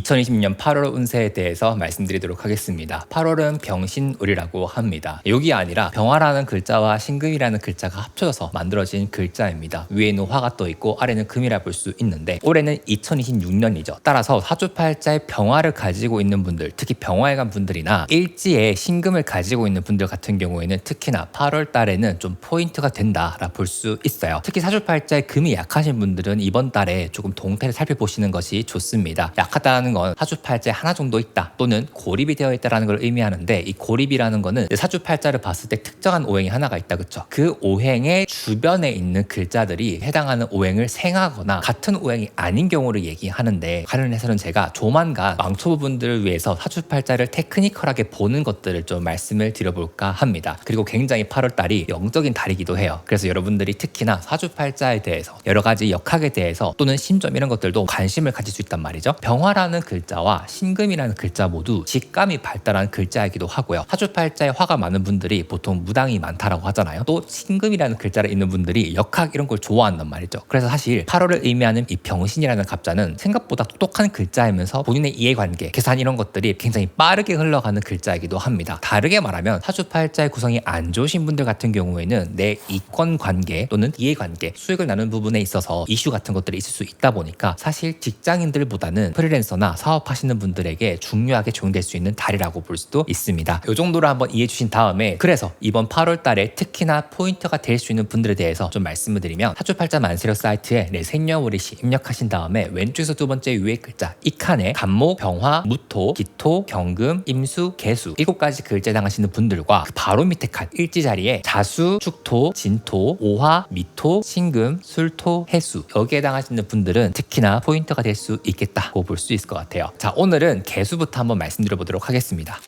2020년 8월 운세에 대해서 말씀드리도록 하겠습니다. 8월은 병신월이라고 합니다. 욕이 아니라 병화라는 글자와 신금이라는 글자가 합쳐져서 만들어진 글자입니다. 위에는 화가 떠 있고 아래는 금이라 볼 수 있는데 올해는 2026년이죠. 따라서 사주팔자에 병화를 가지고 있는 분들, 특히 병화에 간 분들이나 일지에 신금을 가지고 있는 분들 같은 경우에는 특히나 8월 달에는 좀 포인트가 된다라 볼 수 있어요. 특히 사주팔자에 금이 약하신 분들은 이번 달에 조금 동태를 살펴보시는 것이 좋습니다. 약하다는 건 사주팔자에 하나 정도 있다 또는 고립이 되어 있다는 걸 의미하는데, 이 고립이라는 거는 사주팔자를 봤을 때 특정한 오행이 하나가 있다, 그쵸? 그 오행의 주변에 있는 글자들이 해당하는 오행을 생하거나 같은 오행이 아닌 경우를 얘기하는데, 관련해서는 제가 조만간 왕초보분들을 위해서 사주팔자를 테크니컬하게 보는 것들을 좀 말씀을 드려볼까 합니다. 그리고 굉장히 8월달이 영적인 달이기도 해요. 그래서 여러분들이 특히나 사주팔자에 대해서 여러 가지 역학에 대해서 또는 심점 이런 것들도 관심을 가질 수 있단 말이죠. 병화라는 글자와 신금이라는 글자 모두 직감이 발달한 글자이기도 하고요. 사주팔자에 화가 많은 분들이 보통 무당이 많다라고 하잖아요. 또 신금이라는 글자를 있는 분들이 역학 이런 걸 좋아한단 말이죠. 그래서 사실 8월을 의미하는 이 병신이라는 갑자는 생각보다 똑똑한 글자이면서 본인의 이해관계, 계산 이런 것들이 굉장히 빠르게 흘러가는 글자이기도 합니다. 다르게 말하면 사주팔자의 구성이 안 좋으신 분들 같은 경우에는 내 이권관계 또는 이해관계, 수익을 나누는 부분에 있어서 이슈 같은 것들이 있을 수 있다 보니까 사실 직장인들보다는 프리랜서나 사업하시는 분들에게 중요하게 적용될 수 있는 달이라고 볼 수도 있습니다. 이 정도로 한번 이해해 주신 다음에, 그래서 이번 8월 달에 특히나 포인트가 될 수 있는 분들에 대해서 좀 말씀을 드리면, 사주팔자 만세력 사이트에 내 생년월일시 입력하신 다음에 왼쪽에서 두 번째 위에 글자 이 칸에 간목, 병화, 무토, 기토, 경금, 임수, 개수 7가지 글자에 해당하시는 분들과 그 바로 밑에 칸 일지 자리에 자수, 축토, 진토, 오화, 미토, 신금, 술토, 해수 여기에 해당하시는 분들은 특히나 포인트가 될 수 있겠다고 볼 수 있을 것 같아요. 자, 오늘은 개수부터 한번 말씀드려 보도록 하겠습니다.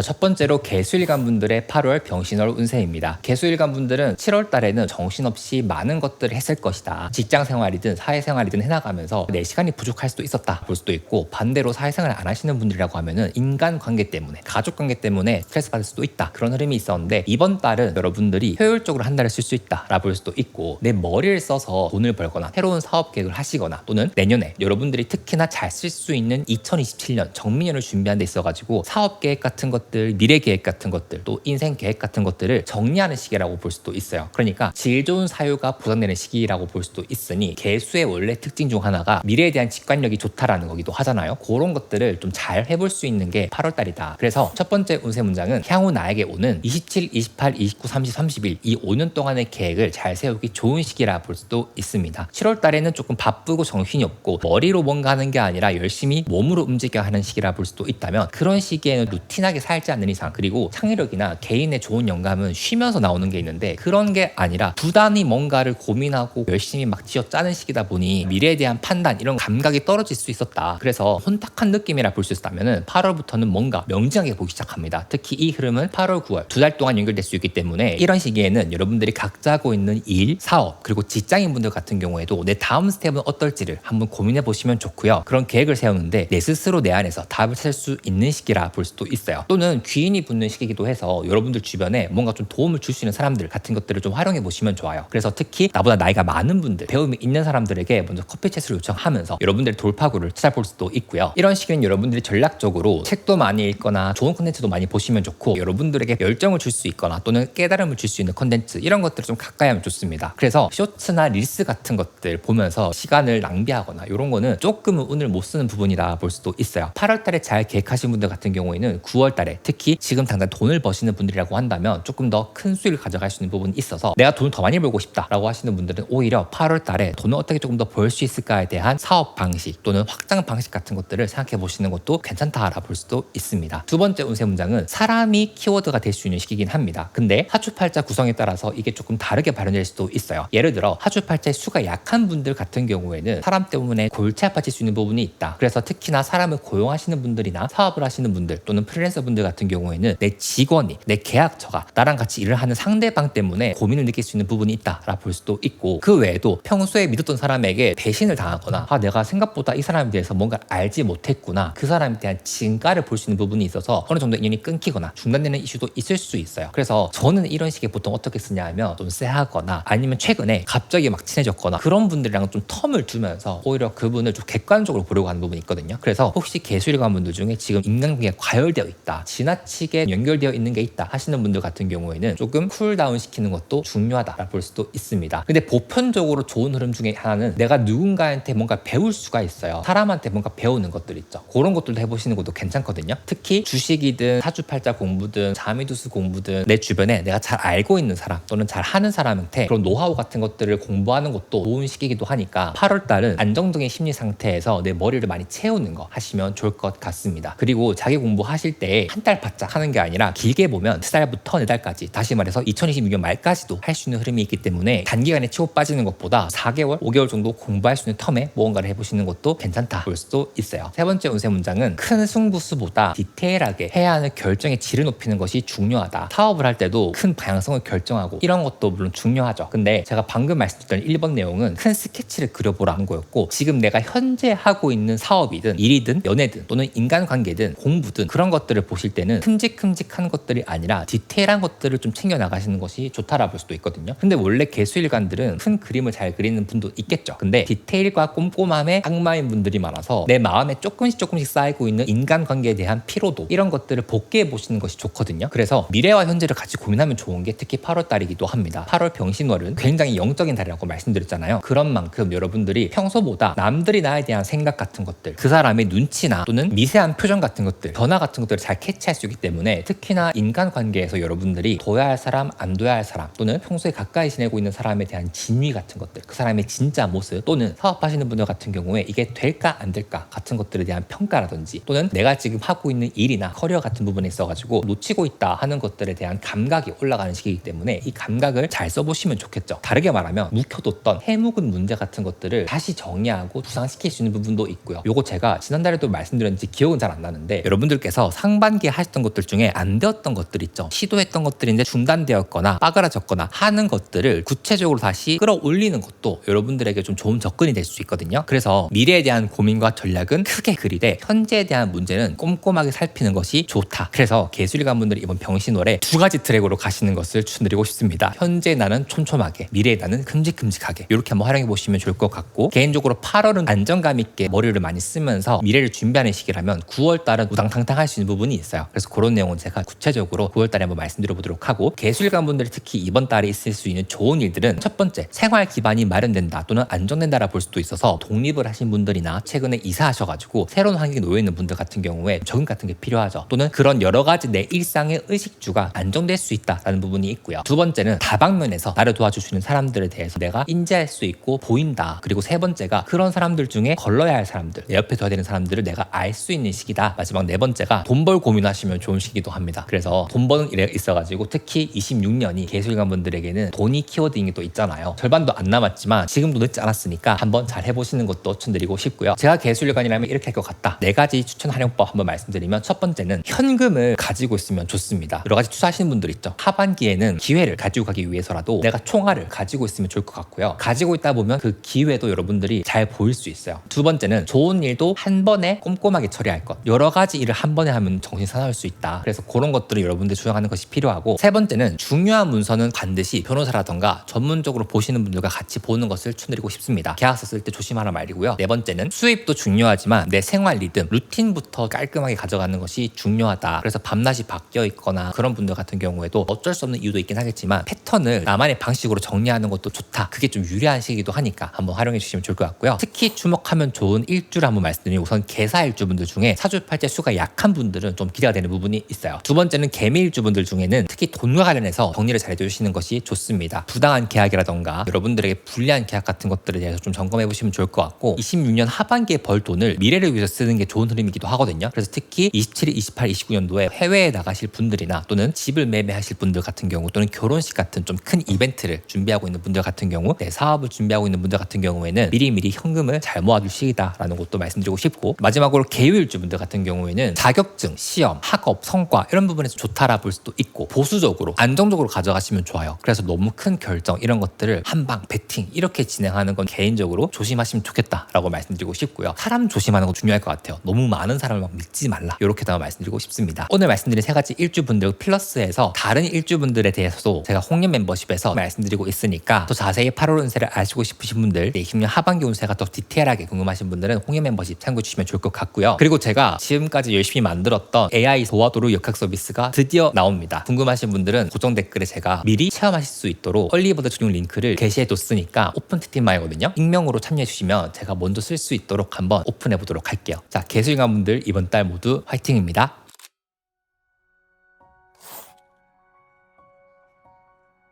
첫 번째로 개수일간 분들의 8월 병신월 운세입니다. 개수일간 분들은 7월 달에는 정신없이 많은 것들을 했을 것이다. 직장생활이든 사회생활이든 해나가면서 내 시간이 부족할 수도 있었다 볼 수도 있고, 반대로 사회생활을 안 하시는 분들이라고 하면은 인간관계 때문에, 가족관계 때문에 스트레스 받을 수도 있다, 그런 흐름이 있었는데, 이번 달은 여러분들이 효율적으로 한 달을 쓸 수 있다 라 볼 수도 있고, 내 머리를 써서 돈을 벌거나 새로운 사업 계획을 하시거나, 또는 내년에 여러분들이 특히나 잘 쓸 수 있는 2027년 정민년을 준비하는 데 있어가지고 사업 계획 같은 것, 미래 계획 같은 것들, 또 인생 계획 같은 것들을 정리하는 시기라고 볼 수도 있어요. 그러니까 질 좋은 사유가 보상되는 시기라고 볼 수도 있으니, 개수의 원래 특징 중 하나가 미래에 대한 직관력이 좋다라는 거기도 하잖아요. 그런 것들을 좀 잘 해볼 수 있는 게 8월 달이다. 그래서 첫 번째 운세 문장은 향후 나에게 오는 27, 28, 29, 30, 31 이 5년 동안의 계획을 잘 세우기 좋은 시기라 볼 수도 있습니다. 7월 달에는 조금 바쁘고 정신이 없고 머리로 뭔가 하는 게 아니라 열심히 몸으로 움직여야 하는 시기라 볼 수도 있다면, 그런 시기에는 루틴하게 살지 않는 이상, 그리고 창의력이나 개인의 좋은 영감은 쉬면서 나오는 게 있는데, 그런 게 아니라 부단히 뭔가를 고민하고 열심히 막 쥐어 짜는 시기다 보니 미래에 대한 판단 이런 감각이 떨어질 수 있었다. 그래서 혼탁한 느낌이라 볼 수 있다면은 8월부터는 뭔가 명징하게 보기 시작합니다. 특히 이 흐름은 8월, 9월 2달 동안 연결될 수 있기 때문에, 이런 시기에는 여러분들이 각자 하고 있는 일, 사업, 그리고 직장인분들 같은 경우에도 내 다음 스텝은 어떨지를 한번 고민해 보시면 좋고요. 그런 계획을 세우는데 내 스스로 내 안에서 답을 찾을 수 있는 시기라 볼 수도 있어요. 또는 귀인이 붙는 시기이기도 해서 여러분들 주변에 뭔가 좀 도움을 줄 수 있는 사람들 같은 것들을 좀 활용해 보시면 좋아요. 그래서 특히 나보다 나이가 많은 분들, 배움이 있는 사람들에게 먼저 커피 챗을 요청하면서 여러분들의 돌파구를 찾아볼 수도 있고요. 이런 시기는 여러분들이 전략적으로 책도 많이 읽거나 좋은 콘텐츠도 많이 보시면 좋고, 여러분들에게 열정을 줄 수 있거나 또는 깨달음을 줄 수 있는 콘텐츠 이런 것들을 좀 가까이 하면 좋습니다. 그래서 쇼츠나 릴스 같은 것들 보면서 시간을 낭비하거나 이런 거는 조금은 운을 못 쓰는 부분이다 볼 수도 있어요. 8월 달에 잘 계획하신 분들 같은 경우에는 9월 달에, 특히 지금 당장 돈을 버시는 분들이라고 한다면 조금 더 큰 수익을 가져갈 수 있는 부분이 있어서 내가 돈을 더 많이 벌고 싶다라고 하시는 분들은 오히려 8월 달에 돈을 어떻게 조금 더 벌 수 있을까에 대한 사업 방식 또는 확장 방식 같은 것들을 생각해 보시는 것도 괜찮다라 볼 수도 있습니다. 두 번째 운세 문장은 사람이 키워드가 될 수 있는 시기긴 합니다. 근데 사주팔자 구성에 따라서 이게 조금 다르게 발현될 수도 있어요. 예를 들어 사주팔자의 수가 약한 분들 같은 경우에는 사람 때문에 골치 아파질 수 있는 부분이 있다. 그래서 특히나 사람을 고용하시는 분들이나 사업을 하시는 분들 또는 프리랜서 분들 같은 경우에는 내 직원이, 내 계약처가 나랑 같이 일을 하는 상대방 때문에 고민을 느낄 수 있는 부분이 있다라 볼 수도 있고, 그 외에도 평소에 믿었던 사람에게 배신을 당하거나 내가 생각보다 이 사람에 대해서 뭔가 알지 못했구나, 그 사람에 대한 진가를 볼 수 있는 부분이 있어서 어느 정도 인연이 끊기거나 중단되는 이슈도 있을 수 있어요. 그래서 저는 이런 식의 보통 어떻게 쓰냐 하면 좀 쎄하거나 아니면 최근에 갑자기 막 친해졌거나 그런 분들이랑 좀 텀을 두면서 오히려 그분을 좀 객관적으로 보려고 하는 부분이 있거든요. 그래서 혹시 개수일관 분들 중에 지금 인간관계가 과열되어 있다, 지나치게 연결되어 있는 게 있다 하시는 분들 같은 경우에는 조금 쿨다운 시키는 것도 중요하다 볼 수도 있습니다. 근데 보편적으로 좋은 흐름 중에 하나는 내가 누군가한테 뭔가 배울 수가 있어요. 사람한테 뭔가 배우는 것들 있죠. 그런 것들도 해보시는 것도 괜찮거든요. 특히 주식이든 사주팔자 공부든 자미두수 공부든 내 주변에 내가 잘 알고 있는 사람 또는 잘 하는 사람한테 그런 노하우 같은 것들을 공부하는 것도 좋은 시기이기도 하니까 8월달은 안정적인 심리 상태에서 내 머리를 많이 채우는 거 하시면 좋을 것 같습니다. 그리고 자기 공부하실 때 한 달 바짝 하는 게 아니라 길게 보면 3달부터 4달까지, 다시 말해서 2026년 말까지도 할 수 있는 흐름이 있기 때문에 단기간에 치고 빠지는 것보다 4개월, 5개월 정도 공부할 수 있는 텀에 무언가를 해보시는 것도 괜찮다 볼 수도 있어요. 세 번째 운세 문장은 큰 승부수보다 디테일하게 해야 하는 결정의 질을 높이는 것이 중요하다. 사업을 할 때도 큰 방향성을 결정하고 이런 것도 물론 중요하죠. 근데 제가 방금 말씀드렸던 1번 내용은 큰 스케치를 그려보라는 거였고, 지금 내가 현재 하고 있는 사업이든 일이든 연애든 또는 인간관계든 공부든 그런 것들을 보실 때는 큼직큼직한 것들이 아니라 디테일한 것들을 좀 챙겨 나가시는 것이 좋다라 볼 수도 있거든요. 근데 원래 개수일관들은 큰 그림을 잘 그리는 분도 있겠죠. 근데 디테일과 꼼꼼함에 악마인 분들이 많아서 내 마음에 조금씩 쌓이고 있는 인간관계에 대한 피로도, 이런 것들을 복귀해 보시는 것이 좋거든요. 그래서 미래와 현재를 같이 고민하면 좋은 게 특히 8월달이기도 합니다. 8월 병신월은 굉장히 영적인 달이라고 말씀드렸잖아요. 그런 만큼 여러분들이 평소보다 남들이 나에 대한 생각 같은 것들, 그 사람의 눈치나 또는 미세한 표정 같은 것들, 변화 같은 것들을 잘 캐치할 수 있기 때문에 특히나 인간관계에서 여러분들이 둬야 할 사람, 안 둬야 할 사람, 또는 평소에 가까이 지내고 있는 사람에 대한 진위 같은 것들, 그 사람의 진짜 모습, 또는 사업하시는 분들 같은 경우에 이게 될까 안 될까 같은 것들에 대한 평가라든지, 또는 내가 지금 하고 있는 일이나 커리어 같은 부분에 있어가지고 놓치고 있다 하는 것들에 대한 감각이 올라가는 시기이기 때문에 이 감각을 잘 써보시면 좋겠죠. 다르게 말하면 묵혀뒀던 해묵은 문제 같은 것들을 다시 정리하고 구상시킬 수 있는 부분도 있고요. 요거 제가 지난달에도 말씀드렸는지 기억은 잘 안 나는데, 여러분들께서 상반기에 하셨던 것들 중에 안 되었던 것들 있죠. 시도했던 것들인데 중단되었거나 빠그라졌거나 하는 것들을 구체적으로 다시 끌어올리는 것도 여러분들에게 좀 좋은 접근이 될 수 있거든요. 그래서 미래에 대한 고민과 전략은 크게 그리되 현재에 대한 문제는 꼼꼼하게 살피는 것이 좋다. 그래서 개수일관 분들이 이번 병신월에 2가지 트랙으로 가시는 것을 추천드리고 싶습니다. 현재 나는 촘촘하게, 미래의 나는 큼직큼직하게, 이렇게 한번 활용해 보시면 좋을 것 같고, 개인적으로 8월은 안정감 있게 머리를 많이 쓰면서 미래를 준비하는 시기라면 9월달은 우당탕탕 할 수 있는 부분이 있어요. 그래서 그런 내용은 제가 구체적으로 9월달에 한번 말씀드려 보도록 하고, 개수일관 분들이 특히 이번 달에 있을 수 있는 좋은 일들은 첫 번째, 생활 기반이 마련된다 또는 안정된다라 볼 수도 있어서 독립을 하신 분들이나 최근에 이사하셔가지고 새로운 환경에 놓여 있는 분들 같은 경우에 적응 같은 게 필요하죠. 또는 그런 여러 가지 내 일상의 의식주가 안정될 수 있다라는 부분이 있고요. 두 번째는 다방면에서 나를 도와줄 수 있는 사람들에 대해서 내가 인지할 수 있고 보인다. 그리고 세 번째가 그런 사람들 중에 걸러야 할 사람들, 내 옆에 둬야 되는 사람들을 내가 알 수 있는 시기다. 마지막 네 번째가 돈 벌 고민하시면 좋은 시기도 합니다. 그래서 돈 버는 일에 있어가지고 특히 26년이 개수일관 분들에게는 돈이 키워드인 게 또 있잖아요. 절반도 안 남았지만 지금도 늦지 않았으니까 한번 잘 해보시는 것도 추천드리고 싶고요. 제가 개수일관이라면 이렇게 할 것 같다. 4가지 추천 활용법 한번 말씀드리면, 첫 번째는 현금을 가지고 있으면 좋습니다. 여러 가지 투자하시는 분들 있죠. 하반기에는 기회를 가지고 가기 위해서라도 내가 총알을 가지고 있으면 좋을 것 같고요. 가지고 있다 보면 그 기회도 여러분들이 잘 보일 수 있어요. 두 번째는 좋은 일도 한 번에 꼼꼼하게 처리할 것. 여러 가지 일을 한 번에 하면 정신 사나울 수 있다. 그래서 그런 것들을 여러분들 조정하는 것이 필요하고, 세 번째는 중요한 문서는 반드시 변호사라던가 전문적으로 보시는 분들과 같이 보는 것을 추천드리고 싶습니다. 계약서 쓸 때 조심하라 말이고요. 네 번째는 수입도 중요하지만 내 생활 리듬, 루틴부터 깔끔하게 가져가는 것이 중요하다. 그래서 밤낮이 바뀌어 있거나 그런 분들 같은 경우에도 어쩔 수 없는 이유도 있긴 하겠지만 패턴을 나만의 방식으로 정리하는 것도 좋다. 그게 좀 유리한 시기도 하니까 한번 활용해 주시면 좋을 것 같고요. 특히 주목하면 좋은 일주를 한번 말씀드리면, 우선 개사일주 분들 중에 사주팔자 수가 약한 분들은 좀 기대가 되는 부분이 있어요. 두 번째는 개미일주 분들 중에는 특히 돈과 관련해서 정리를 잘 해주시는 것이 좋습니다. 부당한 계약이라던가 여러분들에게 불리한 계약 같은 것들에 대해서 좀 점검해 보시면 좋을 것 같고, 26년 하반기에 벌 돈을 미래를 위해서 쓰는 게 좋은 흐름이기도 하거든요. 그래서 특히 27, 28, 29년도에 해외에 나가실 분들이나 또는 집을 매매하실 분들 같은 경우, 또는 결혼식 같은 좀 큰 이벤트를 준비하고 있는 분들 같은 경우, 내 사업을 준비하고 있는 분들 같은 경우에는 미리미리 현금을 잘 모아둘 시기다라는 것도 말씀드리고 싶고, 마지막으로 계유일주 분들 같은 경우에는 자격증, 시험, 시험, 학업, 성과 이런 부분에서 좋다라 볼 수도 있고 보수적으로 안정적으로 가져가시면 좋아요. 그래서 너무 큰 결정 이런 것들을 한방 배팅 이렇게 진행하는 건 개인적으로 조심하시면 좋겠다라고 말씀드리고 싶고요. 사람 조심하는 거 중요할 것 같아요. 너무 많은 사람을 막 믿지 말라 이렇게다가 말씀드리고 싶습니다. 오늘 말씀드린 세 가지 일주분들 플러스해서 다른 일주분들에 대해서도 제가 홍련 멤버십에서 말씀드리고 있으니까 더 자세히 8월 운세를 아시고 싶으신 분들 20년 하반기 운세가 더 디테일하게 궁금하신 분들은 홍련 멤버십 참고해 주시면 좋을 것 같고요. 그리고 제가 지금까지 열심히 만들었던 AI 도와도루 역학 서비스가 드디어 나옵니다. 궁금하신 분들은 고정 댓글에 제가 미리 체험하실 수 있도록 얼리버드 전용 링크를 게시해 뒀으니까 오픈 채팅방이거든요. 익명으로 참여해 주시면 제가 먼저 쓸 수 있도록 한번 오픈해 보도록 할게요. 자, 개수일관 분들 이번 달 모두 화이팅입니다.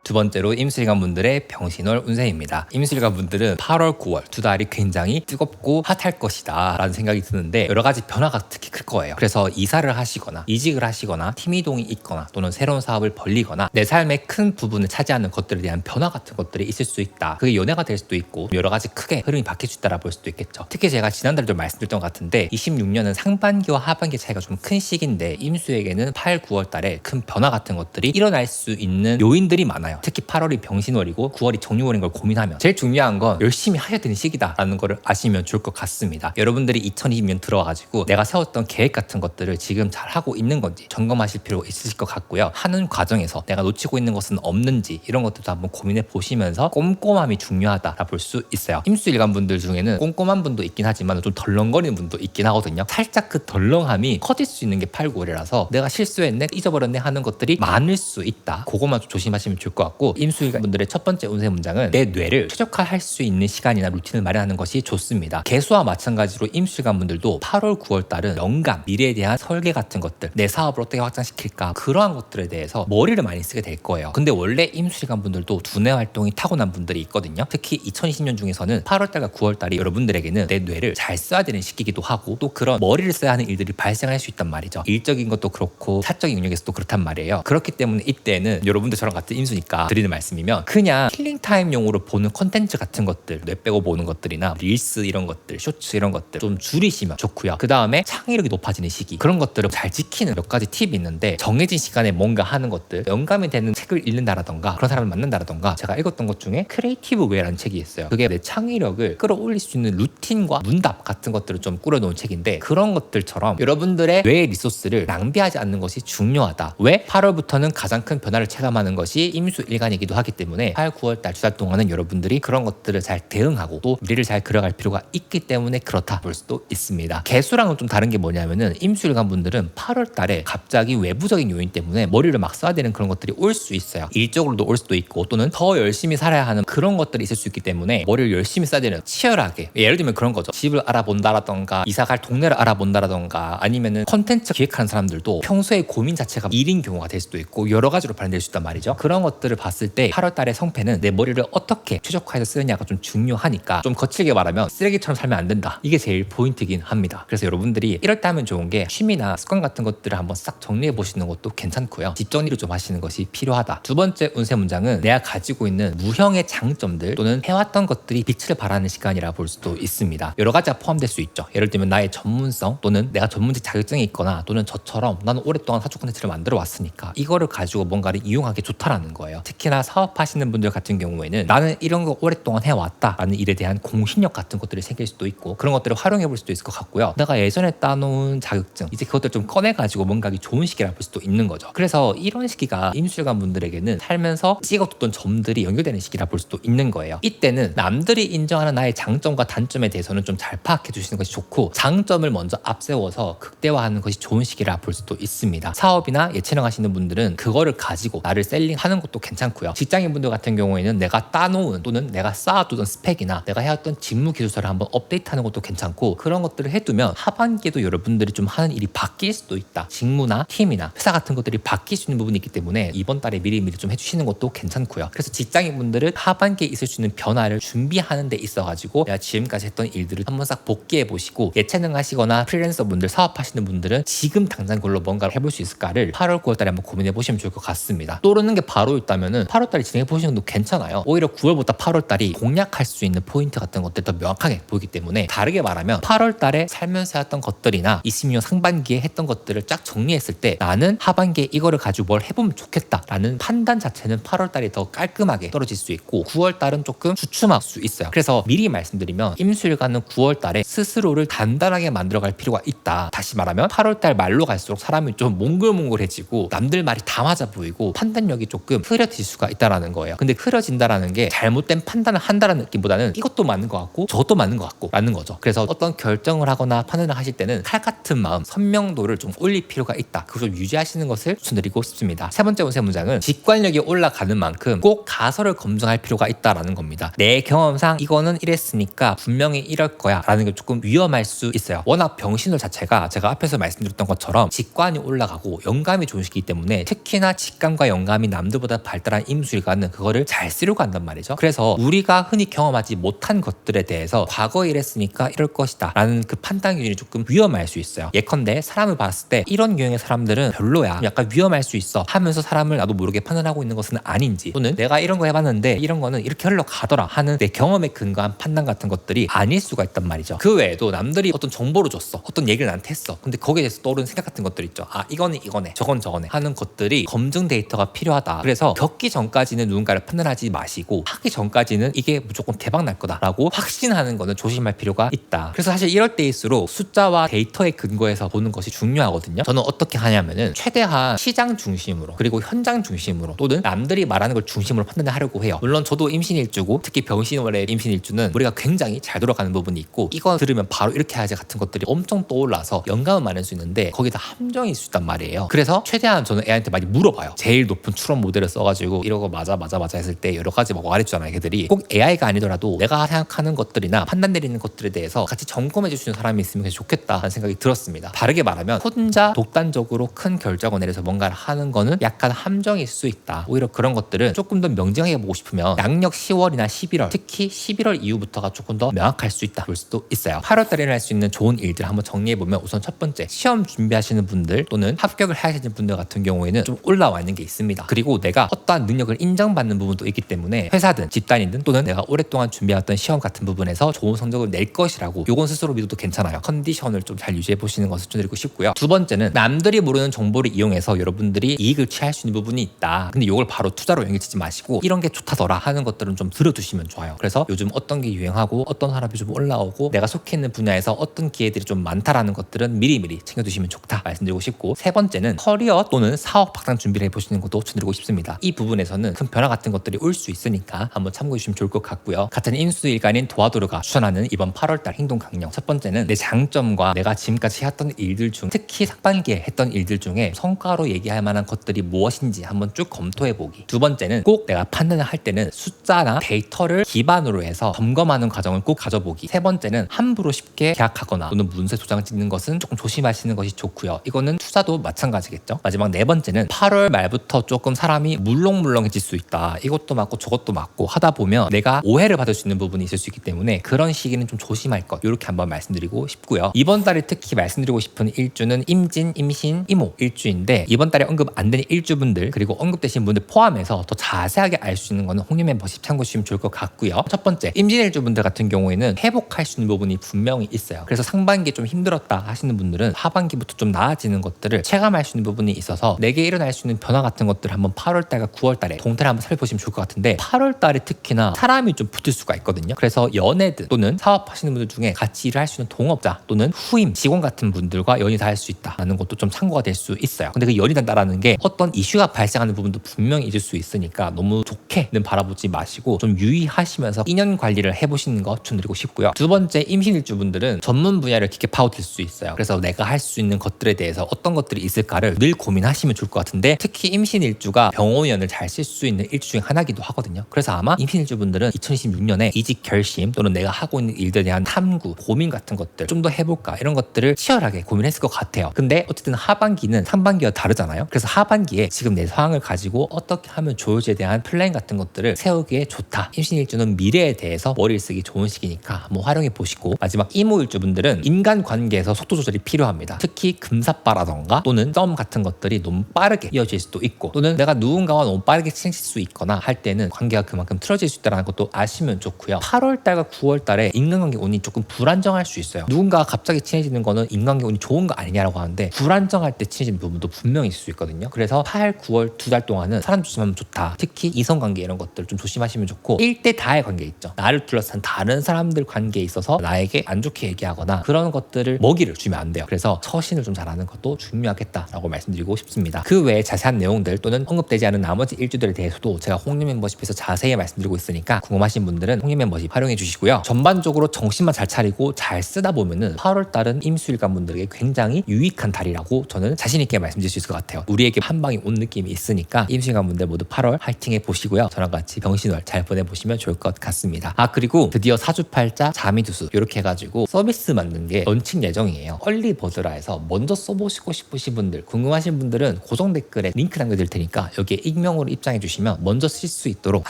두 번째로 임술관 분들의 병신월 운세입니다. 임술관 분들은 8월, 9월 두 달이 굉장히 뜨겁고 핫할 것이다 라는 생각이 드는데 여러 가지 변화가 특히 클 거예요. 그래서 이사를 하시거나 이직을 하시거나 팀 이동이 있거나 또는 새로운 사업을 벌리거나 내 삶의 큰 부분을 차지하는 것들에 대한 변화 같은 것들이 있을 수 있다. 그게 연애가 될 수도 있고 여러 가지 크게 흐름이 바뀔 수 있다라 볼 수도 있겠죠. 특히 제가 지난달에도 말씀드렸던 것 같은데 26년은 상반기와 하반기 차이가 좀 큰 시기인데 임수에게는 8, 9월 달에 큰 변화 같은 것들이 일어날 수 있는 요인들이 많아요. 특히 8월이 병신월이고 9월이 정유월인 걸 고민하면 제일 중요한 건 열심히 하셔야 되는 시기다라는 거를 아시면 좋을 것 같습니다. 여러분들이 2020년 들어와가지고 내가 세웠던 계획 같은 것들을 지금 잘 하고 있는 건지 점검하실 필요가 있으실 것 같고요. 하는 과정에서 내가 놓치고 있는 것은 없는지 이런 것들도 한번 고민해 보시면서 꼼꼼함이 중요하다라 볼 수 있어요. 임수일간 분들 중에는 꼼꼼한 분도 있긴 하지만 좀 덜렁거리는 분도 있긴 하거든요. 살짝 그 덜렁함이 커질 수 있는 게 8, 9월이라서 내가 실수했네, 잊어버렸네 하는 것들이 많을 수 있다. 그것만 좀 조심하시면 좋을 것 같고 임수일간 분들의 첫 번째 운세 문장은 내 뇌를 최적화할 수 있는 시간이나 루틴을 마련하는 것이 좋습니다. 개수와 마찬가지로 임수일간 분들도 8월, 9월 달은 영감, 미래에 대한 설계 같은 것들, 내 사업을 어떻게 확장시킬까 그러한 것들에 대해서 머리를 많이 쓰게 될 거예요. 근데 원래 임수일간 분들도 두뇌 활동이 타고난 분들이 있거든요. 특히 2020년 중에서는 8월 달과 9월 달이 여러분들에게는 내 뇌를 잘 써야 되는 시기이기도 하고 또 그런 머리를 써야 하는 일들이 발생할 수 있단 말이죠. 일적인 것도 그렇고 사적인 영역에서도 그렇단 말이에요. 그렇기 때문에 이때는 여러분들 저랑 같은 임수니까 드리는 말씀이면 그냥 힐링 타임용으로 보는 컨텐츠 같은 것들, 뇌 빼고 보는 것들이나 릴스 이런 것들, 쇼츠 이런 것들 좀 줄이시면 좋고요. 그 다음에 창의력이 높아지는 시기 그런 것들을 잘 지키는 몇 가지 팁이 있는데 정해진 시간에 뭔가 하는 것들, 영감이 되는 책을 읽는다라던가 그런 사람을 만난다라던가 제가 읽었던 것 중에 크리에이티브 웨이라는 책이 있어요. 그게 내 창의력을 끌어올릴 수 있는 루틴과 문답 같은 것들을 좀 꾸려놓은 책인데 그런 것들처럼 여러분들의 뇌의 리소스를 낭비하지 않는 것이 중요하다. 왜? 8월부터는 가장 큰 변화를 체감하는 것이 임수일간이기도 하기 때문에 8, 9월 달 두 달 동안은 여러분들이 그런 것들을 잘 대응하고 또 미래를 잘 그려갈 필요가 있기 때문에 그렇다 볼 수도 있습니다. 개수랑은 좀 다른 게 뭐냐면은 임수일간 분들은 8월 달에 갑자기 외부적인 요인 때문에 머리를 막 써야 되는 그런 것들이 올 수 있어요. 일적으로도 올 수도 있고 또는 더 열심히 살아야 하는 그런 것들이 있을 수 있기 때문에 머리를 열심히 써야 되는 치열하게 예를 들면 그런 거죠. 집을 알아본다라던가 이사갈 동네를 알아본다라던가 아니면은 컨텐츠 기획하는 사람들도 평소에 고민 자체가 일인 경우가 될 수도 있고 여러 가지로 발현될 수 있단 말이죠. 그런 것들을 봤을 때 8월 달의 성패는 내 머리를 어떻게 최적화해서 쓰느냐가 좀 중요하니까 좀 거칠게 말하면 쓰레기처럼 살면 안 된다. 이게 제일 포인트긴 합니다. 그래서 여러분들이 이럴 때 하면 좋은 게 취미나 습관 같은 것들을 한번 싹 정리해 보시는 것도 괜찮고요. 집 정리를 좀 하시는 것이 필요하다. 두 번째 운세 문장은 내가 가지고 있는 무형의 장점들 또는 해왔던 것들이 빛을 발하는 시간이라 볼 수도 있습니다. 여러 가지가 포함될 수 있죠. 예를 들면 나의 전문성 또는 내가 전문직 자격증이 있거나 또는 저처럼 나는 오랫동안 사주 콘텐츠를 만들어 왔으니까 이거를 가지고 뭔가를 이용하기 좋다라는 거예요. 특히나 사업하시는 분들 같은 경우에는 나는 이런 거 오랫동안 해왔다라는 일에 대한 공신력 같은 것들이 생길 수도 있고 그런 것들을 활용해 볼 수도 있을 것 같고요. 내가 예전에 따놓은 자격증 이제 그것들 좀 꺼내가지고 뭔가 하기 좋은 시기라 볼 수도 있는 거죠. 그래서 이런 시기가 임술관 분들에게는 살면서 찍어뒀던 점들이 연결되는 시기라 볼 수도 있는 거예요. 이때는 남들이 인정하는 나의 장점과 단점에 대해서는 좀 잘 파악해 주시는 것이 좋고 장점을 먼저 앞세워서 극대화하는 것이 좋은 시기라 볼 수도 있습니다. 사업이나 예체능 하시는 분들은 그거를 가지고 나를 셀링하는 것도 괜찮고요. 직장인 분들 같은 경우에는 내가 따놓은 또는 내가 쌓아두던 스펙이나 내가 해왔던 직무 기술서를 한번 업데이트하는 것도 괜찮고 그런 것들을 해두면 하반기에도 여러분들이 좀 하는 일이 바뀔 수도 있다. 직무나 팀이나 회사 같은 것들이 바뀔 수 있는 부분이 있기 때문에 이번 달에 미리미리 좀 해주시는 것도 괜찮고요. 그래서 직장인 분들은 하반기에 있을 수 있는 변화를 준비하는 데 있어가지고 내가 지금까지 했던 일들을 한번 싹 복귀해 보시고 예체능 하시거나 프리랜서 분들 사업하시는 분들은 지금 당장 그걸로 뭔가를 해볼 수 있을까를 8월 9월 달에 한번 고민해 보시면 좋을 것 같습니다. 떠오르는 게 바로 있다면 있다면은 8월달에 진행해 보시는 것도 괜찮아요. 오히려 9월부터 8월달이 공략할 수 있는 포인트 같은 것들이 더 명확하게 보이기 때문에, 다르게 말하면 8월달에 살면서 했던 것들이나 20년 상반기에 했던 것들을 쫙 정리했을 때 나는 하반기에 이거를 가지고 뭘 해보면 좋겠다라는 판단 자체는 8월달이 더 깔끔하게 떨어질 수 있고 9월달은 조금 주춤할 수 있어요. 그래서 미리 말씀드리면 임수일간은 9월달에 스스로를 단단하게 만들어갈 필요가 있다. 다시 말하면 8월달 말로 갈수록 사람이 좀 몽글몽글해지고 남들 말이 다 맞아 보이고 판단력이 조금 흐려질 수가 있다라는 거예요. 근데 흐려진다라는 게 잘못된 판단을 한다라는 느낌보다는 이것도 맞는 것 같고 저것도 맞는 것 같고 라는 거죠. 그래서 어떤 결정을 하거나 판단을 하실 때는 칼 같은 마음, 선명도를 좀 올릴 필요가 있다. 그걸 좀 유지하시는 것을 추천드리고 싶습니다. 세 번째 운세 문장은 직관력이 올라가는 만큼 꼭 가설을 검증할 필요가 있다라는 겁니다. 내 경험상 이거는 이랬으니까 분명히 이럴 거야 라는 게 조금 위험할 수 있어요. 워낙 병신월 자체가 제가 앞에서 말씀드렸던 것처럼 직관이 올라가고 영감이 좋은 시기이기 때문에 특히나 직감과 영감이 남들보다 발달한 임수일간은 그거를 잘 쓰려고 한단 말이죠. 그래서 우리가 흔히 경험하지 못한 것들에 대해서 과거에 이랬으니까 이럴 것이다 라는 그 판단 기준이 조금 위험할 수 있어요. 예컨대 사람을 봤을 때 이런 유형의 사람들은 별로야, 약간 위험할 수 있어 하면서 사람을 나도 모르게 판단하고 있는 것은 아닌지, 또는 내가 이런 거 해봤는데 이런 거는 이렇게 흘러가더라 하는 내 경험에 근거한 판단 같은 것들이 아닐 수가 있단 말이죠. 그 외에도 남들이 어떤 정보를 줬어, 어떤 얘기를 나한테 했어, 근데 거기에 대해서 떠오르는 생각 같은 것들 있죠. 아, 이거는 이거네, 저건 저거네 하는 것들이 검증 데이터가 필요하다. 그래서 겪기 전까지는 누군가를 판단하지 마시고 하기 전까지는 이게 무조건 대박 날 거다라고 확신하는 거는 조심할 필요가 있다. 그래서 사실 이럴 때일수록 숫자와 데이터에 근거해서 보는 것이 중요하거든요. 저는 어떻게 하냐면은 최대한 시장 중심으로, 그리고 현장 중심으로, 또는 남들이 말하는 걸 중심으로 판단을 하려고 해요. 물론 저도 임신일주고 특히 병신월의 임신일주는 우리가 굉장히 잘 돌아가는 부분이 있고 이거 들으면 바로 이렇게 해야지 같은 것들이 엄청 떠올라서 영감은 많을 수 있는데 거기다 함정이 있을 수 있단 말이에요. 그래서 최대한 저는 애한테 많이 물어봐요. 제일 높은 추론 모델을 써가지고 이러고 맞아 했을 때 여러 가지 막 말해주잖아요. 걔들이 꼭 AI가 아니더라도 내가 생각하는 것들이나 판단 내리는 것들에 대해서 같이 점검해 줄 수 있는 사람이 있으면 좋겠다 하는 생각이 들었습니다. 다르게 말하면 혼자 독단적으로 큰 결정을 내려서 뭔가를 하는 거는 약간 함정일 수 있다. 오히려 그런 것들은 조금 더 명정하게 보고 싶으면 양력 10월이나 11월, 특히 11월 이후부터가 조금 더 명확할 수 있다 볼 수도 있어요. 8월달에 일어날 수 있는 좋은 일들 한번 정리해보면, 우선 첫 번째, 시험 준비하시는 분들 또는 합격을 하시는 분들 같은 경우에는 좀 올라와 있는 게 있습니다. 그리고 내가 어떠한 능력을 인정받는 부분도 있기 때문에 회사든 집단이든 또는 내가 오랫동안 준비해왔던 시험 같은 부분에서 좋은 성적을 낼 것이라고, 요건 스스로 믿어도 괜찮아요. 컨디션을 좀 잘 유지해 보시는 것을 추천드리고 싶고요. 두 번째는 남들이 모르는 정보를 이용해서 여러분들이 이익을 취할 수 있는 부분이 있다. 근데 이걸 바로 투자로 연결짓지 마시고 이런 게 좋다더라 하는 것들은 좀 들어두시면 좋아요. 그래서 요즘 어떤 게 유행하고 어떤 사람이 좀 올라오고 내가 속해 있는 분야에서 어떤 기회들이 좀 많다라는 것들은 미리미리 챙겨두시면 좋다 말씀드리고 싶고, 세 번째는 커리어 또는 사업 확장 준비를 해보시는 것도 추천드리고 싶습니다. 이 부분에서는 큰 변화 같은 것들이 올 수 있으니까 한번 참고해 주시면 좋을 것 같고요. 같은 임수일간인 도와도르가 추천하는 이번 8월달 행동 강령, 첫 번째는 내 장점과 내가 지금까지 해왔던 일들 중, 특히 상반기에 했던 일들 중에 성과로 얘기할 만한 것들이 무엇인지 한번 쭉 검토해보기. 두 번째는 꼭 내가 판단을 할 때는 숫자나 데이터를 기반으로 해서 점검하는 과정을 꼭 가져보기. 세 번째는 함부로 쉽게 계약하거나 또는 문서 도장을 찍는 것은 조금 조심하시는 것이 좋고요. 이거는 투자도 마찬가지겠죠. 마지막 네 번째는 8월 말부터 조금 사람이 물렁물렁해질 수 있다. 이것도 맞고 저것도 맞고 하다 보면 내가 오해를 받을 수 있는 부분이 있을 수 있기 때문에 그런 시기는 좀 조심할 것, 이렇게 한번 말씀드리고 싶고요. 이번 달에 특히 말씀드리고 싶은 일주는 임진, 임신, 이모 일주인데, 이번 달에 언급 안 된 일주분들 그리고 언급되신 분들 포함해서 더 자세하게 알 수 있는 거는 홍유 멤버십 참고해 주시면 좋을 것 같고요. 첫 번째, 임진 일주분들 같은 경우에는 회복할 수 있는 부분이 분명히 있어요. 그래서 상반기에 좀 힘들었다 하시는 분들은 하반기부터 좀 나아지는 것들을 체감할 수 있는 부분이 있어서 내게 일어날 수 있는 변화 같은 것들을 한번 8월달과 9월달에 동태를 한번 살펴보시면 좋을 것 같은데, 8월달에 특히나 사람이 좀 붙을 수가 있거든요. 그래서 연애든 또는 사업하시는 분들 중에 같이 일을 할 수 있는 동업자 또는 후임, 직원 같은 분들과 연이 닿을 수 있다라는 것도 좀 참고가 될 수 있어요. 근데 그 연이 닿는다라는 게 어떤 이슈가 발생하는 부분도 분명히 있을 수 있으니까 너무 좋게는 바라보지 마시고 좀 유의하시면서 인연 관리를 해보시는 거 추천드리고 싶고요. 두 번째, 임신일주분들은 전문 분야를 깊게 파고들 수 있어요. 그래서 내가 할 수 있는 것들에 대해서 어떤 것들이 있을까를 늘 고민하시면 좋을 것 같은데, 특히 임신일주가 병원연을 잘 쓸 수 있는 일주 중 하나이기도 하거든요. 그래서 아마 임신일주분들은 2026년에 이직 결심 또는 내가 하고 있는 일들에 대한 탐구, 고민 같은 것들 좀 더 해볼까 이런 것들을 치열하게 고민했을 것 같아요. 근데 어쨌든 하반기는 상반기와 다르잖아요. 그래서 하반기에 지금 내 상황을 가지고 어떻게 하면 좋을지에 대한 플랜 같은 것들을 세우기에 좋다. 임신일주는 미래에 대해서 머리를 쓰기 좋은 시기니까 한번 활용해 보시고, 마지막 이모일주분들은 인간관계에서 속도 조절이 필요합니다. 특히 금사빠라던가 또는 점 같은 것들이 너무 빠르게 이어질 수도 있고, 또는 내가 누군가와 누군가와 너무 빠르게 친해질 수 있거나 할 때는 관계가 그만큼 틀어질 수 있다는 것도 아시면 좋고요. 8월달과 9월달에 인간관계 운이 조금 불안정할 수 있어요. 누군가가 갑자기 친해지는 거는 인간관계 운이 좋은 거 아니냐라고 하는데 불안정할 때 친해지는 부분도 분명히 있을 수 있거든요. 그래서 8, 9월 2달 동안은 사람 조심하면 좋다. 특히 이성관계 이런 것들 좀 조심하시면 좋고 1대 다의 관계 있죠. 나를 둘러싼 다른 사람들 관계에 있어서 나에게 안 좋게 얘기하거나 그런 것들을 먹이를 주면 안 돼요. 그래서 처신을 좀 잘하는 것도 중요하겠다라고 말씀드리고 싶습니다. 그 외에 자세한 내용들 또는 언급되지 않은 나머지 일주들에 대해서도 제가 홍림 멤버십에서 자세히 말씀드리고 있으니까 궁금하신 분들은 홍림 멤버십 활용해 주시고요. 전반적으로 정신만 잘 차리고 잘 쓰다 보면은 8월 달은 임수일간 분들에게 굉장히 유익한 달이라고 저는 자신 있게 말씀드릴 수 있을 것 같아요. 우리에게 한 방이 온 느낌이 있으니까 임수일간 분들 모두 8월 화이팅 해보시고요. 저랑 같이 병신월 잘 보내보시면 좋을 것 같습니다. 그리고 드디어 사주팔자 자미두수 이렇게 해가지고 서비스 만든 게 런칭 예정이에요. 얼리버드라 해서 먼저 써보시고 싶으신 분들, 궁금하신 분들은 고정 댓글에 링크 남겨드릴 테니까 여기에 익명으로 입장해 주시면 먼저 쓸 수 있도록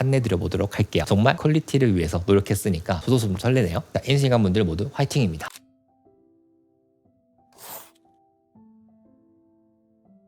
안내드려 보도록 할게요. 정말 퀄리티를 위해서 노력했으니까 저도 좀 설레네요. 임수일간 분들 모두 화이팅입니다.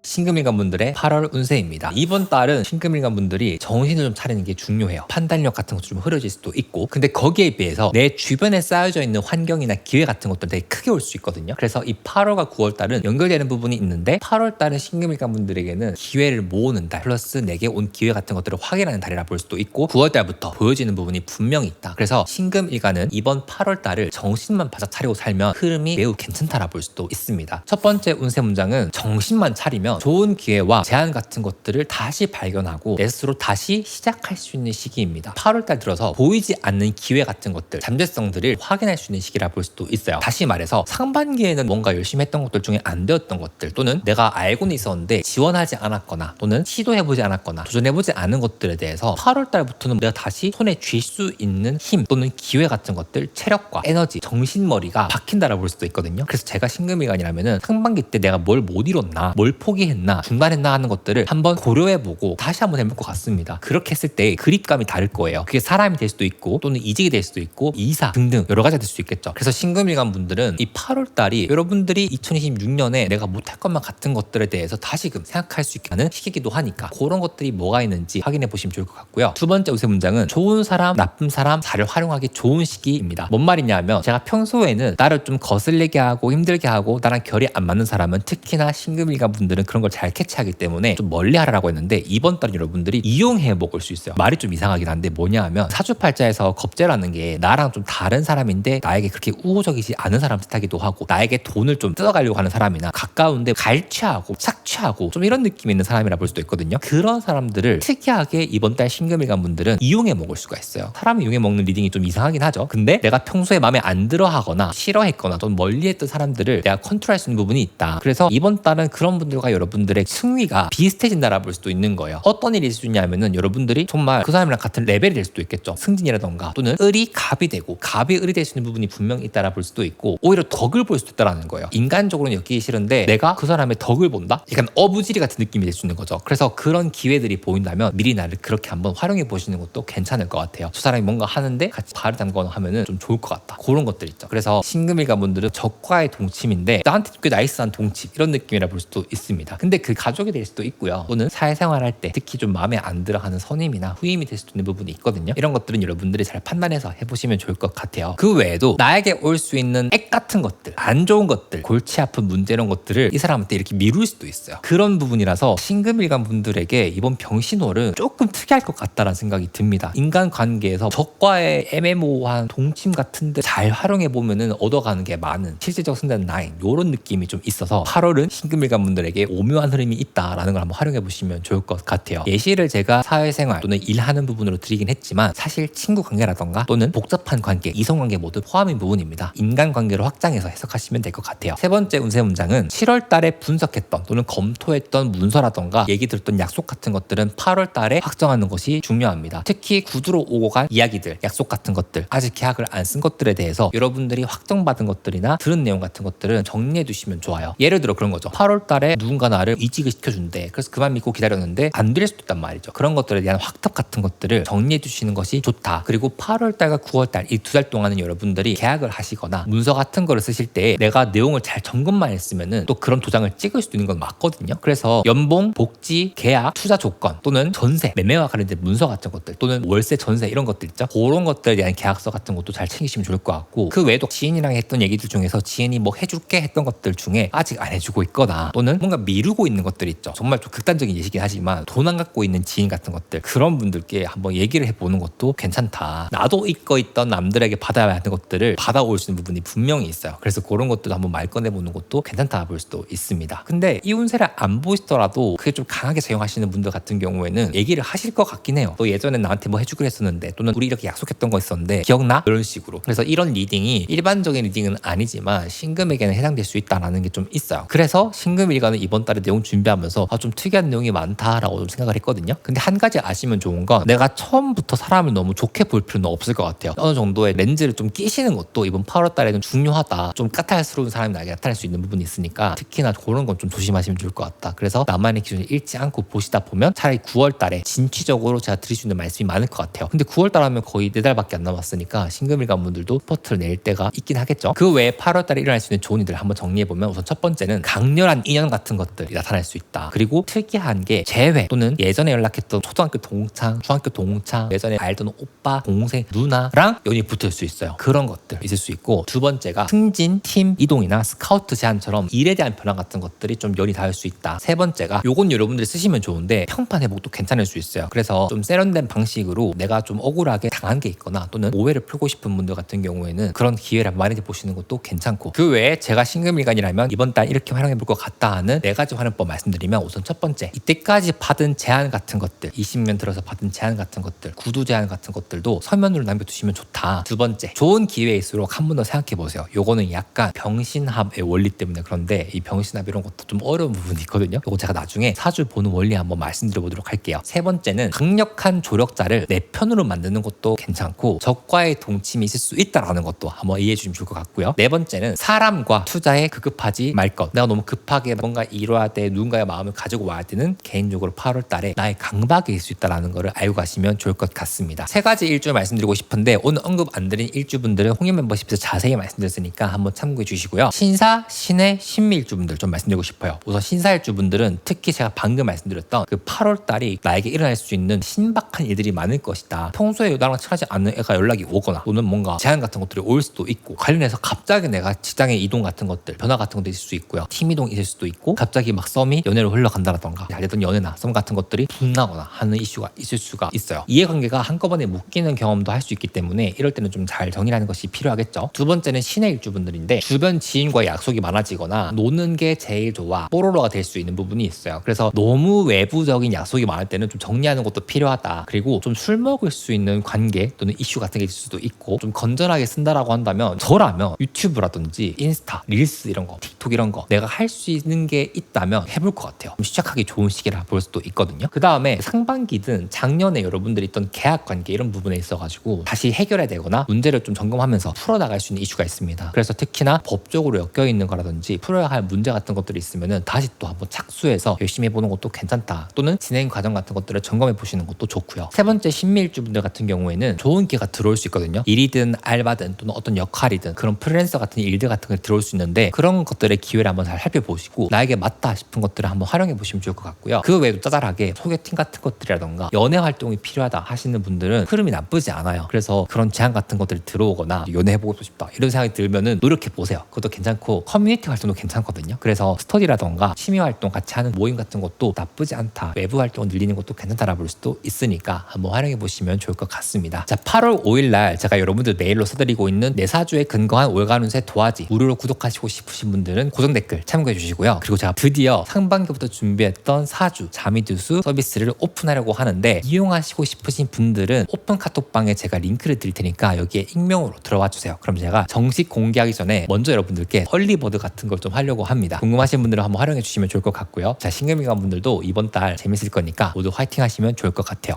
신금일간 분들의 8월 운세입니다. 이번 달은 신금일간 분들이 정신을 좀 차리는 게 중요해요. 판단력 같은 것도 좀 흐려질 수도 있고, 근데 거기에 비해서 내 주변에 쌓여져 있는 환경이나 기회 같은 것도 되게 크게 올 수 있거든요. 그래서 이 8월과 9월 달은 연결되는 부분이 있는데, 8월 달은 신금일간 분들에게는 기회를 모으는 달 플러스 내게 온 기회 같은 것들을 확인하는 달이라 볼 수도 있고, 9월 달부터 보여지는 부분이 분명히 있다. 그래서 신금일간은 이번 8월 달을 정신만 바짝 차리고 살면 흐름이 매우 괜찮다라 볼 수도 있습니다. 첫 번째 운세 문장은 정신만 차리면 좋은 기회와 제안 같은 것들을 다시 발견하고 내 스스로 다시 시작할 수 있는 시기입니다. 8월달 들어서 보이지 않는 기회 같은 것들, 잠재성들을 확인할 수 있는 시기라 볼 수도 있어요. 다시 말해서 상반기에는 뭔가 열심히 했던 것들 중에 안 되었던 것들, 또는 내가 알고는 있었는데 지원하지 않았거나 또는 시도해보지 않았거나 도전해보지 않은 것들에 대해서 8월달부터는 내가 다시 손에 쥘 수 있는 힘 또는 기회 같은 것들, 체력과 에너지, 정신머리가 박힌다라 볼 수도 있거든요. 그래서 제가 신금일간이라면은 상반기 때 내가 뭘 못 이뤘나, 뭘 포기했나, 중단했나 하는 것들을 한번 고려해보고 다시 한번 해볼 것 같습니다. 그렇게 했을 때 그립감이 다를 거예요. 그게 사람이 될 수도 있고 또는 이직이 될 수도 있고 이사 등등 여러 가지가 될 수도 있겠죠. 그래서 신금일간 분들은 이 8월달이 여러분들이 2026년에 내가 못할 것만 같은 것들에 대해서 다시금 생각할 수 있게 하는 시기이기도 하니까 그런 것들이 뭐가 있는지 확인해 보시면 좋을 것 같고요. 두 번째 운세 문장은 좋은 사람, 나쁜 사람 잘 활용하기 좋은 시기입니다. 뭔 말이냐면, 제가 평소에는 나를 좀 거슬리게 하고 힘들게 하고 나랑 결이 안 맞는 사람은 특히나 신금일간 분들은 그런 걸 잘 캐치하기 때문에 좀 멀리 하라고 했는데, 이번 달은 여러분들이 이용해 먹을 수 있어요. 말이 좀 이상하긴 한데 뭐냐 면, 사주팔자에서 겁재라는 게 나랑 좀 다른 사람인데 나에게 그렇게 우호적이지 않은 사람 뜻하기도 하고, 나에게 돈을 좀 뜯어가려고 하는 사람이나 가까운데 갈취하고 착취하고 좀 이런 느낌이 있는 사람이라 볼 수도 있거든요. 그런 사람들을 특이하게 이번 달 신금일간 분들은 이용해 먹을 수가 있어요. 사람이 이용해 먹는 리딩이 좀 이상하긴 하죠. 근데 내가 평소에 마음에 안 들어 하거나 싫어했거나 또는 멀리했던 사람들을 내가 컨트롤할 수 있는 부분이 있다. 그래서 이번 달은 그런 분들과 여러분들의 승위가 비슷해진다라 볼 수도 있는 거예요. 어떤 일이 있을 수 있냐면은 여러분들이 정말 그 사람이랑 같은 레벨이 될 수도 있겠죠. 승진이라던가 또는 을이 갑이 되고 갑이 을이 될 수 있는 부분이 분명히 있다라 볼 수도 있고, 오히려 덕을 볼 수도 있다라는 거예요. 인간적으로는 엮이기 싫은데 내가 그 사람의 덕을 본다? 약간 어부지리 같은 느낌이 될 수 있는 거죠. 그래서 그런 기회들이 보인다면 미리 나를 그렇게 한번 활용해 보시는 것도 괜찮을 것 같아요. 저 사람이 뭔가 하는데 같이 발을 담거나 하면은 좀 좋을 것 같다. 그런 것들 있죠. 그래서 신금일간 분들은 적과의 동침인데 나한테 꽤 나이스한 동침 이런 느낌이라 볼 수도 있습니다. 근데 그 가족이 될 수도 있고요. 또는 사회생활할 때 특히 좀 마음에 안 들어 하는 선임이나 후임이 될 수도 있는 부분이 있거든요. 이런 것들은 여러분들이 잘 판단해서 해보시면 좋을 것 같아요. 그 외에도 나에게 올 수 있는 액 같은 것들, 안 좋은 것들, 골치 아픈 문제 이런 것들을 이 사람한테 이렇게 미룰 수도 있어요. 그런 부분이라서 신금일간 분들에게 이번 병신월은 조금 특이할 것 같다라는 생각이 듭니다. 인간관계에서 적과의 애매모호한 동침 같은데 잘 활용해보면은 얻어가는 게 많은 실질적 승자는 9 이런 느낌이 좀 있어서 8월은 신금일간 분들에게 오묘한 흐름이 있다라는 걸 한번 활용해보시면 좋을 것 같아요. 예시를 제가 사회생활 또는 일하는 부분으로 드리긴 했지만 사실 친구 관계라던가 또는 복잡한 관계, 이성관계 모두 포함인 부분입니다. 인간관계로 확장해서 해석하시면 될 것 같아요. 세 번째 운세 문장은 7월 달에 분석했던 또는 검토했던 문서라던가 얘기 들었던 약속 같은 것들은 8월 달에 확정하는 것이 중요합니다. 특히 구두로 오고 간 이야기들, 약속 같은 것들, 아직 계약을 안 쓴 것들에 대해서 여러분들이 확정받은 것들이나 들은 내용 같은 것들은 정리해 두시면 좋아요. 예를 들어 그런 거죠. 8월 달에 누군가 나를 이직을 시켜준대. 그래서 그만 믿고 기다렸는데 안 될 수도 있단 말이죠. 그런 것들에 대한 확답 같은 것들을 정리해 주시는 것이 좋다. 그리고 8월달과 9월달 이 2달 동안은 여러분들이 계약을 하시거나 문서 같은 거를 쓰실 때 내가 내용을 잘 점검만 했으면은 또 그런 도장을 찍을 수도 있는 건 맞거든요. 그래서 연봉, 복지, 계약, 투자 조건 또는 전세, 매매와 관련된 문서 같은 것들 또는 월세, 전세 이런 것들 있죠. 그런 것들에 대한 계약서 같은 것도 잘 챙기시면 좋을 것 같고, 그 외에도 지인이랑 했던 얘기들 중에서 지인이 뭐 해줄게 했던 것들 중에 아직 안 해주고 있거나 또는 뭔가 미루고 있는 것들 있죠. 정말 좀 극단적인 예시긴 하지만 돈 안 갖고 있는 지인 같은 것들, 그런 분들께 한번 얘기를 해보는 것도 괜찮다. 나도 잊고 있던 남들에게 받아야 하는 것들을 받아올 수 있는 부분이 분명히 있어요. 그래서 그런 것도 한번 말 꺼내보는 것도 괜찮다 볼 수도 있습니다. 근데 이 운세를 안 보시더라도 그게 좀 강하게 사용하시는 분들 같은 경우에는 얘기를 하실 것 같긴 해요. 너 예전에 나한테 뭐 해주기로 했었는데, 또는 우리 이렇게 약속했던 거 있었는데 기억나? 이런 식으로. 그래서 이런 리딩이 일반적인 리딩은 아니지만 신금에게는 해당될 수 있다는 게 좀 있어요. 그래서 신금일가는 이번 달에 내용 준비하면서 좀 특이한 내용이 많다라고 좀 생각을 했거든요. 근데 한 가지 아시면 좋은 건, 내가 처음부터 사람을 너무 좋게 볼 필요는 없을 것 같아요. 어느 정도의 렌즈를 좀 끼시는 것도 이번 8월 달에는 중요하다. 좀 까탈스러운 사람이 나에게 나타날 수 있는 부분이 있으니까 특히나 그런 건 좀 조심하시면 좋을 것 같다. 그래서 나만의 기준을 잃지 않고 보시다 보면 차라리 9월 달에 진취적으로 제가 드릴 수 있는 말씀이 많을 것 같아요. 근데 9월 달 하면 거의 4달밖에 안 남았으니까 신금일간 분들도 퍼트를 낼 때가 있긴 하겠죠. 그 외에 8월 달에 일어날 수 있는 좋은 일들 한번 정리해보면, 우선 첫 번째는 강렬한 인연 같은 것들이 나타날 수 있다. 그리고 특이한 게 재회 또는 예전에 연락했던 초등학교 동창, 중학교 동창, 예전에 알던 오빠, 동생, 누나랑 연이 붙을 수 있어요. 그런 것들 있을 수 있고, 두 번째가 승진, 팀 이동이나 스카우트 제안처럼 일에 대한 변화 같은 것들이 좀 연이 닿을 수 있다. 세 번째가, 요건 여러분들이 쓰시면 좋은데 평판 회복도 괜찮을 수 있어요. 그래서 좀 세련된 방식으로 내가 좀 억울하게 당한 게 있거나 또는 오해를 풀고 싶은 분들 같은 경우에는 그런 기회를 마련해 보시는 것도 괜찮고, 그 외에 제가 신금일간이라면 이번 달 이렇게 활용해 볼 것 같다 하는 4가지 활용법 말씀드리면, 우선 첫 번째, 이때까지 받은 제안 같은 것들, 20년 들어서 받은 제안 같은 것들, 구두 제안 같은 것들도 서면으로 남겨두시면 좋다. 두 번째, 좋은 기회일수록 한 번 더 생각해 보세요. 요거는 약간 병신합의 원리 때문에 그런데, 이 병신합 이런 것도 좀 어려운 부분이 있거든요. 요거 제가 나중에 사주 보는 원리 한번 말씀드려 보도록 할게요. 세 번째는 강력한 조력자를 내 편으로 만드는 것도 괜찮고, 적과의 동침이 있을 수 있다라는 것도 한번 이해해 주시면 좋을 것 같고요. 네 번째는 사람과 투자에 급급하지 말 것. 내가 너무 급하게 뭔가 이뤄야 돼, 누군가의 마음을 가지고 와야 되는 개인적으로 8월 달에 나의 강박일 수 있다는 것을 알고 가시면 좋을 것 같습니다. 3가지 일주 말씀드리고 싶은데, 오늘 언급 안 드린 일주분들은 홍연 멤버십에서 자세히 말씀드렸으니까 한번 참고해 주시고요. 신사, 신해, 신미일주분들 좀 말씀드리고 싶어요. 우선 신사일주분들은 특히 제가 방금 말씀드렸던 그 8월 달이 나에게 일어날 수 있는 신박한 일들이 많을 것이다. 평소에 나랑 친하지 않는 애가 연락이 오거나 또는 뭔가 제안 같은 것들이 올 수도 있고, 관련해서 갑자기 내가 직장의 이동 같은 것들, 변화 같은 것도 있을 수 있고요. 팀 이동 있을 수도 있고, 갑자기 막 썸이 연애로 흘러간다라던가, 잘 되던 연애나 썸 같은 것들이 분나거나 하는 이슈가 있을 수가 있어요. 이해관계가 한꺼번에 묶이는 경험도 할 수 있기 때문에 이럴 때는 좀 잘 정리하는 것이 필요하겠죠. 두 번째는 신의 일주분들인데, 주변 지인과의 약속이 많아지거나 노는 게 제일 좋아, 뽀로로가 될 수 있는 부분이 있어요. 그래서 너무 외부적인 약속이 많을 때는 좀 정리하는 것도 필요하다. 그리고 좀 술 먹을 수 있는 관계 또는 이슈 같은 게 있을 수도 있고, 좀 건전하게 쓴다라고 한다면 저라면 유튜브라든지 인스타, 릴스 이런 거, 틱톡 이런 거 내가 할 수 있는 게 있다면 해볼 것 같아요. 좀 시작하기 좋은 시기라 볼 수도 있거든요. 그 다음에 상반기든 작년에 여러분들이 있던 계약 관계 이런 부분에 있어가지고 다시 해결해야 되거나 문제를 좀 점검하면서 풀어나갈 수 있는 이슈가 있습니다. 그래서 특히나 법적으로 엮여있는 거라든지 풀어야 할 문제 같은 것들이 있으면은 다시 또 한번 착수해서 열심히 해보는 것도 괜찮다. 또는 진행 과정 같은 것들을 점검해 보시는 것도 좋고요. 세 번째, 신미일주분들 같은 경우에는 좋은 기회가 들어올 수 있거든요. 일이든 알바든 또는 어떤 역할이든 그런 프리랜서 같은 일들 같은 게 들어올 수 있는데, 그런 것들의 기회를 한번 잘 살펴보시고 나에게 맞다 싶은 것들을 한번 활용해 보시면 좋을 것 같고요. 그 외에도 짜잘하게 소개팅 같은 것들이라던가 연애 활동이 필요하다 하시는 분들은 흐름이 나쁘지 않아요. 그래서 그런 제안 같은 것들이 들어오거나 연애해보고 싶다 이런 생각이 들면은 노력해 보세요. 그것도 괜찮고, 커뮤니티 활동도 괜찮거든요. 그래서 스터디라던가 취미 활동 같이 하는 모임 같은 것도 나쁘지 않다. 외부 활동을 늘리는 것도 괜찮다라 볼 수도 있으니까 한번 활용해 보시면 좋을 것 같습니다. 자, 8월 5일 날 제가 여러분들 메일로 써드리고 있는 내 사주에 근거한 월간 운세 도화지 무료로 구독하시고 싶으신 분들은 고정 댓글 참고해 주시고요. 그리고 제가 드디어 상반기부터 준비했던 사주 자미두수 서비스를 오픈하려고 하는데, 이용하시고 싶으신 분들은 오픈 카톡방에 제가 링크를 드릴 테니까 여기에 익명으로 들어와 주세요. 그럼 제가 정식 공개하기 전에 먼저 여러분들께 얼리버드 같은 걸 좀 하려고 합니다. 궁금하신 분들은 한번 활용해 주시면 좋을 것 같고요. 자, 신금일간 분들도 이번 달 재밌을 거니까 모두 화이팅 하시면 좋을 것 같아요.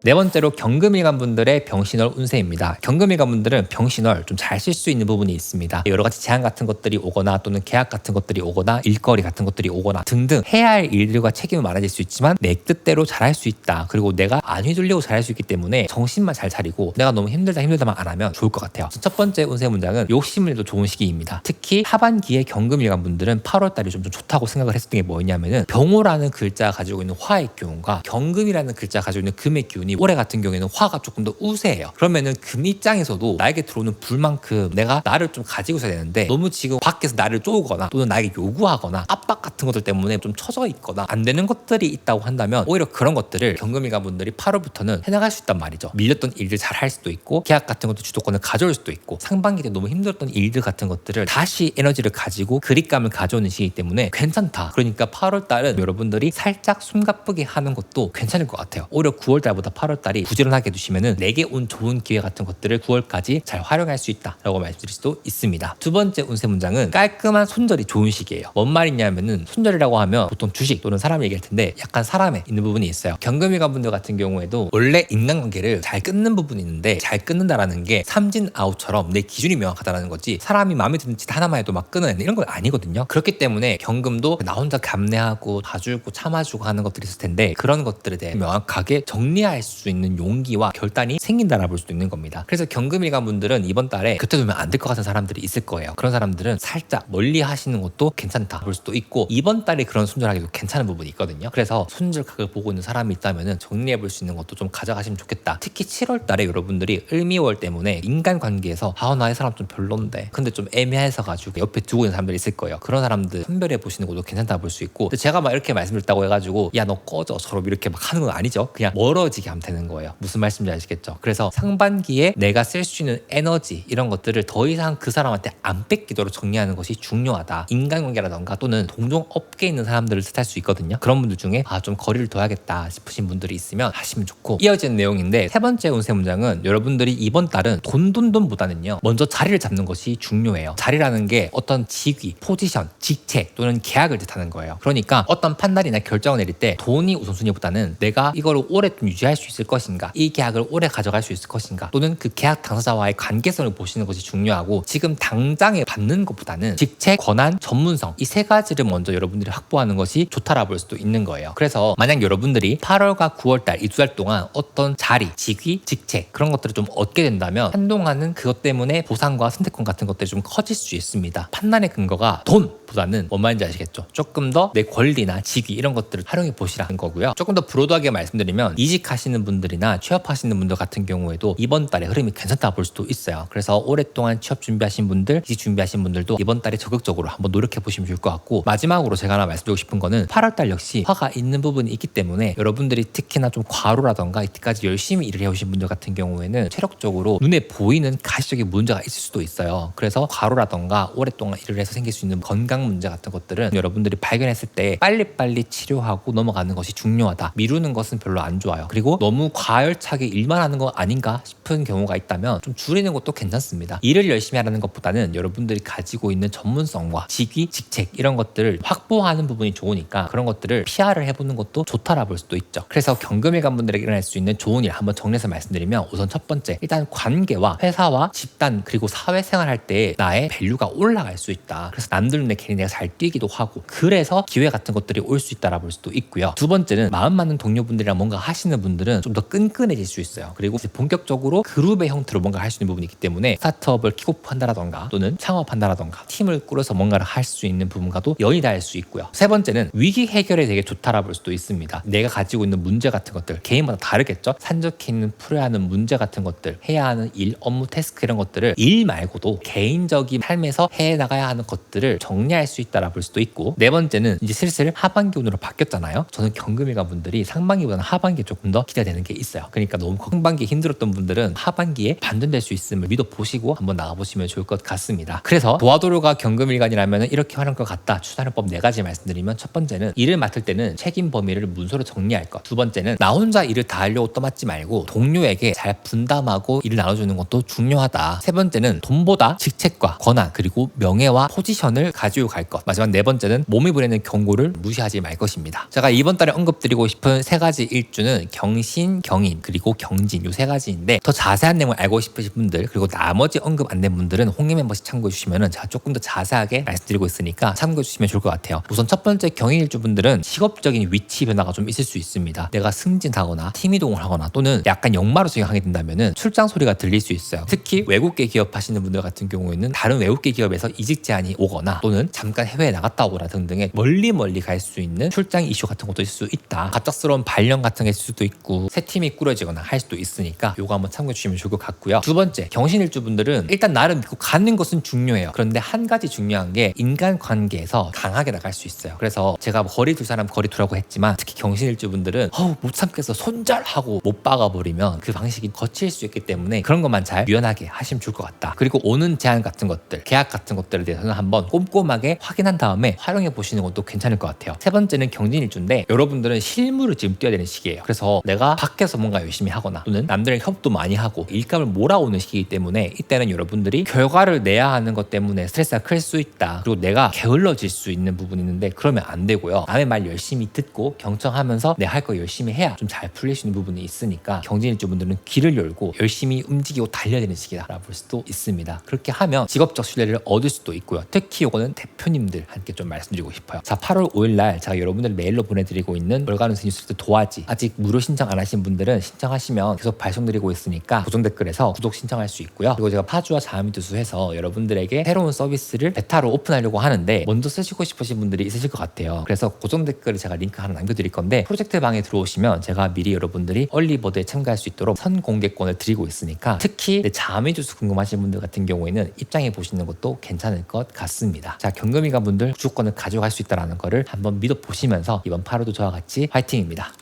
네 번째로 경금일간 분들의 병신월 운세입니다. 경금일간 분들은 병신월 좀 잘 쓸 수 있는 부분이 있습니다. 여러 가지 제한 같은 것들이 오거나 또는 계약 같은 것들이 오거나 일거리 같은 것들이 오거나 등등 해야 할 일들과 책임이 많아질 수 있지만 내 뜻대로 잘할 수 있다. 그리고 내가 안 휘둘리고 잘할 수 있기 때문에 정신만 잘 차리고 내가 너무 힘들다만 안 하면 좋을 것 같아요. 첫 번째 운세 문장은 욕심을 내도 좋은 시기입니다. 특히 하반기에 경금일간 분들은 8월달이 좀 좋다고 생각을 했었던 게 뭐였냐면은 병호라는 글자가 가지고 있는 화의 기운과 경금이라는 글자가 가지고 있는 금의 기운이 올해 같은 경우에는 화가 조금 더 우세해요. 그러면은 금 입장에서도 나에게 들어오는 불만큼 내가 나를 좀 가지고 있어야 되는데 너무 지금 밖에서 나를 쪼거나 또는 나에게 요구하거나 압박 같은 것들 때문에 좀 처져 있거나 안 되는 것들이 있다고 한다면 오히려 그런 것들을 경금일간 분들이 8월부터는 해나갈 수 있단 말이죠. 밀렸던 일들 잘 할 수도 있고 계약 같은 것도 주도권을 가져올 수도 있고 상반기 때 너무 힘들었던 일들 같은 것들을 다시 에너지를 가지고 그립감을 가져오는 시기이기 때문에 괜찮다. 그러니까 8월달은 여러분들이 살짝 숨가쁘게 하는 것도 괜찮을 것 같아요. 오히려 9월달보다 8월달이 부지런하게 두시면은 내게 온 좋은 기회 같은 것들을 9월까지 잘 활용할 수 있다라고 말씀드릴 수도 있습니다. 두 번째 운세 문장은 깔끔한 손절이 좋은 시기예요. 뭔 말이냐면은 손절이라고 하면 보통 주식 또는 사람 얘기할 텐데 약간 사람에 있는 부분이 있어요. 경금일간 분들 같은 경우에도 원래 인간관계를 잘 끊는 부분이 있는데 잘 끊는다라는 게 삼진 아웃처럼 내 기준이 명확하다는 거지 사람이 마음에 드는 짓 하나만 해도 막 끊어내는 이런 건 아니거든요. 그렇기 때문에 경금도 나 혼자 감내하고 봐주고 참아주고 하는 것들이 있을 텐데 그런 것들에 대해 명확하게 정리할 수 있는 용기와 결단이 생긴다라 볼 수도 있는 겁니다. 그래서 경금일간 분들은 이번 달에 그때 되면 안 될 것 같은 사람들이 있을 거예요. 그런 사람들은 살짝 멀리 하시는 것도 괜찮다 볼 수도 있고 이번 달에 그런 손절하기도 괜찮은 부분이 있거든요. 그래서 손절각을 보고 있는 사람이 있다면 정리해 볼 수 있는 것도 좀 가져가시면 좋겠다. 특히 7월 달에 여러분들이 을미월 때문에 인간관계에서 나의 사람 좀 별론데 근데 좀 애매해서 가지고 옆에 두고 있는 사람들이 있을 거예요. 그런 사람들 선별해 보시는 것도 괜찮다 볼 수 있고 근데 제가 막 이렇게 말씀드렸다고 해가지고 야 너 꺼져 서로 이렇게 막 하는 건 아니죠. 그냥 멀어지게 하면 되는 거예요. 무슨 말씀인지 아시겠죠? 그래서 상반기에 내가 쓸 수 있는 에너지 이런 것들을 더 이상 그 사람한테 안 뺏기도록 정리하는 것이 중요하다. 인간관계라던가 또는 동종 업계에 있는 사람들을 뜻할 수 있거든요. 그런 분들 중에 좀 거리를 둬야겠다 싶으신 분들이 있으면 하시면 좋고 이어지는 내용인데 세 번째 운세 문장은 여러분들이 이번 달은 돈보다는요 먼저 자리를 잡는 것이 중요해요. 자리라는 게 어떤 직위, 포지션, 직책 또는 계약을 뜻하는 거예요. 그러니까 어떤 판단이나 결정을 내릴 때 돈이 우선순위보다는 내가 이거를 오래 좀 유지할 수 있을 것인가 이 계약을 오래 가져갈 수 있을 것인가 또는 그 계약 당사자와의 관계성을 보시는 것이 중요하고 지금 당장에 받는 것보다는 직책, 권한, 전문성 이 세 가지를 먼저 여러분들이 확보하는 것이 좋다라 볼 수도 있는 거예요. 그래서 만약 여러분들이 8월과 9월달 이 두 달 동안 어떤 자리, 직위, 직책 그런 것들을 좀 얻게 된다면 한동안은 그것 때문에 보상과 선택권 같은 것들이 좀 커질 수 있습니다. 판단의 근거가 돈보다는 뭔 말인지 아시겠죠? 조금 더 내 권리나 직위 이런 것들을 활용해 보시라는 거고요. 조금 더 브로드하게 말씀드리면 이직하시는 분들이나 취업하시는 분들 같은 경우에도 이번 달에 흐름이 괜찮다 볼 수도 있어요. 그래서 오랫동안 취업 준비하신 분들, 이직 준비하신 분들도 이번 달에 적극적으로 한번 노력해 보시면 좋을 것 같고 마지막으로 제가 하나 말씀드리고 싶은 거는 8월달 역시 화가 있는 부분이 있기 때문에 여러분들이 특히나 좀 과로라던가 이때까지 열심히 일을 해오신 분들 같은 경우에는 체력적으로 눈에 보이는 가시적인 문제가 있을 수도 있어요. 그래서 과로라던가 오랫동안 일을 해서 생길 수 있는 건강 문제 같은 것들은 여러분들이 발견했을 때 빨리빨리 치료하고 넘어가는 것이 중요하다. 미루는 것은 별로 안 좋아요. 그리고 너무 과열차게 일만 하는 거 아닌가 싶은 경우가 있다면 좀 줄이는 것도 괜찮습니다. 일을 열심히 하라는 것보다는 여러분들이 가지고 있는 전문성과 직위, 직책 이런 것들을 확보하는 부분이 좋으니까 그런 것들을 PR을 해보는 것도 좋다라 볼 수도 있죠. 그래서 경금일간 분들에게 일어날 수 있는 좋은 일 한번 정리해서 말씀드리면 우선 첫 번째 일단 관계와 회사와 집단 그리고 사회생활 할 때 나의 밸류가 올라갈 수 있다. 그래서 남들 눈에 괜히 내가 잘 뛰기도 하고 그래서 기회 같은 것들이 올 수 있다라 볼 수도 있고요. 두 번째는 마음 맞는 동료분들이랑 뭔가 하시는 분들은 좀 더 끈끈해질 수 있어요. 그리고 이제 본격적으로 그룹의 형태로 뭔가 할 수 있는 부분이 있기 때문에 스타트업을 킥오프한다라던가 또는 창업한다라던가 팀을 꾸려서 뭔가를 할 수 있는 부분과도 연이 닿을 수 있고요. 세 번째는 위기 해결에 되게 좋다라 볼 수도 있습니다. 내가 가지고 있는 문제 같은 것들 개인마다 다르겠죠. 산적해 있는 풀어야 하는 문제 같은 것들 해야 하는 일, 업무, 태스크 이런 것들을 일 말고도 개인적인 삶에서 해나가야 하는 것들을 정리할 수 있다라 볼 수도 있고 네 번째는 이제 슬슬 하반기 운으로 바뀌었잖아요. 저는 경금일간 분들이 상반기보다는 하반기에 조금 더 기대되는 게 있어요. 그러니까 너무 상반기에 힘들었던 분들은 하반기에 반전될 수 있음을 믿어보시고 한번 나가보시면 좋을 것 같습니다. 그래서 도화도료가 경금일간이라면 이렇게 활용할 것 같다. 추산요법 4가지 말씀드리면 첫 번째는 일을 맡을 때는 책임 범위를 문서로 정리할 것. 두 번째는 나 혼자 일을 다 하려고 떠맡지 말고 동료에게 잘 분담하고 일을 나눠주는 것도 중요하다. 세 번째는 돈보다 직책과 권한 그리고 명예와 포지션을 가지고 가지고 갈 것. 마지막 네 번째는 몸이 보내는 경고를 무시하지 말 것입니다. 제가 이번 달에 언급드리고 싶은 세 가지 일주는 경신, 경인, 그리고 경진 요 세 가지인데 더 자세한 내용을 알고 싶으신 분들 그리고 나머지 언급 안 된 분들은 홍해 멤버십 참고해 주시면은 제가 조금 더 자세하게 말씀드리고 있으니까 참고해 주시면 좋을 것 같아요. 우선 첫 번째 경인일주 분들은 직업적인 위치 변화가 좀 있을 수 있습니다. 내가 승진하거나 팀 이동을 하거나 또는 약간 역마로 진행하게 된다면은 출장 소리가 들릴 수 있어요. 특히 외국계 기업 하시는 분들 같은 경우에는 다른 외국계 기업에서 이직 제안이 오거나 또는 잠깐 해외에 나갔다 오거나 등등의 멀리 갈 수 있는 출장 이슈 같은 것도 있을 수 있다. 갑작스러운 발령 같은 게 있을 수도 있고 새 팀이 꾸려지거나 할 수도 있으니까 요거 한번 참고해 주시면 좋을 것 같고요. 두 번째 경신일주 분들은 일단 나를 믿고 가는 것은 중요해요. 그런데 한 가지 중요한 게 인간관계에서 강하게 나갈 수 있어요. 그래서 제가 거리 둘 사람 거리 두라고 했지만 특히 경신일주 분들은 못 참겠어 손절하고 못 박아버리면 그 방식이 거칠 수 있기 때문에 그런 것만 잘 유연하게 하시면 좋을 것 같다. 그리고 오는 제안 같은 것들 계약 같은 것들에 대해서는 한번 꼼꼼하게 확인한 다음에 활용해 보시는 것도 괜찮을 것 같아요. 세 번째는 경진일주인데 여러분들은 실무를 지금 뛰어야 되는 시기예요. 그래서 내가 밖에서 뭔가 열심히 하거나 또는 남들의 협업도 많이 하고 일감을 몰아오는 시기이기 때문에 이때는 여러분들이 결과를 내야 하는 것 때문에 스트레스가 클 수 있다. 그리고 내가 게을러질 수 있는 부분이 있는데 그러면 안 되고요. 남의 말 열심히 듣고 경청하면서 내 할 거 열심히 해야 좀 잘 풀릴 수 있는 부분이 있으니까 경진일주 분들은 귀를 열고 열심히 움직이고 달려야 되는 시기다라고 볼 수도 있습니다. 그렇게 하면 직업적 신뢰를 얻을 수도 있고요. 특히 이거는 대표님들한테 좀 말씀드리고 싶어요. 자, 8월 5일날 제가 여러분들 메일로 보내드리고 있는 월간운세 뉴스레터 도화지 아직 무료 신청 안 하신 분들은 신청하시면 계속 발송드리고 있으니까 고정 댓글에서 구독 신청할 수 있고요. 그리고 제가 파주와 자아미두수해서 여러분들에게 새로운 서비스를 베타로 오픈하려고 하는데 먼저 쓰시고 싶으신 분들이 있으실 것 같아요. 그래서 고정 댓글에 제가 링크 하나 남겨드릴 건데 프로젝트 방에 들어오시면 제가 미리 여러분들이 얼리버드에 참가할 수 있도록 선공개권을 드리고 있으니까 특히 자아미두수 궁금하신 분들 같은 경우에는 입장해 보시는 것도 괜찮을 것 같습니다. 자, 경금이가 분들 주권을 가져갈 수 있다는 거를 한번 믿어보시면서 이번 8월도 저와 같이 화이팅입니다.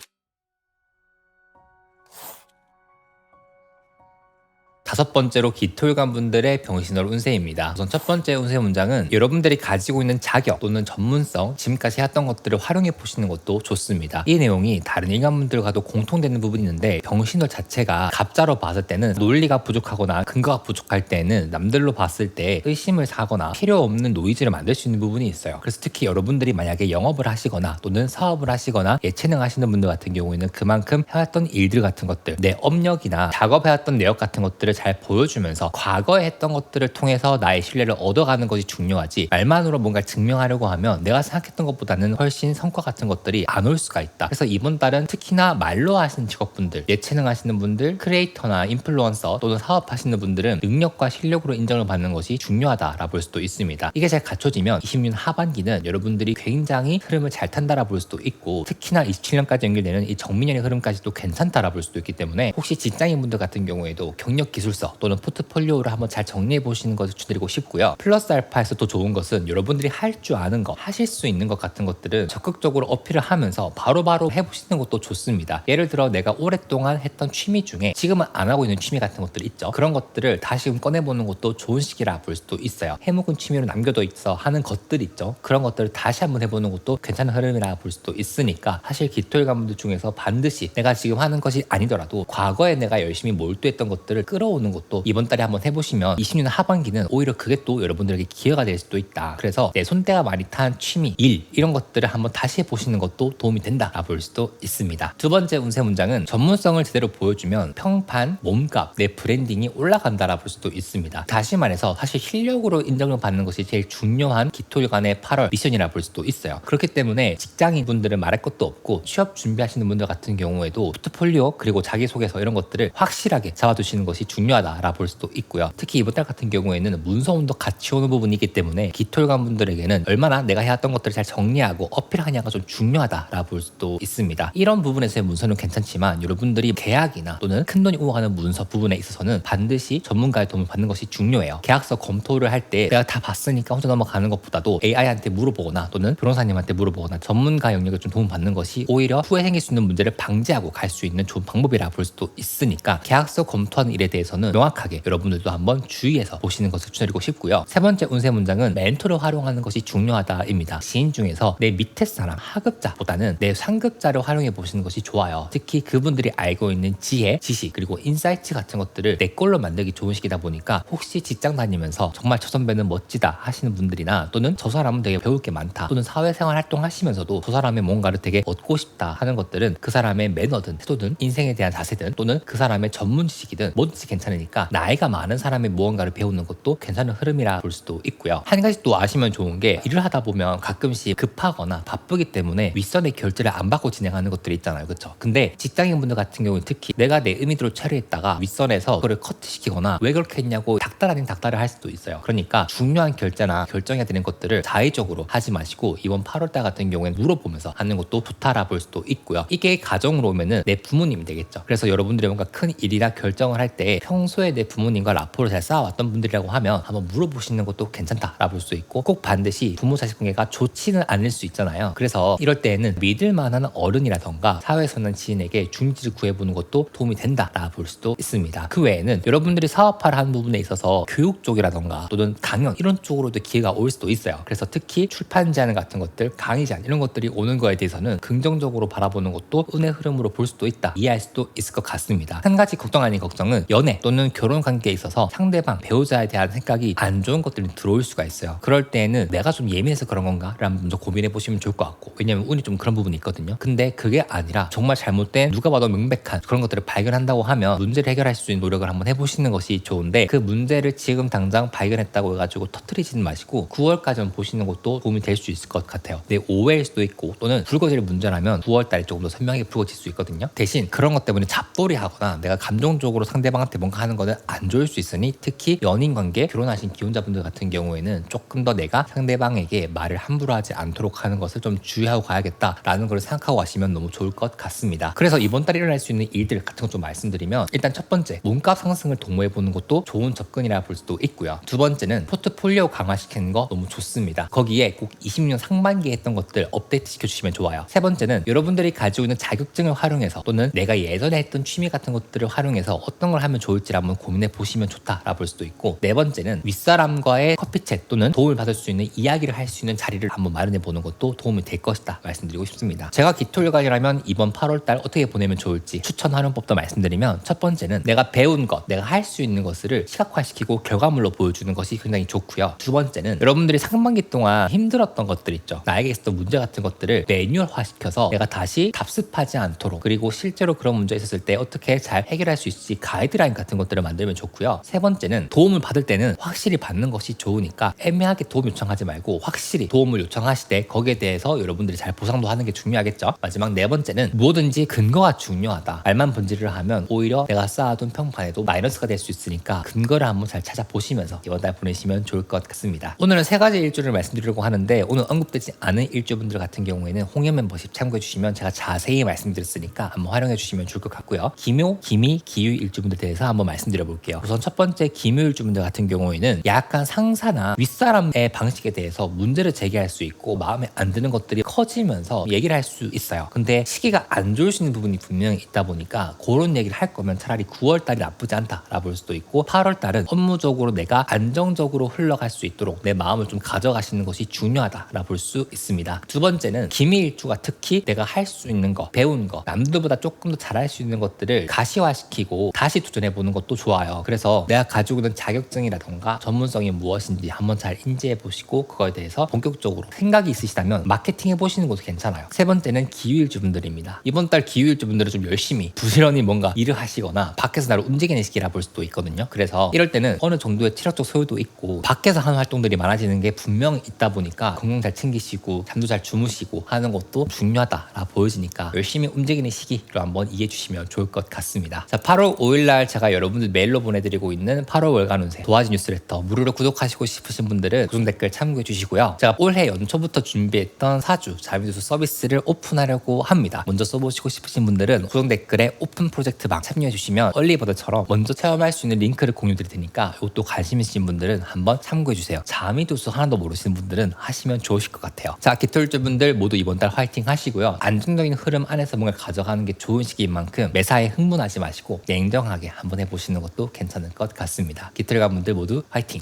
다섯 번째로 기토일관 분들의 병신월 운세입니다. 우선 첫 번째 운세 문장은 여러분들이 가지고 있는 자격 또는 전문성, 지금까지 해왔던 것들을 활용해 보시는 것도 좋습니다. 이 내용이 다른 일관분들과도 공통되는 부분이 있는데 병신월 자체가 갑자로 봤을 때는 논리가 부족하거나 근거가 부족할 때는 남들로 봤을 때 의심을 사거나 필요 없는 노이즈를 만들 수 있는 부분이 있어요. 그래서 특히 여러분들이 만약에 영업을 하시거나 또는 사업을 하시거나 예체능 하시는 분들 같은 경우에는 그만큼 해왔던 일들 같은 것들, 내 업력이나 작업해왔던 내역 같은 것들을 잘 보여주면서 과거에 했던 것들을 통해서 나의 신뢰를 얻어가는 것이 중요하지 말만으로 뭔가 증명하려고 하면 내가 생각했던 것보다는 훨씬 성과 같은 것들이 안 올 수가 있다. 그래서 이번 달은 특히나 말로 하시는 직업분들, 예체능 하시는 분들, 크리에이터나 인플루언서 또는 사업하시는 분들은 능력과 실력으로 인정을 받는 것이 중요하다라 볼 수도 있습니다. 이게 잘 갖춰지면 20년 하반기는 여러분들이 굉장히 흐름을 잘 탄다라 볼 수도 있고 특히나 27년까지 연결되는 이 정민년의 흐름까지도 괜찮다라 볼 수도 있기 때문에 혹시 직장인분들 같은 경우에도 경력 기술서 또는 포트폴리오를 한번 잘 정리해 보시는 것을 추천드리고 싶고요. 플러스 알파에서 또 좋은 것은 여러분들이 할 줄 아는 거, 하실 수 있는 것 같은 것들은 적극적으로 어필을 하면서 바로바로 해보시는 것도 좋습니다. 예를 들어 내가 오랫동안 했던 취미 중에 지금은 안 하고 있는 취미 같은 것들 있죠. 그런 것들을 다시금 꺼내보는 것도 좋은 시기라 볼 수도 있어요. 해묵은 취미로 남겨져 있어 하는 것들 있죠. 그런 것들을 다시 한번 해보는 것도 괜찮은 흐름이라 볼 수도 있으니까 사실 기토일관분들 중에서 반드시 내가 지금 하는 것이 아니더라도 과거에 내가 열심히 몰두했던 것들을 끌어오는 것도 이번 달에 한번 해보시면 20년 하반기는 오히려 그게 또 여러분들에게 기회가 될 수도 있다. 그래서 내 손때가 많이 탄 취미, 일 이런 것들을 한번 다시 해보시는 것도 도움이 된다 볼 수도 있습니다. 두 번째 운세 문장은 전문성을 제대로 보여주면 평판, 몸값, 내 브랜딩이 올라간다라 볼 수도 있습니다. 다시 말해서 사실 실력으로 인정을 받는 것이 제일 중요한 기토일관의 8월 미션이라 볼 수도 있어요. 그렇기 때문에 직장인 분들은 말할 것도 없고 취업 준비하시는 분들 같은 경우에도 포트폴리오 그리고 자기소개서 이런 것들을 확실하게 잡아두시는 것이 중요하다라 볼 수도 있고요. 특히 이번 달 같은 경우에는 문서운도 같이 오는 부분이기 때문에 기토일관 분들에게는 얼마나 내가 해왔던 것들을 잘 정리하고 어필하냐가 좀 중요하다라 볼 수도 있습니다. 이런 부분에서의 문서는 괜찮지만 여러분들이 계약이나 또는 큰돈이 오가는 문서 부분에 있어서는 반드시 전문가의 도움을 받는 것이 중요해요. 계약서 검토를 할 때 내가 다 봤으니까 혼자 넘어가는 것보다도 AI한테 물어보거나 또는 변호사님한테 물어보거나 전문가 영역을 좀 도움받는 것이 오히려 후에 생길 수 있는 문제를 방지하고 갈 수 있는 좋은 방법이라 볼 수도 있으니까 계약서 검토하는 일에 대해서 대해서는 명확하게 여러분들도 한번 주의해서 보시는 것을 추천드리고 싶고요. 세 번째 운세 문장은 멘토를 활용하는 것이 중요하다입니다. 지인 중에서 내 밑에 사람, 하급자보다는 내 상급자를 활용해 보시는 것이 좋아요. 특히 그분들이 알고 있는 지혜, 지식, 그리고 인사이트 같은 것들을 내 걸로 만들기 좋은 시기다 보니까 혹시 직장 다니면서 정말 저 선배는 멋지다 하시는 분들이나 또는 저 사람은 되게 배울 게 많다 또는 사회생활 활동하시면서도 저 사람의 뭔가를 되게 얻고 싶다 하는 것들은 그 사람의 매너든 태도든 인생에 대한 자세든 또는 그 사람의 전문 지식이든 뭐든지 괜찮으니까 나이가 많은 사람의 무언가를 배우는 것도 괜찮은 흐름이라 볼 수도 있고요. 한 가지 또 아시면 좋은 게 일을 하다 보면 가끔씩 급하거나 바쁘기 때문에 윗선의 결제를 안 받고 진행하는 것들이 있잖아요. 그렇죠? 근데 직장인분들 같은 경우는 특히 내가 내 의미대로 처리했다가 윗선에서 그걸 커트시키거나 왜 그렇게 했냐고 닥달 아닌 닥달을 할 수도 있어요. 그러니까 중요한 결제나 결정해야 되는 것들을 자의적으로 하지 마시고 이번 8월달 같은 경우에는 물어보면서 하는 것도 좋다라 볼 수도 있고요. 이게 가정으로 오면은 내 부모님이 되겠죠. 그래서 여러분들이 뭔가 큰 일이나 결정을 할 때 평소에 내 부모님과 라포를 잘 쌓아왔던 분들이라고 하면 한번 물어보시는 것도 괜찮다라 볼 수 있고 꼭 반드시 부모 자식 관계가 좋지는 않을 수 있잖아요. 그래서 이럴 때에는 믿을 만한 어른이라던가 사회에서 는 지인에게 중지를 구해보는 것도 도움이 된다라 볼 수도 있습니다. 그 외에는 여러분들이 사업화를 하는 부분에 있어서 교육 쪽이라던가 또는 강연 이런 쪽으로도 기회가 올 수도 있어요. 그래서 특히 출판 제안 같은 것들, 강의 제안 이런 것들이 오는 거에 대해서는 긍정적으로 바라보는 것도 운의 흐름으로 볼 수도 있다, 이해할 수도 있을 것 같습니다. 한 가지 걱정 아닌 걱정은 연애 또는 결혼 관계에 있어서 상대방, 배우자에 대한 생각이 안 좋은 것들이 들어올 수가 있어요. 그럴 때에는 내가 좀 예민해서 그런 건가? 라는 먼저 고민해 보시면 좋을 것 같고, 왜냐면 운이 좀 그런 부분이 있거든요. 근데 그게 아니라 정말 잘못된 누가 봐도 명백한 그런 것들을 발견한다고 하면 문제를 해결할 수 있는 노력을 한번 해보시는 것이 좋은데, 그 문제를 지금 당장 발견했다고 해가지고 터뜨리지는 마시고 9월까지만 보시는 것도 도움이 될 수 있을 것 같아요. 내 오해일 수도 있고 또는 불거질 문제라면 9월달에 조금 더 선명하게 불거질 수 있거든요. 대신 그런 것 때문에 잡돌이 하거나 내가 감정적으로 상대방한테 뭔가 하는 거는 안 좋을 수 있으니, 특히 연인 관계, 결혼하신 기혼자분들 같은 경우에는 조금 더 내가 상대방에게 말을 함부로 하지 않도록 하는 것을 좀 주의하고 가야겠다라는 걸 생각하고 가시면 너무 좋을 것 같습니다. 그래서 이번 달에 일어날 수 있는 일들 같은 거 좀 말씀드리면, 일단 첫 번째, 몸값 상승을 동모해 보는 것도 좋은 접근이라 볼 수도 있고요. 두 번째는 포트폴리오 강화시키는 거 너무 좋습니다. 거기에 꼭 20년 상반기에 했던 것들 업데이트 시켜주시면 좋아요. 세 번째는 여러분들이 가지고 있는 자격증을 활용해서 또는 내가 예전에 했던 취미 같은 것들을 활용해서 어떤 걸 하면 좋을지 한번 고민해 보시면 좋다라 볼 수도 있고, 네 번째는 윗사람과의 커피챗 또는 도움을 받을 수 있는 이야기를 할 수 있는 자리를 한번 마련해 보는 것도 도움이 될 것이다 말씀드리고 싶습니다. 제가 기토일관이라면 이번 8월달 어떻게 보내면 좋을지 추천 활용법도 말씀드리면, 첫 번째는 내가 배운 것, 내가 할 수 있는 것을 시각화시키고 결과물로 보여주는 것이 굉장히 좋고요. 두 번째는 여러분들이 상반기 동안 힘들었던 것들 있죠. 나에게 있었던 문제 같은 것들을 매뉴얼화 시켜서 내가 다시 답습하지 않도록, 그리고 실제로 그런 문제 있었을 때 어떻게 잘 해결할 수 있을지 가이드라인 같은 것들을 만들면 좋고요. 세 번째는 도움을 받을 때는 확실히 받는 것이 좋으니까 애매하게 도움 요청하지 말고 확실히 도움을 요청하실 때 거기에 대해서 여러분들이 잘 보상도 하는 게 중요하겠죠. 마지막 네 번째는 뭐든지 근거가 중요하다. 말만 번지를 하면 오히려 내가 쌓아둔 평판에도 마이너스가 될 수 있으니까 근거를 한번 잘 찾아보시면서 이번 달 보내시면 좋을 것 같습니다. 오늘은 세 가지 일주를 말씀드리려고 하는데, 오늘 언급되지 않은 일주분들 같은 경우에는 홍연 멤버십 참고해 주시면 제가 자세히 말씀드렸으니까 한번 활용해 주시면 좋을 것 같고요. 기묘, 기미, 기유 일주분들에 대해서 한번 말씀드려 볼게요. 우선 첫 번째 기묘 일주분들 같은 경우에는 약간 상사나 윗사람의 방식에 대해서 문제를 제기할 수 있고 마음에 안 드는 것들이 커지면서 얘기를 할 수 있어요. 근데 시기가 안 좋을 수 있는 부분이 분명히 있다 보니까 그런 얘기를 할 거면 차라리 9월달이 나쁘지 않다라 볼 수도 있고, 8월달은 업무적으로 내가 안정적으로 흘러갈 수 있도록 내 마음을 좀 가져가시는 것이 중요하다라 볼 수 있습니다. 두 번째는 기미일주가 특히 내가 할 수 있는 거, 배운 거, 남들보다 조금 더 잘할 수 있는 것들을 가시화시키고 다시 도전해보는 것도 좋아요. 그래서 내가 가지고 있는 자격증이라던가 전문성이 무엇인지 한번 잘 인지해 보시고 그거에 대해서 본격적으로 생각이 있으시다면 마케팅 해보시는 것도 괜찮아요. 세 번째는 기후일주분들입니다. 이번 달 기후일주분들은 좀 열심히 부지런히 뭔가 일을 하시거나 밖에서 나를 움직이는 시기라 볼 수도 있거든요. 그래서 이럴 때는 어느 정도의 체력적 소요도 있고 밖에서 하는 활동들이 많아지는 게 분명 있다 보니까 건강 잘 챙기시고 잠도 잘 주무시고 하는 것도 중요하다라 보여지니까 열심히 움직이는 시기로 한번 이해해 주시면 좋을 것 같습니다. 자, 8월 5일날 제가 여러분들 메일로 보내드리고 있는 8월 월간 운세 도화지 뉴스레터 무료로 구독하시고 싶으신 분들은 고정 댓글 참고해 주시고요. 제가 올해 연초부터 준비했던 사주 자비뉴스 서비스를 오픈하려고 합니다. 먼저 써보시고 싶으신 분들은 고정 댓글에 오픈 프로젝트 방 참여해 주시면 얼리버드처럼 먼저 체험할 수 있는 링크를 공유 드릴 테니까 있으니까 이것도 관심 있으신 분들은 한번 참고해주세요. 자미도수 하나도 모르시는 분들은 하시면 좋으실 것 같아요. 자, 기토일주분들 모두 이번 달 화이팅 하시고요. 안정적인 흐름 안에서 뭔가 가져가는 게 좋은 시기인 만큼 매사에 흥분하지 마시고 냉정하게 한번 해보시는 것도 괜찮을 것 같습니다. 기토일관분들 모두 화이팅!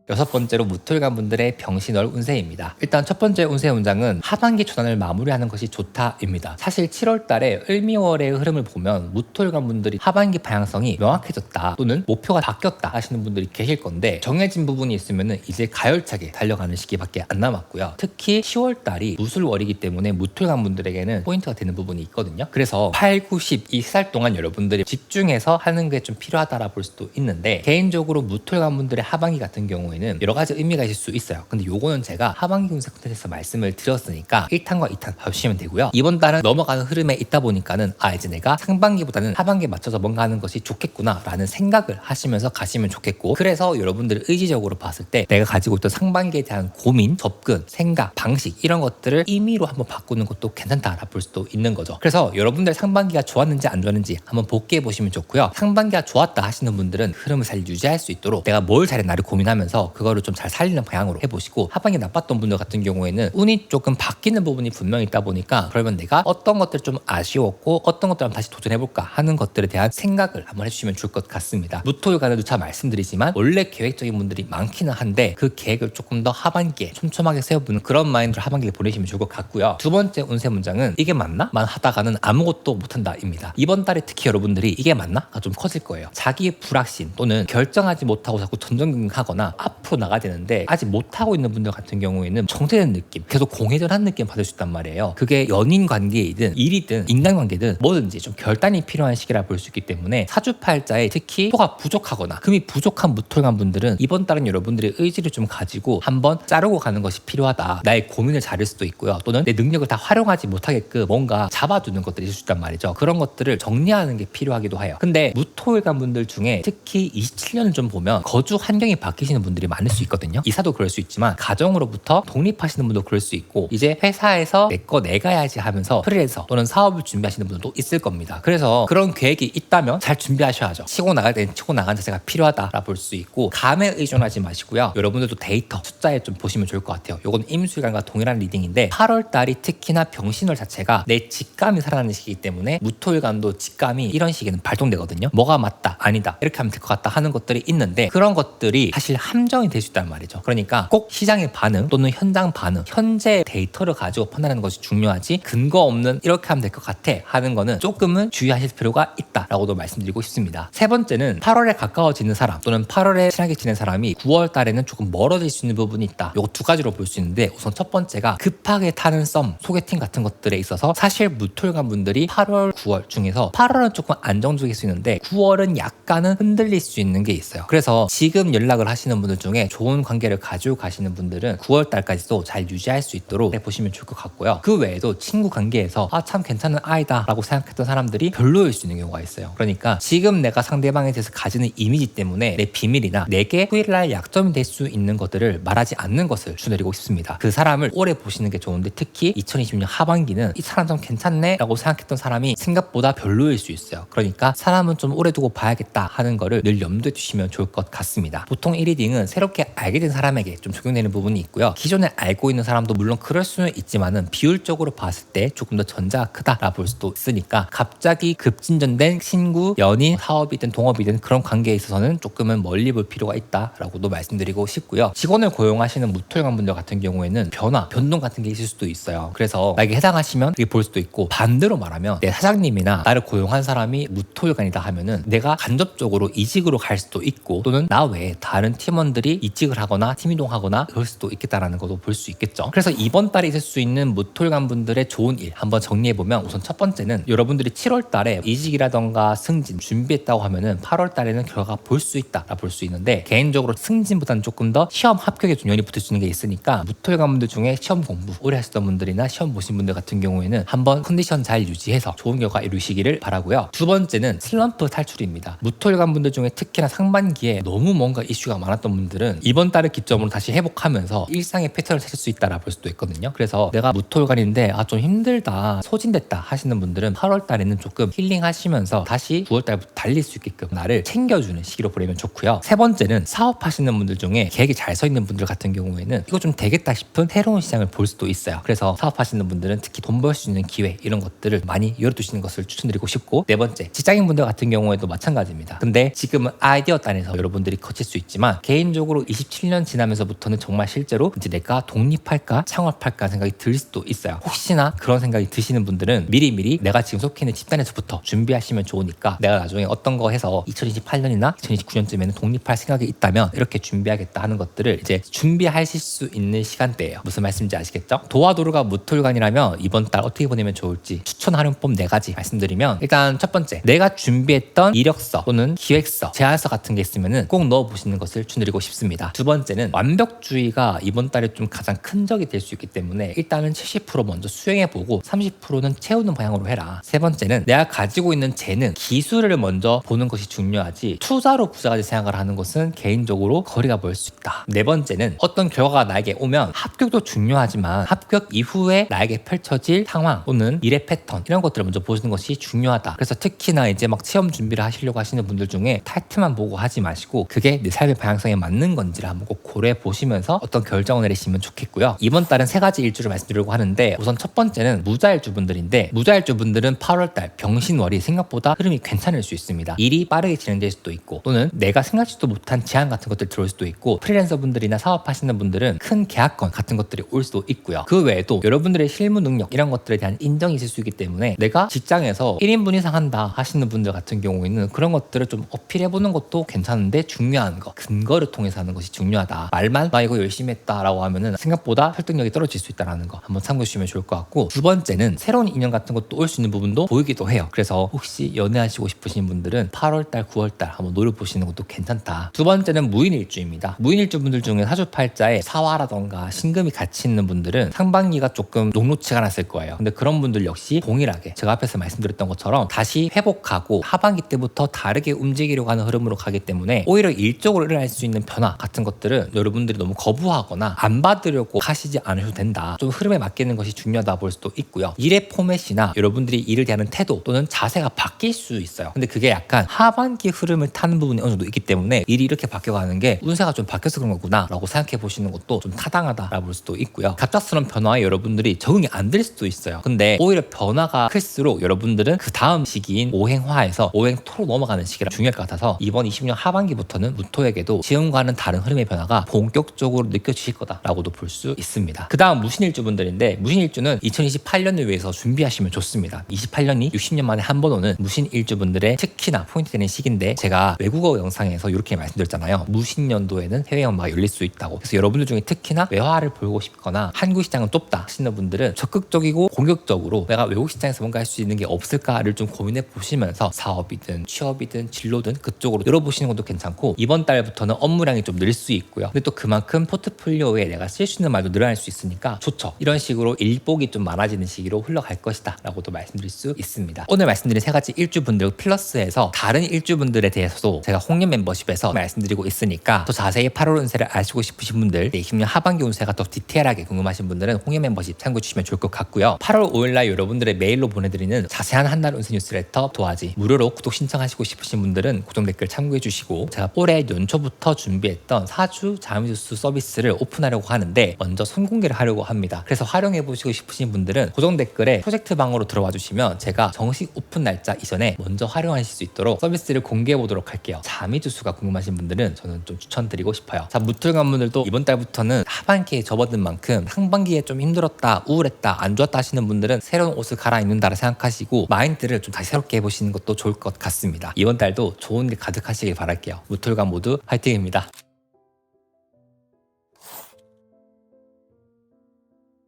여섯 번째로 무토일관 분들의 병신월 운세입니다. 일단 첫 번째 운세 문장은 하반기 초단을 마무리하는 것이 좋다입니다. 사실 7월 달에 을미월의 흐름을 보면 무토일관 분들이 하반기 방향성이 명확해졌다 또는 목표가 바뀌었다 하시는 분들이 계실 건데 정해진 부분이 있으면 이제 가열차게 달려가는 시기밖에 안 남았고요. 특히 10월 달이 무술월이기 때문에 무토일관 분들에게는 포인트가 되는 부분이 있거든요. 그래서 8, 9, 10 이 살 동안 여러분들이 집중해서 하는 게 좀 필요하다라 볼 수도 있는데 개인적으로 무토일관 분들의 하반기 같은 경우에 여러 가지 의미가 있을 수 있어요. 근데 요거는 제가 하반기 운세 콘텐츠에서 말씀을 드렸으니까 1탄과 2탄 봐주시면 되고요. 이번 달은 넘어가는 흐름에 있다 보니까는 이제 내가 상반기보다는 하반기에 맞춰서 뭔가 하는 것이 좋겠구나 라는 생각을 하시면서 가시면 좋겠고, 그래서 여러분들 의지적으로 봤을 때 내가 가지고 있던 상반기에 대한 고민, 접근, 생각, 방식 이런 것들을 임의로 한번 바꾸는 것도 괜찮다라 볼 수도 있는 거죠. 그래서 여러분들 상반기가 좋았는지 안 좋았는지 한번 복귀해 보시면 좋고요. 상반기가 좋았다 하시는 분들은 흐름을 잘 유지할 수 있도록 내가 뭘 잘했나를 고민하면서 그거를 좀 잘 살리는 방향으로 해보시고, 하반기 나빴던 분들 같은 경우에는 운이 조금 바뀌는 부분이 분명히 있다 보니까 그러면 내가 어떤 것들 좀 아쉬웠고 어떤 것들 한번 다시 도전해볼까 하는 것들에 대한 생각을 한번 해주시면 좋을 것 같습니다. 무토일관에도 잘 말씀드리지만 원래 계획적인 분들이 많기는 한데 그 계획을 조금 더 하반기에 촘촘하게 세워보는 그런 마인드로 하반기를 보내시면 좋을 것 같고요. 두 번째 운세 문장은 이게 맞나? 만 하다가는 아무것도 못한다입니다. 이번 달에 특히 여러분들이 이게 맞나?가 좀 커질 거예요. 자기의 불확신 또는 결정하지 못하고 자꾸 전전긍긍하거나 앞으로 나가야 되는데 아직 못하고 있는 분들 같은 경우에는 정체된 느낌, 계속 공회전한 느낌 받을 수 있단 말이에요. 그게 연인 관계이든 일이든 인간관계든 뭐든지 좀 결단이 필요한 시기라 볼 수 있기 때문에 사주팔자에 특히 토가 부족하거나 금이 부족한 무토일관 분들은 이번 달은 여러분들의 의지를 좀 가지고 한번 자르고 가는 것이 필요하다. 나의 고민을 자를 수도 있고요. 또는 내 능력을 다 활용하지 못하게끔 뭔가 잡아두는 것들이 있을 수 있단 말이죠. 그런 것들을 정리하는 게 필요하기도 해요. 근데 무토일관 분들 중에 특히 27년을 좀 보면 거주 환경이 바뀌시는 분들이 많을 수 있거든요. 이사도 그럴 수 있지만 가정으로부터 독립하시는 분도 그럴 수 있고 이제 회사에서 내 거 내가 해야지 하면서 프리랜서 또는 사업을 준비하시는 분들도 있을 겁니다. 그래서 그런 계획이 있다면 잘 준비하셔야죠. 치고 나갈 때는 치고 나간 자세가 필요하다라 볼 수 있고 감에 의존하지 마시고요. 여러분들도 데이터 숫자에 좀 보시면 좋을 것 같아요. 요건 임수일관과 동일한 리딩인데 8월 달이 특히나 병신월 자체가 내 직감이 살아나는 시기이기 때문에 무토일관도 직감이 이런 시기에는 발동되거든요. 뭐가 맞다 아니다 이렇게 하면 될 것 같다 하는 것들이 있는데 그런 것들이 사실 함정이 될 수 있단 말이죠. 그러니까 꼭 시장의 반응 또는 현장 반응, 현재 데이터를 가지고 판단하는 것이 중요하지 근거 없는 이렇게 하면 될 것 같아 하는 거는 조금은 주의하실 필요가 있다라고도 말씀드리고 싶습니다. 세 번째는 8월에 가까워지는 사람 또는 8월에 친하게 지낸 사람이 9월 달에는 조금 멀어질 수 있는 부분이 있다. 요거 두 가지로 볼 수 있는데 우선 첫 번째가 급하게 타는 썸, 소개팅 같은 것들에 있어서 사실 무토일관 분들이 8월, 9월 중에서 8월은 조금 안정적일 수 있는데 9월은 약간은 흔들릴 수 있는 게 있어요. 그래서 지금 연락을 하시는 분들 중에 좋은 관계를 가지고 가시는 분들은 9월 달까지도 잘 유지할 수 있도록 해보시면 좋을 것 같고요. 그 외에도 친구 관계에서 참 괜찮은 아이다 라고 생각했던 사람들이 별로일 수 있는 경우가 있어요. 그러니까 지금 내가 상대방에 대해서 가지는 이미지 때문에 내 비밀이나 내게 후일날 약점이 될 수 있는 것들을 말하지 않는 것을 추천드리고 싶습니다. 그 사람을 오래 보시는 게 좋은데 특히 2020년 하반기는 이 사람 좀 괜찮네 라고 생각했던 사람이 생각보다 별로일 수 있어요. 그러니까 사람은 좀 오래 두고 봐야겠다 하는 거를 늘 염두에 두시면 좋을 것 같습니다. 보통 1리딩은 새롭게 알게 된 사람에게 좀 적용되는 부분이 있고요. 기존에 알고 있는 사람도 물론 그럴 수는 있지만은 비율적으로 봤을 때 조금 더 전자가 크다라 볼 수도 있으니까 갑자기 급진전된 친구, 연인, 사업이든 동업이든 그런 관계에 있어서는 조금은 멀리 볼 필요가 있다라고도 말씀드리고 싶고요. 직원을 고용하시는 무토일관 분들 같은 경우에는 변동 같은 게 있을 수도 있어요. 그래서 나에게 해당하시면 그게 볼 수도 있고 반대로 말하면 내 사장님이나 나를 고용한 사람이 무토일관이다 하면은 내가 간접적으로 이직으로 갈 수도 있고 또는 나 외에 다른 팀원들이 이직을 하거나 팀 이동하거나 그럴 수도 있겠다라는 것도 볼 수 있겠죠. 그래서 이번 달에 있을 수 있는 무토일관 분들의 좋은 일 한번 정리해보면 우선 첫 번째는 여러분들이 7월 달에 이직이라던가 승진 준비했다고 하면은 8월 달에는 결과가 볼 수 있다라 볼 수 있는데 개인적으로 승진보다는 조금 더 시험 합격에 좀 연이 붙을 수 있는 게 있으니까 무토일관 분들 중에 시험 공부 오래 하셨던 분들이나 시험 보신 분들 같은 경우에는 한번 컨디션 잘 유지해서 좋은 결과 이루시기를 바라고요. 두 번째는 슬럼프 탈출입니다. 무토일관 분들 중에 특히나 상반기에 너무 뭔가 이슈가 많았던 분들은 이번 달을 기점으로 다시 회복하면서 일상의 패턴을 찾을 수 있다라 볼 수도 있거든요. 그래서 내가 무토일간인데 좀 힘들다, 소진됐다 하시는 분들은 8월 달에는 조금 힐링하시면서 다시 9월 달부터 달릴 수 있게끔 나를 챙겨주는 시기로 보내면 좋고요. 세 번째는 사업하시는 분들 중에 계획이 잘 서 있는 분들 같은 경우에는 이거 좀 되겠다 싶은 새로운 시장을 볼 수도 있어요. 그래서 사업하시는 분들은 특히 돈 벌 수 있는 기회 이런 것들을 많이 열어두시는 것을 추천드리고 싶고, 네 번째, 직장인분들 같은 경우에도 마찬가지입니다. 근데 지금은 아이디어 단에서 여러분들이 거칠 수 있지만 개인적으로 27년 지나면서부터는 정말 실제로 이제 내가 독립할까 창업할까 생각이 들 수도 있어요. 혹시나 그런 생각이 드시는 분들은 미리미리 내가 지금 속해 있는 집단에서부터 준비하시면 좋으니까, 내가 나중에 어떤 거 해서 2028년이나 2029년쯤에는 독립할 생각이 있다면 이렇게 준비하겠다 하는 것들을 이제 준비하실 수 있는 시간대예요. 무슨 말씀인지 아시겠죠? 도화도루가 무토일간이라면 이번 달 어떻게 보내면 좋을지 추천 활용법 4가지 말씀드리면, 일단 첫 번째, 내가 준비했던 이력서 또는 기획서, 제안서 같은 게 있으면은 꼭 넣어보시는 것을 추천드리고 싶습니다. 두 번째는 완벽주의가 이번 달에 좀 가장 큰 적이 될 수 있기 때문에 일단은 70% 먼저 수행해보고 30%는 채우는 방향으로 해라. 세 번째는 내가 가지고 있는 재능, 기술을 먼저 보는 것이 중요하지 투자로 부자가 될 생각을 하는 것은 개인적으로 거리가 멀 수 있다. 네 번째는 어떤 결과가 나에게 오면 합격도 중요하지만 합격 이후에 나에게 펼쳐질 상황 또는 일의 패턴 이런 것들을 먼저 보시는 것이 중요하다. 그래서 특히나 이제 막 시험 준비를 하시려고 하시는 분들 중에 타이틀만 보고 하지 마시고 그게 내 삶의 방향성에 맞는 건지를 한번 꼭 고려해 보시면서 어떤 결정을 내리시면 좋겠고요. 이번 달은 3가지 일주를 말씀드리려고 하는데, 우선 첫 번째는 무자일주 분들인데, 무자일주 분들은 8월달 병신월이 생각보다 흐름이 괜찮을 수 있습니다. 일이 빠르게 진행될 수도 있고 또는 내가 생각지도 못한 제안 같은 것들 들어올 수도 있고, 프리랜서 분들이나 사업하시는 분들은 큰 계약건 같은 것들이 올 수도 있고요. 그 외에도 여러분들의 실무 능력 이런 것들에 대한 인정이 있을 수 있기 때문에 내가 직장에서 1인분 이상 한다 하시는 분들 같은 경우에는 그런 것들을 좀 어필해보는 것도 괜찮은데, 중요한 거 근거를 통해서 하는 것이 중요하다. 말만 나 이거 열심히 했다라고 하면은 생각보다 설득력이 떨어질 수 있다는 거 한번 참고해 주시면 좋을 것 같고, 두 번째는 새로운 인연 같은 것도 올 수 있는 부분도 보이기도 해요. 그래서 혹시 연애하시고 싶으신 분들은 8월달 9월달 한번 노려보시는 것도 괜찮다. 두 번째는 무인일주입니다. 무인일주 분들 중에 사주팔자에 사화라던가 신금이 같이 있는 분들은 상반기가 조금 녹록치가 않았을 거예요. 근데 그런 분들 역시 동일하게 제가 앞에서 말씀드렸던 것처럼 다시 회복하고 하반기 때부터 다르게 움직이려고 하는 흐름으로 가기 때문에 오히려 일적으로 일어날 수 있는 변화 같은 것들은 여러분들이 너무 거부하거나 안 받으려고 하시지 않으셔도 된다. 좀 흐름에 맡기는 것이 중요하다 볼 수도 있고요. 일의 포맷이나 여러분들이 일을 대하는 태도 또는 자세가 바뀔 수 있어요. 근데 그게 약간 하반기 흐름을 타는 부분이 어느 정도 있기 때문에 일이 이렇게 바뀌어가는 게 운세가 좀 바뀌어서 그런 거구나 라고 생각해 보시는 것도 좀 타당하다 볼 수도 있고요. 갑작스러운 변화에 여러분들이 적응이 안 될 수도 있어요. 근데 오히려 변화가 클수록 여러분들은 그 다음 시기인 오행화에서 오행토로 넘어가는 시기가 중요할 것 같아서 이번 20년 하반기부터는 무토에게도 지금과는 다른 흐름의 변화가 본격적으로 느껴지실 거다라고도 볼 수 있습니다. 그 다음 무신일주 분들인데, 무신일주는 2028년을 위해서 준비하시면 좋습니다. 28년이 60년 만에 한 번 오는 무신일주 분들의 특히나 포인트 되는 시기인데, 제가 외국어 영상에서 이렇게 말씀드렸잖아요. 무신년도에는 해외 연마가 열릴 수 있다고. 그래서 여러분들 중에 특히나 외화를 보고 싶거나 한국 시장은 좁다 하시는 분들은 적극적이고 공격적으로 내가 외국 시장에서 뭔가 할 수 있는 게 없을까를 좀 고민해 보시면서 사업이든 취업이든 진로든 그쪽으로 열어보시는 것도 괜찮고, 이번 달부터는 업무량이 좀 늘 수 있고요. 근데 또 그만큼 포트폴리오에 내가 쓸 수 있는 말도 늘어날 수 있으니까 좋죠. 이런 식으로 일복이 좀 많아지는 시기로 흘러갈 것이다 라고도 말씀드릴 수 있습니다. 오늘 말씀드린 3가지 일주분들 플러스해서 다른 일주분들에 대해서도 제가 홍련 멤버십에서 말씀드리고 있으니까 더 자세히 8월 운세를 아시고 싶으신 분들, 20년 하반기 운세가 더 디테일하게 궁금하신 분들은 홍련 멤버십 참고해 주시면 좋을 것 같고요. 8월 5일날 여러분들의 메일로 보내드리는 자세한 한달 운세 뉴스레터 도화지 무료로 구독 신청하시고 싶으신 분들은 고정 댓글 참고해 주시고, 제가 올해 연초부터 준비했던 사주 자미주수 서비스를 오픈하려고 하는데 먼저 선공개를 하려고 합니다. 그래서 활용해 보시고 싶으신 분들은 고정 댓글에 프로젝트 방으로 들어와 주시면 제가 정식 오픈 날짜 이전에 먼저 활용하실 수 있도록 서비스를 공개해 보도록 할게요. 자미주수가 궁금하신 분들은 저는 좀 추천드리고 싶어요. 자, 무툴간 분들도 이번 달부터는 하반기에 접어든 만큼 상반기에 좀 힘들었다, 우울했다, 안 좋았다 하시는 분들은 새로운 옷을 갈아입는다라 생각하시고 마인드를 좀 다시 새롭게 해보시는 것도 좋을 것 같습니다. 이번 달도 좋은 일 가득하시길 바랄게요. 무툴간 모두 화이팅입니다.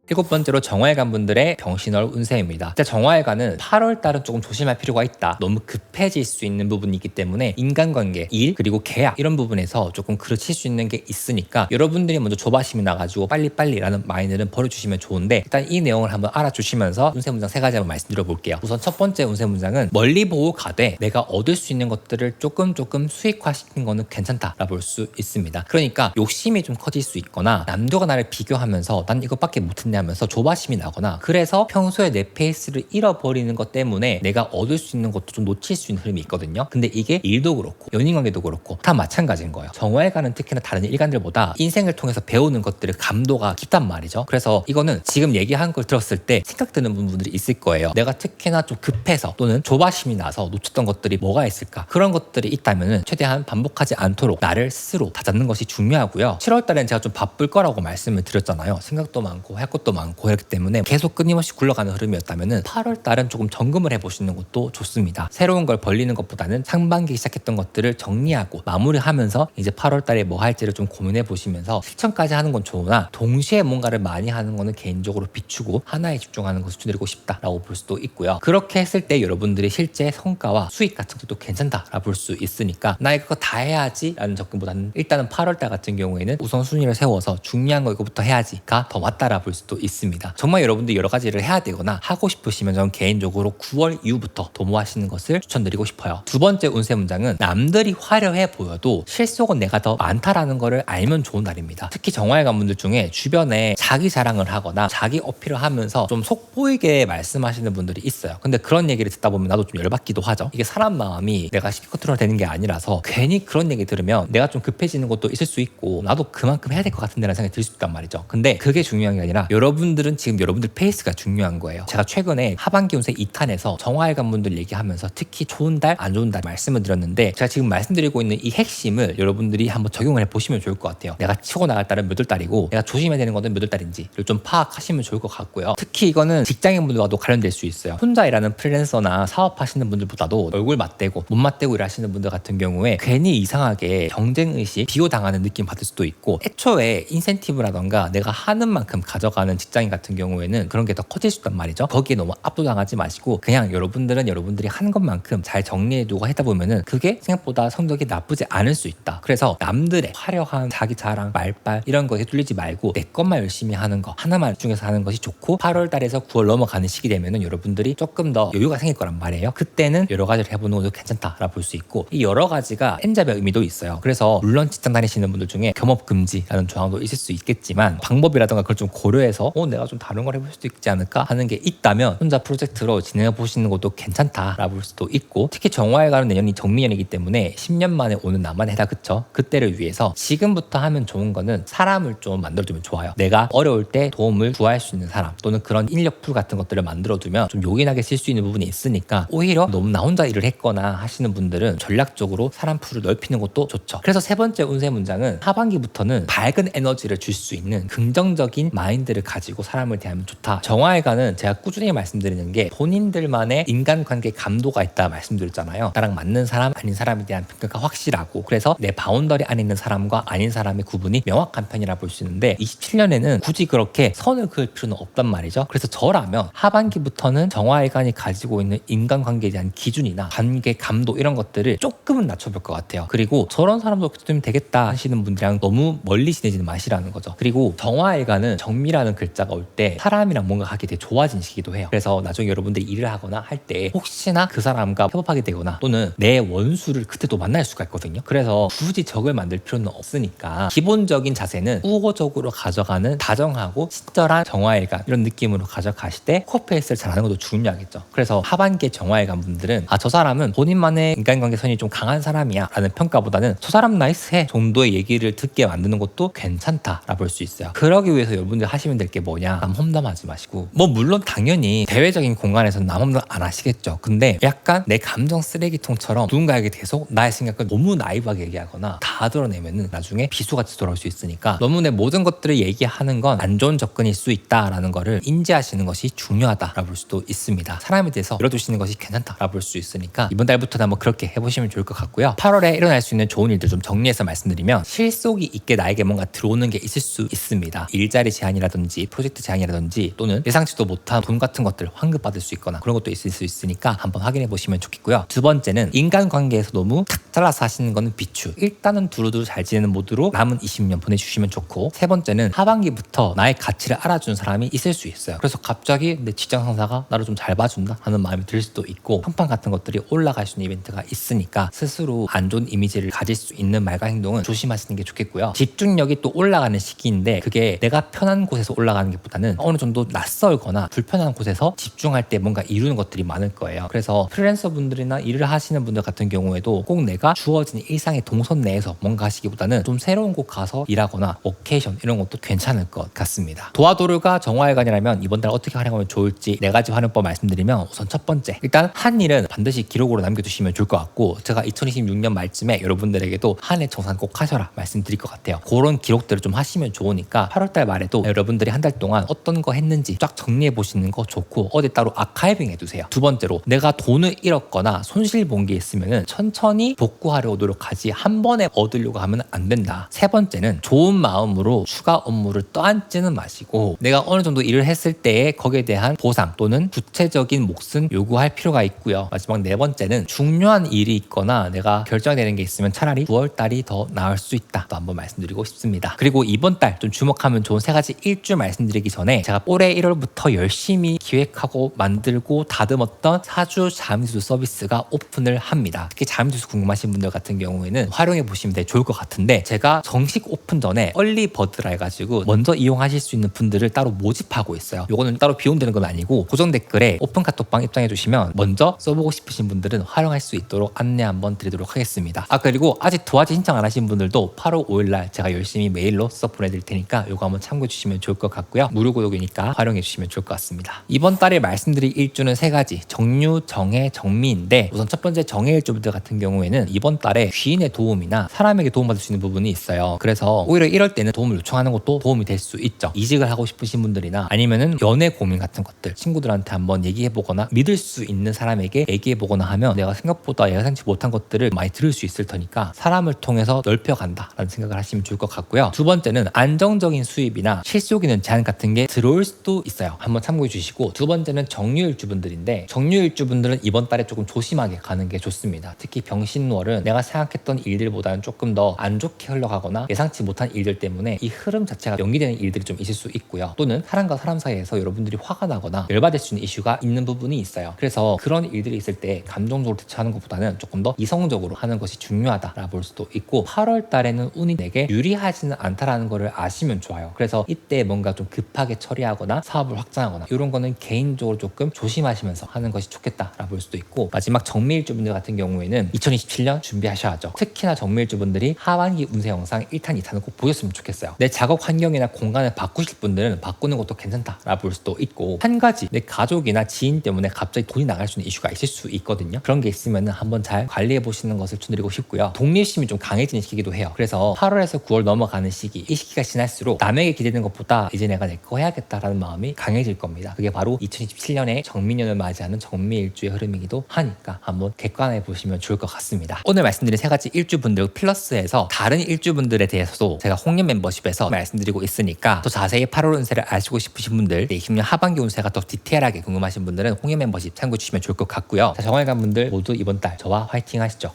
7번째로 정화일관 분들의 병신월 운세입니다. 진짜 정화일관은 8월 달은 조금 조심할 필요가 있다. 너무 급해질 수 있는 부분이 있기 때문에 인간관계, 일, 그리고 계약 이런 부분에서 조금 그르칠 수 있는 게 있으니까 여러분들이 먼저 조바심이 나가지고 빨리빨리라는 마인드는 버려주시면 좋은데, 일단 이 내용을 한번 알아주시면서 운세 문장 3가지 한번 말씀드려 볼게요. 우선 첫 번째 운세 문장은 멀리 보고 가되 내가 얻을 수 있는 것들을 조금 수익화시키는 거는 괜찮다라 볼 수 있습니다. 그러니까 욕심이 좀 커질 수 있거나 남들과 나를 비교하면서 난 이것밖에 못했냐 하면서 조바심이 나거나, 그래서 평소에 내 페이스를 잃어버리는 것 때문에 내가 얻을 수 있는 것도 좀 놓칠 수 있는 흐름이 있거든요. 근데 이게 일도 그렇고 연인관계도 그렇고 다 마찬가지인 거예요. 정화일관은 특히나 다른 일관들보다 인생을 통해서 배우는 것들의 감도가 깊단 말이죠. 그래서 이거는 지금 얘기한 걸 들었을 때 생각드는 부분들이 있을 거예요. 내가 특히나 좀 급해서 또는 조바심이 나서 놓쳤던 것들이 뭐가 있을까? 그런 것들이 있다면 최대한 반복하지 않도록 나를 스스로 다잡는 것이 중요하고요. 7월 달엔 제가 좀 바쁠 거라고 말씀을 드렸잖아요. 생각도 많고 할 것도 많고 이렇기 때문에 계속 끊임없이 굴러가는 흐름이었다면 8월 달은 조금 점검을 해보시는 것도 좋습니다. 새로운 걸 벌리는 것보다는 상반기 시작했던 것들을 정리하고 마무리하면서 이제 8월 달에 뭐 할지를 좀 고민해 보시면서 실천까지 하는 건 좋으나 동시에 뭔가를 많이 하는 거는 개인적으로 비추고 하나에 집중하는 것을 추천드리고 싶다라고 볼 수도 있고요. 그렇게 했을 때 여러분들이 실제 성과와 수익 같은 것도 괜찮다라고 볼 수 있으니까 나 이거 다 해야지 라는 접근보다는 일단은 8월 달 같은 경우에는 우선순위를 세워서 중요한 거 이거부터 해야지가 더 맞다라 볼 수도 있습니다. 정말 여러분들이 여러 가지를 해야 되거나 하고 싶으시면 저는 개인적으로 9월 이후부터 도모하시는 것을 추천드리고 싶어요. 두 번째 운세 문장은 남들이 화려해 보여도 실속은 내가 더 많다라는 거를 알면 좋은 날입니다. 특히 정화일관 분들 중에 주변에 자기 자랑을 하거나 자기 어필을 하면서 좀 속보이게 말씀하시는 분들이 있어요. 근데 그런 얘기를 듣다 보면 나도 좀 열받기도 하죠. 이게 사람 마음이 내가 쉽게 컨트롤 되는 게 아니라서 괜히 그런 얘기 들으면 내가 좀 급해지는 것도 있을 수 있고 나도 그만큼 해야 될 것 같은데 라는 생각이 들 수 있단 말이죠. 근데 그게 중요한 게 아니라 여러분들은 지금 여러분들 페이스가 중요한 거예요. 제가 최근에 하반기 운세 2탄에서 정화일관 분들 얘기하면서 특히 좋은 달, 안 좋은 달 말씀을 드렸는데, 제가 지금 말씀드리고 있는 이 핵심을 여러분들이 한번 적용을 해보시면 좋을 것 같아요. 내가 치고 나갈 달은 몇 월 달이고 내가 조심해야 되는 것은 몇 월 달인지를 좀 파악하시면 좋을 것 같고요. 특히 이거는 직장인분들과도 관련될 수 있어요. 혼자 일하는 프리랜서나 사업하시는 분들보다도 얼굴 맞대고 못 맞대고 일하시는 분들 같은 경우에 괜히 이상하게 경쟁의식, 비호당하는 느낌 받을 수도 있고, 애초에 인센티브라던가 내가 하는 만큼 가져가는 직장인 같은 경우에는 그런 게 더 커질 수 있단 말이죠. 거기에 너무 압도당하지 마시고 그냥 여러분들은 여러분들이 한 것만큼 잘 정리해두고 하다 보면은 그게 생각보다 성적이 나쁘지 않을 수 있다. 그래서 남들의 화려한 자기 자랑, 말빨 이런 거에 뚫리지 말고 내 것만 열심히 하는 거 하나만 중에서 하는 것이 좋고, 8월 달에서 9월 넘어가는 시기 되면은 여러분들이 조금 더 여유가 생길 거란 말이에요. 그때는 여러 가지를 해보는 것도 괜찮다라 볼 수 있고, 이 여러 가지가 N자별 의미도 있어요. 그래서 물론 직장 다니시는 분들 중에 겸업 금지라는 조항도 있을 수 있겠지만 방법이라던가 그걸 좀 고려해서 내가 좀 다른 걸 해볼 수도 있지 않을까 하는 게 있다면 혼자 프로젝트로 진행해 보시는 것도 괜찮다라 볼 수도 있고, 특히 정화일관은 내년이 정미년이기 때문에 10년 만에 오는 나만의 해다, 그쵸? 그때를 위해서 지금부터 하면 좋은 거는 사람을 좀 만들어두면 좋아요. 내가 어려울 때 도움을 구할 수 있는 사람 또는 그런 인력풀 같은 것들을 만들어두면 좀 요긴하게 쓸 수 있는 부분이 있으니까, 오히려 너무 나 혼자 일을 했거나 하시는 분들은 전략적으로 사람 풀을 넓히는 것도 좋죠. 그래서 세 번째 운세 문장은 하반기부터는 밝은 에너지를 줄 수 있는 긍정적인 마인드를 가지고 사람을 대하면 좋다. 정화일관은 제가 꾸준히 말씀드리는 게 본인들만의 인간관계 감도가 있다 말씀드렸잖아요. 나랑 맞는 사람 아닌 사람에 대한 평가가 확실하고, 그래서 내 바운더리 안에 있는 사람과 아닌 사람의 구분이 명확한 편이라 볼 수 있는데 27년에는 굳이 그렇게 선을 그을 필요는 없단 말이죠. 그래서 저라면 하반기부터는 정화일관이 가지고 있는 인간관계에 대한 기준이나 관계 감도 이런 것들을 조금은 낮춰볼 것 같아요. 그리고 저런 사람도 좀 되겠다 하시는 분들이랑 너무 멀리 지내지는 마시라는 거죠. 그리고 정화일관은 정미라는 글자가 올 때 사람이랑 뭔가 하게 되게 좋아진 시기도 해요. 그래서 나중에 여러분들이 일을 하거나 할 때 혹시나 그 사람과 협업하게 되거나 또는 내 원수를 그때도 만날 수가 있거든요. 그래서 굳이 적을 만들 필요는 없으니까 기본적인 자세는 우호적으로 가져가는 다정하고 친절한 정화일관 이런 느낌으로 가져가실 때 코페이스를 잘하는 것도 중요하겠죠. 그래서 하반기에 정화일관 분들은 저 사람은 본인만의 인간관계선이 좀 강한 사람이야 라는 평가보다는 저 사람 나이스해 정도의 얘기를 듣게 만드는 것도 괜찮다라 볼 수 있어요. 그러기 위해서 여러분들 하시면 될 게 뭐냐, 남 험담하지 마시고, 물론 당연히 대외적인 공간에서는 남 험담 안 하시겠죠. 근데 약간 내 감정 쓰레기통처럼 누군가에게 계속 나의 생각을 너무 나이브하게 얘기하거나 다 드러내면은 나중에 비수같이 돌아올 수 있으니까 너무 내 모든 것들을 얘기하는 건 안 좋은 접근일 수 있다라는 거를 인지하시는 것이 중요하다라 볼 수도 있습니다. 사람에 대해서 열어두시는 것이 괜찮다라 볼 수 있으니까 이번 달부터는 한번 그렇게 해보시면 좋을 것 같고요. 8월에 일어날 수 있는 좋은 일들 좀 정리해서 말씀드리면, 실속이 있게 나에게 뭔가 들어오는 게 있을 수 있습니다. 일자리 제한이라든지 제한이라든지 프로젝트 제한이라든지 또는 예상치도 못한 돈 같은 것들 환급받을 수 있거나 그런 것도 있을 수 있으니까 한번 확인해 보시면 좋겠고요. 두 번째는 인간관계에서 너무 탁 잘라서 하시는 거는 비추. 일단은 두루두루 잘 지내는 모드로 남은 20년 보내주시면 좋고, 세 번째는 하반기부터 나의 가치를 알아주는 사람이 있을 수 있어요. 그래서 갑자기 내 직장 상사가 나를 좀 잘 봐준다 하는 마음이 들 수도 있고, 평판 같은 것들이 올라갈 수 있는 이벤트가 있으니까 스스로 안 좋은 이미지를 가질 수 있는 말과 행동은 조심하시는 게 좋겠고요. 집중력이 또 올라가는 시기인데 그게 내가 편한 곳에서 올라가는 게 보다는 어느 정도 낯설거나 불편한 곳에서 집중할 때 뭔가 이루는 것들이 많을 거예요. 그래서 프리랜서 분들이나 일을 하시는 분들 같은 경우에도 꼭 내가 주어진 일상의 동선 내에서 뭔가 하시기보다는 좀 새로운 곳 가서 일하거나 오케이션 이런 것도 괜찮을 것 같습니다. 도화도르가 정화일관이라면 이번 달 어떻게 활용하면 좋을지 4가지 활용법 말씀드리면, 우선 첫 번째, 일단 한 일은 반드시 기록으로 남겨두시면 좋을 것 같고, 제가 2026년 말쯤에 여러분들에게도 한 해 정산 꼭 하셔라 말씀드릴 것 같아요. 그런 기록들을 좀 하시면 좋으니까 8월달 말에도 여러분들이 한 달 동안 어떤 거 했는지 쫙 정리해 보시는 거 좋고, 어디 따로 아카이빙 해두세요. 두 번째로, 내가 돈을 잃었거나 손실 본 게 있으면 천천히 복구하려고 노력하지 한 번에 얻으려고 하면 안 된다. 세 번째는, 좋은 마음으로 추가 업무를 떠안지는 마시고 내가 어느 정도 일을 했을 때에 거기에 대한 보상 또는 구체적인 몫은 요구할 필요가 있고요. 마지막 네 번째는, 중요한 일이 있거나 내가 결정되는 게 있으면 차라리 9월달이 더 나을 수 있다 또 한번 말씀드리고 싶습니다. 그리고 이번 달 좀 주목하면 좋은 3가지 일주 말씀드리기 전에, 제가 올해 1월부터 열심히 기획하고 만들고 다듬었던 사주 잠수수 서비스가 오픈을 합니다. 특히 잠수수 궁금하신 분들 같은 경우에는 활용해 보시면 되게 좋을 것 같은데, 제가 정식 오픈 전에 얼리 버드라 해가지고 먼저 이용하실 수 있는 분들을 따로 모집하고 있어요. 요거는 따로 비용되는 건 아니고 고정 댓글에 오픈 카톡방 입장해 주시면 먼저 써보고 싶으신 분들은 활용할 수 있도록 안내 한번 드리도록 하겠습니다. 그리고 아직 도화지 신청 안 하신 분들도 8월 5일날 제가 열심히 메일로 써 보내드릴 테니까 요거 한번 참고해 주시면 좋을 것 같고요. 무료 구독이니까 활용해 주시면 좋을 것 같습니다. 이번 달에 말씀드릴 일주는 3가지, 정유, 정해, 정미인데, 우선 첫 번째 정해일주분들 같은 경우에는 이번 달에 귀인의 도움이나 사람에게 도움받을 수 있는 부분이 있어요. 그래서 오히려 이럴 때는 도움을 요청하는 것도 도움이 될 수 있죠. 이직을 하고 싶으신 분들이나 아니면은 연애 고민 같은 것들 친구들한테 한번 얘기해보거나 믿을 수 있는 사람에게 얘기해보거나 하면 내가 생각보다 예상치 못한 것들을 많이 들을 수 있을 테니까 사람을 통해서 넓혀간다 라는 생각을 하시면 좋을 것 같고요. 두 번째는, 안정적인 수입이나 실속이는 제한 같은 게 들어올 수도 있어요. 한번 참고해 주시고, 두 번째는 정유일주분들인데, 정유일주분들은 이번 달에 조금 조심하게 가는 게 좋습니다. 특히 병신월은 내가 생각했던 일들보다는 조금 더 안 좋게 흘러가거나 예상치 못한 일들 때문에 이 흐름 자체가 연기되는 일들이 좀 있을 수 있고요. 또는 사람과 사람 사이에서 여러분들이 화가 나거나 열받을 수 있는 이슈가 있는 부분이 있어요. 그래서 그런 일들이 있을 때 감정적으로 대처하는 것보다는 조금 더 이성적으로 하는 것이 중요하다라 볼 수도 있고, 8월 달에는 운이 내게 유리하지는 않다라는 거를 아시면 좋아요. 그래서 이때 뭔가 좀 급하게 처리하거나 사업을 확장하거나 이런 거는 개인적으로 조금 조심하시면서 하는 것이 좋겠다라 볼 수도 있고, 마지막 정미일주분들 같은 경우에는 2027년 준비하셔야죠. 특히나 정미일주분들이 하반기 운세 영상 1탄, 2탄을 꼭 보셨으면 좋겠어요. 내 작업 환경이나 공간을 바꾸실 분들은 바꾸는 것도 괜찮다라 볼 수도 있고, 한 가지 내 가족이나 지인 때문에 갑자기 돈이 나갈 수 있는 이슈가 있을 수 있거든요. 그런 게 있으면 한번 잘 관리해 보시는 것을 추천드리고 싶고요. 독립심이 좀 강해지는 시기도 해요. 그래서 8월에서 9월 넘어가는 시기, 이 시기가 지날수록 남에게 기대는 것보다 이제 내가 내 거 해야겠다라는 마음이 강해질 겁니다. 그게 바로 2027년에 정미년을 맞이하는 정미일주의 흐름이기도 하니까 한번 객관해 보시면 좋을 것 같습니다. 오늘 말씀드린 3가지 일주분들 플러스해서 다른 일주분들에 대해서도 제가 홍련 멤버십에서 말씀드리고 있으니까, 또 자세히 8월 운세를 아시고 싶으신 분들, 2020년 하반기 운세가 더 디테일하게 궁금하신 분들은 홍련 멤버십 참고해 주시면 좋을 것 같고요. 자, 정활관 분들 모두 이번 달 저와 화이팅 하시죠.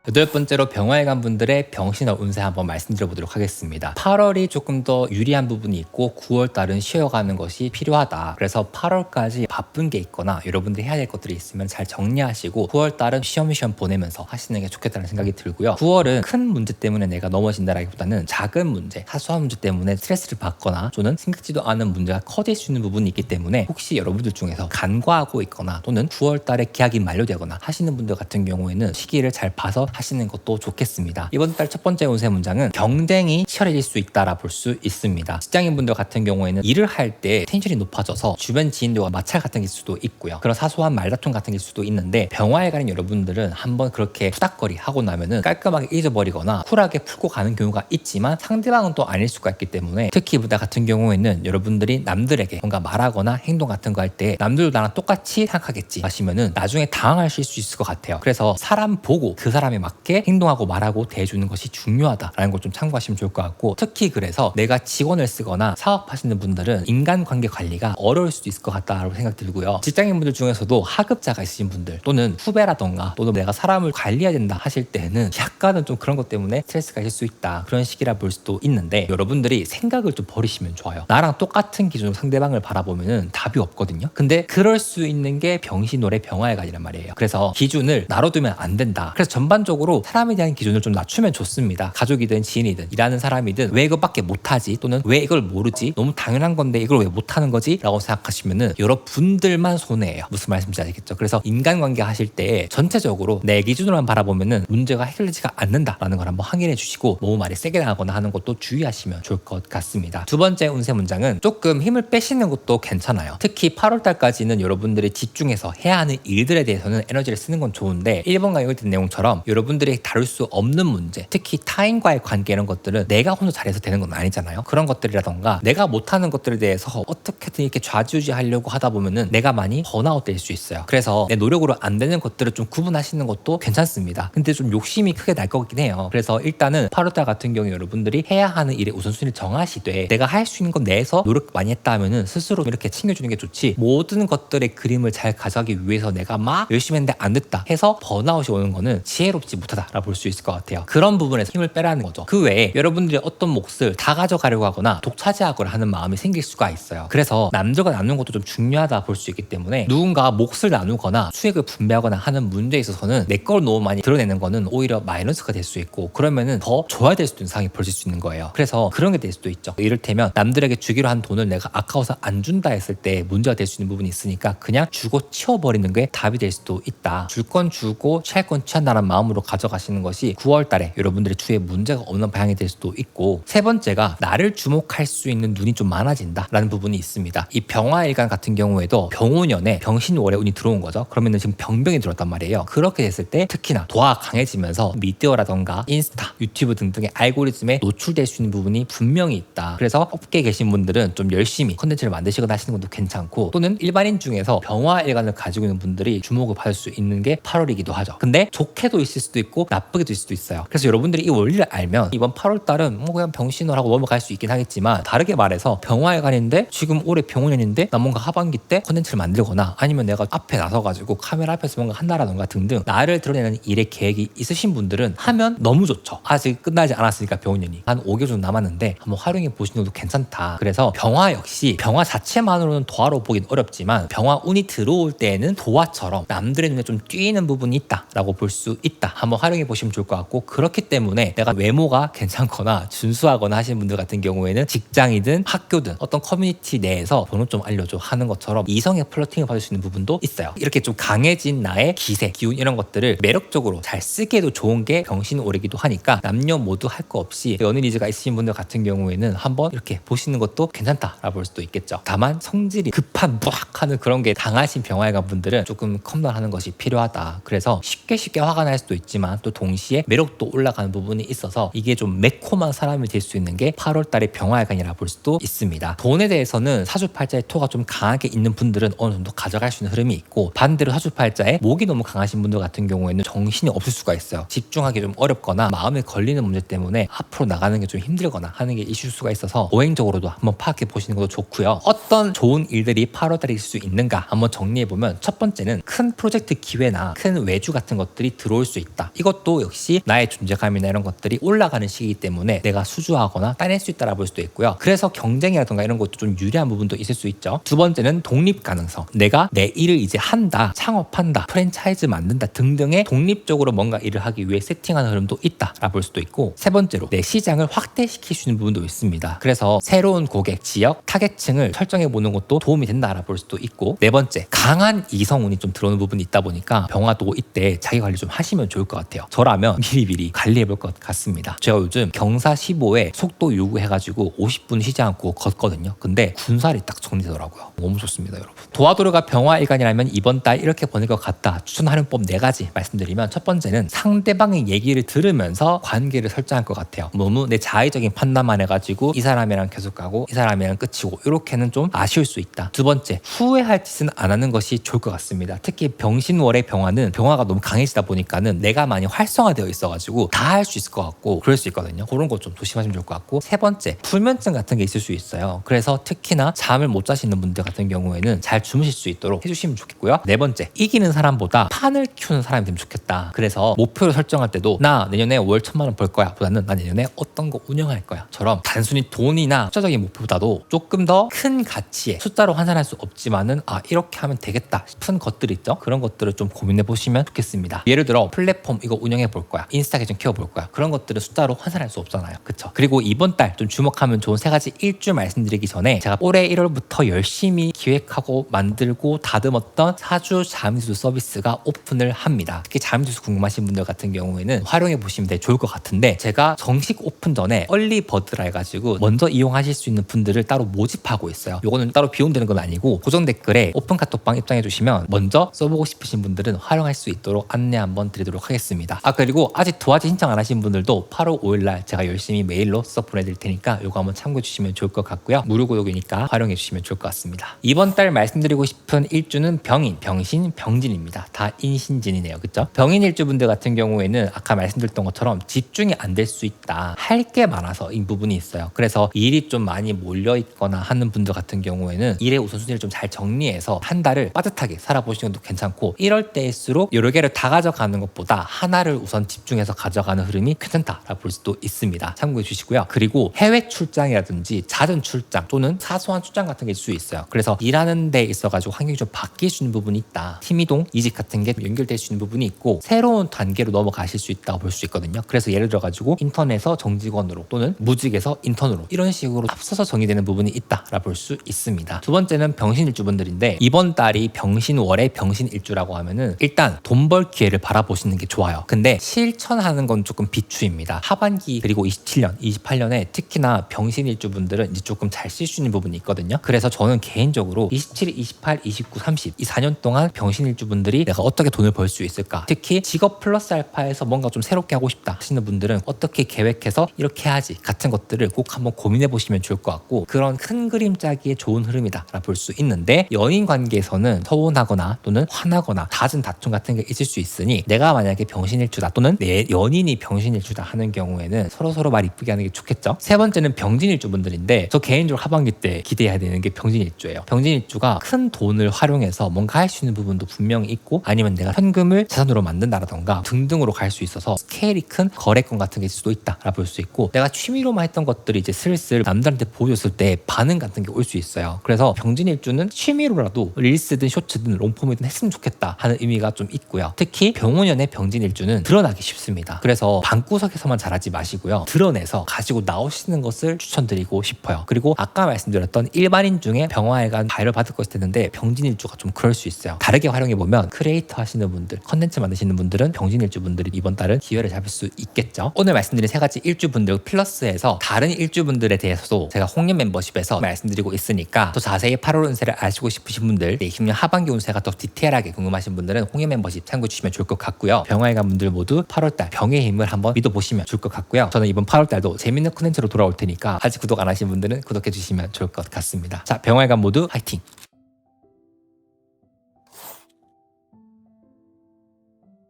8번째로 병화일관 분들의 병신월 운세 한번 말씀드려보도록 하겠습니다. 8월이 조금 더 유리한 부분이 있고 9월달은 쉬어가는 것이 필요하다. 그래서 8월까지 바쁜 게 있거나 여러분들이 해야 될 것들이 있으면 잘 정리하시고 9월달은 쉬엄쉬엄 보내면서 하시는 게 좋겠다는 생각이 들고요. 9월은 큰 문제 때문에 내가 넘어진다라기보다는 작은 문제, 사소한 문제 때문에 스트레스를 받거나 또는 생각지도 않은 문제가 커질 수 있는 부분이 있기 때문에, 혹시 여러분들 중에서 간과하고 있거나 또는 9월달에 계약이 만료되거나 하시는 분들 같은 경우에는 시기를 잘 봐서 하시는 것도 좋겠습니다. 이번 달 첫 번째 운세 문장은 경쟁이 치열해질 수 있다라 볼 수 있습니다. 직장인분들 같은 경우에는 일을 할 때 텐션이 높아져서 주변 지인들과 마찰 같은 게 있을 수도 있고요. 그런 사소한 말다툼 같은 게 있을 수도 있는데, 병화에 가는 여러분들은 한번 그렇게 후닥거리 하고 나면은 깔끔하게 잊어버리거나 쿨하게 풀고 가는 경우가 있지만, 상대방은 또 아닐 수가 있기 때문에, 특히 분들 같은 경우에는 여러분들이 남들에게 뭔가 말하거나 행동 같은 거 할 때 남들도 나랑 똑같이 생각하겠지 하시면은 나중에 당황하실 수 있을 것 같아요. 그래서 사람 보고 그 사람의 맞게 행동하고 말하고 대해주는 것이 중요하다라는 걸 좀 참고하시면 좋을 것 같고, 특히 그래서 내가 직원을 쓰거나 사업하시는 분들은 인간관계 관리가 어려울 수도 있을 것 같다라고 생각 들고요. 직장인분들 중에서도 하급자가 있으신 분들 또는 후배라던가 또는 내가 사람을 관리해야 된다 하실 때는 약간은 좀 그런 것 때문에 스트레스가 있을 수 있다, 그런 시기라 볼 수도 있는데, 여러분들이 생각을 좀 버리시면 좋아요. 나랑 똑같은 기준으로 상대방을 바라보면은 답이 없거든요. 근데 그럴 수 있는 게 병신호래 병화일간이란 말이에요. 그래서 기준을 나로 두면 안 된다. 그래서 전반적으로 사람에 대한 기준을 좀 낮추면 좋습니다. 가족이든 지인이든 일하는 사람이든 왜 이것밖에 못하지, 또는 왜 이걸 모르지, 너무 당연한 건데 이걸 왜 못하는 거지 라고 생각하시면은 여러분들만 손해예요. 무슨 말씀인지 아시겠죠? 그래서 인간관계 하실 때 전체적으로 내 기준으로만 바라보면은 문제가 해결되지가 않는다라는 걸 한번 확인해 주시고, 너무 말이 세게 나가거나 하는 것도 주의하시면 좋을 것 같습니다. 두 번째 운세 문장은 조금 힘을 빼시는 것도 괜찮아요. 특히 8월달까지는 여러분들이 집중해서 해야 하는 일들에 대해서는 에너지를 쓰는 건 좋은데, 1번 강의에 든 내용처럼 여러분들이 다룰 수 없는 문제, 특히 타인과의 관계, 이런 것들은 내가 혼자 잘해서 되는 건 아니잖아요. 그런 것들이라던가 내가 못하는 것들에 대해서 어떻게든 이렇게 좌지우지하려고 하다 보면은 내가 많이 번아웃 될 수 있어요. 그래서 내 노력으로 안 되는 것들을 좀 구분하시는 것도 괜찮습니다. 근데 좀 욕심이 크게 날 것 같긴 해요. 그래서 일단은 8월달 같은 경우에 여러분들이 해야 하는 일의 우선순위를 정하시되, 내가 할 수 있는 것 내에서 노력 많이 했다 하면은 스스로 이렇게 챙겨주는 게 좋지, 모든 것들의 그림을 잘 가져가기 위해서 내가 막 열심히 했는데 안 됐다 해서 번아웃이 오는 거는 지혜롭지 못하다라 볼 수 있을 것 같아요. 그런 부분에서 힘을 빼라는 거죠. 그 외에 여러분들이 어떤 몫을 다 가져가려고 하거나 독차지하거나 하는 마음이 생길 수가 있어요. 그래서 남들과 나누는 것도 좀 중요하다 볼 수 있기 때문에, 누군가 몫을 나누거나 수익을 분배하거나 하는 문제에 있어서는 내 걸 너무 많이 드러내는 거는 오히려 마이너스가 될 수 있고, 그러면은 더 줘야 될 수도 있는 상황이 벌어질 수 있는 거예요. 그래서 그런 게 될 수도 있죠. 이를테면 남들에게 주기로 한 돈을 내가 아까워서 안 준다 했을 때 문제가 될 수 있는 부분이 있으니까 그냥 주고 치워버리는 게 답이 될 수도 있다. 줄 건 주고 취할 건 취한다는 마음으로 가져가시는 것이 9월 달에 여러분들의 주에 문제가 없는 방향이 될 수도 있고, 세 번째가 나를 주목할 수 있는 눈이 좀 많아진다라는 부분이 있습니다. 이 병화일간 같은 경우에도 병오년에 병신월에 운이 들어온 거죠. 그러면은 지금 병병이 들었단 말이에요. 그렇게 됐을 때 특히나 도화가 강해지면서 미디어라던가 인스타, 유튜브 등등의 알고리즘에 노출될 수 있는 부분이 분명히 있다. 그래서 업계에 계신 분들은 좀 열심히 컨텐츠를 만드시거나 하시는 것도 괜찮고, 또는 일반인 중에서 병화일간을 가지고 있는 분들이 주목을 받을 수 있는 게 8월이기도 하죠. 근데 좋게도 있을 수도 있고 나쁘게도 있을 수도 있어요. 그래서 여러분들이 이 원리를 알면 이번 8월달은 뭐 그냥 병신호라고 넘어갈 수 있긴 하겠지만, 다르게 말해서 병화일간인데 지금 올해 병원년인데 나 뭔가 하반기 때 컨텐츠를 만들거나, 아니면 내가 앞에 나서가지고 카메라 앞에서 뭔가 한다라던가 등등 나를 드러내는 일의 계획이 있으신 분들은 하면 너무 좋죠. 아직 끝나지 않았으니까 병원년이 한 5개월 정도 남았는데 한번 활용해 보시는 것도 괜찮다. 그래서 병화 역시 병화 자체만으로는 도화로 보긴 어렵지만, 병화 운이 들어올 때에는 도화처럼 남들의 눈에 좀 띄는 부분이 있다라고 볼 수 있다. 한번 활용해 보시면 좋을 것 같고, 그렇기 때문에 내가 외모가 괜찮거나 준수하거나 하시는 분들 같은 경우에는 직장이든 학교든 어떤 커뮤니티 내에서 번호 좀 알려줘 하는 것처럼 이성의 플러팅을 받을 수 있는 부분도 있어요. 이렇게 좀 강해진 나의 기세, 기운, 이런 것들을 매력적으로 잘 쓰기에도 좋은 게 병신오래기도 하니까, 남녀 모두 할 거 없이 연애 니즈가 있으신 분들 같은 경우에는 한번 이렇게 보시는 것도 괜찮다라고 볼 수도 있겠죠. 다만 성질이 급한 무악 하는 그런 게 강하신 병화일간 분들은 조금 컴런하는 것이 필요하다. 그래서 쉽게 화가 날 수도 있지만 또 동시에 매력도 올라가는 부분이 있어서 이게 좀 매콤한 사람이 될 수 있는 게 8월달의 병화일간이라 볼 수도 있습니다. 돈에 대해서는 사주팔자의 토가 좀 강하게 있는 분들은 어느 정도 가져갈 수 있는 흐름이 있고, 반대로 사주팔자에 목이 너무 강하신 분들 같은 경우에는 정신이 없을 수가 있어요. 집중하기 좀 어렵거나 마음에 걸리는 문제 때문에 앞으로 나가는 게 좀 힘들거나 하는 게 있을 수가 있어서 오행적으로도 한번 파악해 보시는 것도 좋고요. 어떤 좋은 일들이 8월달에 있을 수 있는가 한번 정리해보면, 첫 번째는 큰 프로젝트 기회나 큰 외주 같은 것들이 들어올 수 있다. 이것도 역시 나의 존재감이나 이런 것들이 올라가는 시기이기 때문에 내가 수주하거나 따낼 수 있다라 볼 수도 있고요. 그래서 경쟁이라든가 이런 것도 좀 유리한 부분도 있을 수 있죠. 두 번째는 독립 가능성. 내가 내 일을 이제 한다, 창업한다, 프랜차이즈 만든다 등등의 독립적으로 뭔가 일을 하기 위해 세팅하는 흐름도 있다라 볼 수도 있고, 세 번째로 내 시장을 확대시킬 수 있는 부분도 있습니다. 그래서 새로운 고객, 지역, 타겟층을 설정해 보는 것도 도움이 된다라 볼 수도 있고, 네 번째, 강한 이성운이 좀 들어오는 부분이 있다 보니까 병화도 이때 자기 관리 좀 하시면 좋을 것 같아요. 저라면 미리미리 관리해 볼 것 같습니다. 제가 요즘 경사 15에 속도 요구해가지고 50분 쉬지 않고 걷거든요. 근데 군살이 딱 정리되더라고요. 너무 좋습니다, 여러분. 도화도르가 병화일간이라면 이번 달 이렇게 보낼 것 같다. 추천하는 법 4가지 말씀드리면, 첫 번째는 상대방의 얘기를 들으면서 관계를 설정할 것 같아요. 너무 내 자의적인 판단만 해가지고 이 사람이랑 계속 가고 이 사람이랑 끝이고 이렇게는 좀 아쉬울 수 있다. 두 번째, 후회할 짓은 안 하는 것이 좋을 것 같습니다. 특히 병신월의 병화는 병화가 너무 강해지다 보니까는 뇌가 많이 활성화되어 있어가지고 다 할 수 있을 것 같고 그럴 수 있거든요. 그런 거 좀 조심하시면 좋을 것 같고, 세 번째, 불면증 같은 게 있을 수 있어요. 그래서 특히나 잠을 못 자시는 분들 같은 경우에는 잘 주무실 수 있도록 해주시면 좋겠고요. 네 번째, 이기는 사람보다 판을 키우는 사람이 되면 좋겠다. 그래서 목표를 설정할 때도 나 내년에 월 1,000만 원 벌 거야 보다는 나 내년에 어떤 거 운영할 거야 처럼 단순히 돈이나 숫자적인 목표보다도 조금 더 큰 가치에 숫자로 환산할 수 없지만은 이렇게 하면 되겠다 싶은 것들 있죠. 그런 것들을 좀 고민해 보시면 좋겠습니다. 예를 들어 플랫폼 이거 운영해 볼 거야, 인스타 계정 키워 볼 거야, 그런 것들은 숫자로 환산할 수 없잖아요. 그쵸? 그리고 이번 달 좀 주목하면 좋은 세 가지 일주 말씀드리기 전에, 제가 올해 1월부터 열심히 기획하고 만들고 다듬었던 사주 잠수수 서비스가 오픈을 합니다. 특히 잠수수 궁금하신 분들 같은 경우에는 활용해 보시면 되게 좋을 것 같은데, 제가 정식 오픈 전에 얼리 버드라 해가지고 먼저 이용하실 수 있는 분들을 따로 모집하고 있어요. 요거는 따로 비용되는 건 아니고 고정 댓글에 오픈 카톡방 입장해 주시면 먼저 써보고 싶으신 분들은 활용할 수 있도록 안내 한번 드리도록 하겠습니다. 그리고 아직 도화지 신청 안 하신 분들도 8월 5일날 제가 열심히 메일로 써 보내드릴 테니까 요거 한번 참고해 주시면 좋을 것 같고요. 무료 구독이니까 활용해 주시면 좋을 것 같습니다. 이번 달 말씀드리고 싶은 일주는 병인, 병신, 병진입니다. 다 인신진이네요. 그쵸? 병인 일주분들 같은 경우에는 아까 말씀드렸던 것처럼 집중이 안 될 수 있다. 할 게 많아서 이 부분이 있어요. 그래서 일이 좀 많이 몰려 있거나 하는 분들 같은 경우에는 일의 우선순위를 좀 잘 정리해서 한 달을 빠듯하게 살아보시는 것도 괜찮고, 이럴 때일수록 여러 개를 다 가져가는 것보다 하나를 우선 집중해서 가져가는 흐름이 괜찮다라고 볼 수도 있습니다. 참고해 주시고요. 그리고 해외 출장이라든지 잦은 출장 또는 사소한 출장 같은 게 있을 수 있어요. 그래서 일하는 데 있어가지고 환경이 좀 바뀔 수 있는 부분이 있다. 팀 이동, 이직 같은 게 연결될 수 있는 부분이 있고 새로운 단계로 넘어가실 수 있다고 볼 수 있거든요. 그래서 예를 들어가지고 인턴에서 정직원으로 또는 무직에서 인턴으로 이런 식으로 앞서서 정의되는 부분이 있다라고 볼 수 있습니다. 두 번째는 병신일주분들인데, 이번 달이 병신월의 병신일주라고 하면은 일단 돈 벌 기회를 바라보시는 게 좋아요. 근데 실천하는 건 조금 비추입니다. 하반기 그리고 27년, 28년에 특히나 병신일주분들은 이제 조금 잘 쓸 수 있는 부분이 있거든요. 그래서 저는 개인적으로 27, 28, 29, 30 이 4년 동안 병신일주분들이 내가 어떻게 돈을 벌 수 있을까, 특히 직업 플러스 알파에서 뭔가 좀 새롭게 하고 싶다 하시는 분들은 어떻게 계획해서 이렇게 해야지 같은 것들을 꼭 한번 고민해 보시면 좋을 것 같고, 그런 큰 그림 짜기에 좋은 흐름이다 라고 볼 수 있는데, 연인 관계에서는 서운하거나 또는 화나거나 잦은 다툼 같은 게 있을 수 있으니, 내가 만약에 병신일주다 또는 내 연인이 병신일주다 하는 경우에는 서로 말 이쁘게 하는 게 좋겠죠. 세 번째는 병진일주분들인데, 저 개인적으로 하반기 때 기대해야 되는 게 병진일주예요. 병진일주가 큰 돈을 활용해서 뭔가 할 수 있는 부분도 분명히 있고, 아니면 내가 현금을 자산으로 만든다라던가 등등으로 갈 수 있어서 스케일이 큰 거래권 같은 게 있을 수도 있다라고 볼 수 있고, 내가 취미로만 했던 것들이 이제 슬슬 남들한테 보여줬을 때 반응 같은 게 올 수 있어요. 그래서 병진일주는 취미로라도 릴스든 쇼츠든 롱폼이든 했으면 좋겠다 하는 의미가 좀 있고요. 특히 병원연의 병진일주는 드러나기 쉽습니다. 그래서 방구석에서만 잘하지 마시고요, 드러내서 가지고 나오시는 것을 추천드리고 싶어요. 그리고 아까 말씀드렸던 일반인 중에 병화일간 바이럴 받을 것이 되는데, 병진일주가 좀 그럴 수 있어요. 다르게 활용해보면 크리에이터 하시는 분들, 컨텐츠 만드시는 분들은 병진일주분들이 이번 달은 기회를 잡을 수 있겠죠. 오늘 말씀드린 세 가지 일주분들 플러스해서 다른 일주분들에 대해서도 제가 홍련 멤버십에서 말씀드리고 있으니까, 더 자세히 8월 운세를 아시고 싶으신 분들, 20년 하반기 운세가 더 디테일하게 궁금하신 분들은 홍련 멤버십 참고해 주시면 좋을 것 같고요. 병화일간 분들 모두 8월달 병의 힘을 한번 믿어보시면 좋을 것 같고요. 저는 이번 8월달도 재밌는 콘텐츠로 돌아올 테니까 아직 구독 안 하신 분들은 구독해 주시면 좋을 것 같습니다. 자, 병화일간 모두 화이팅!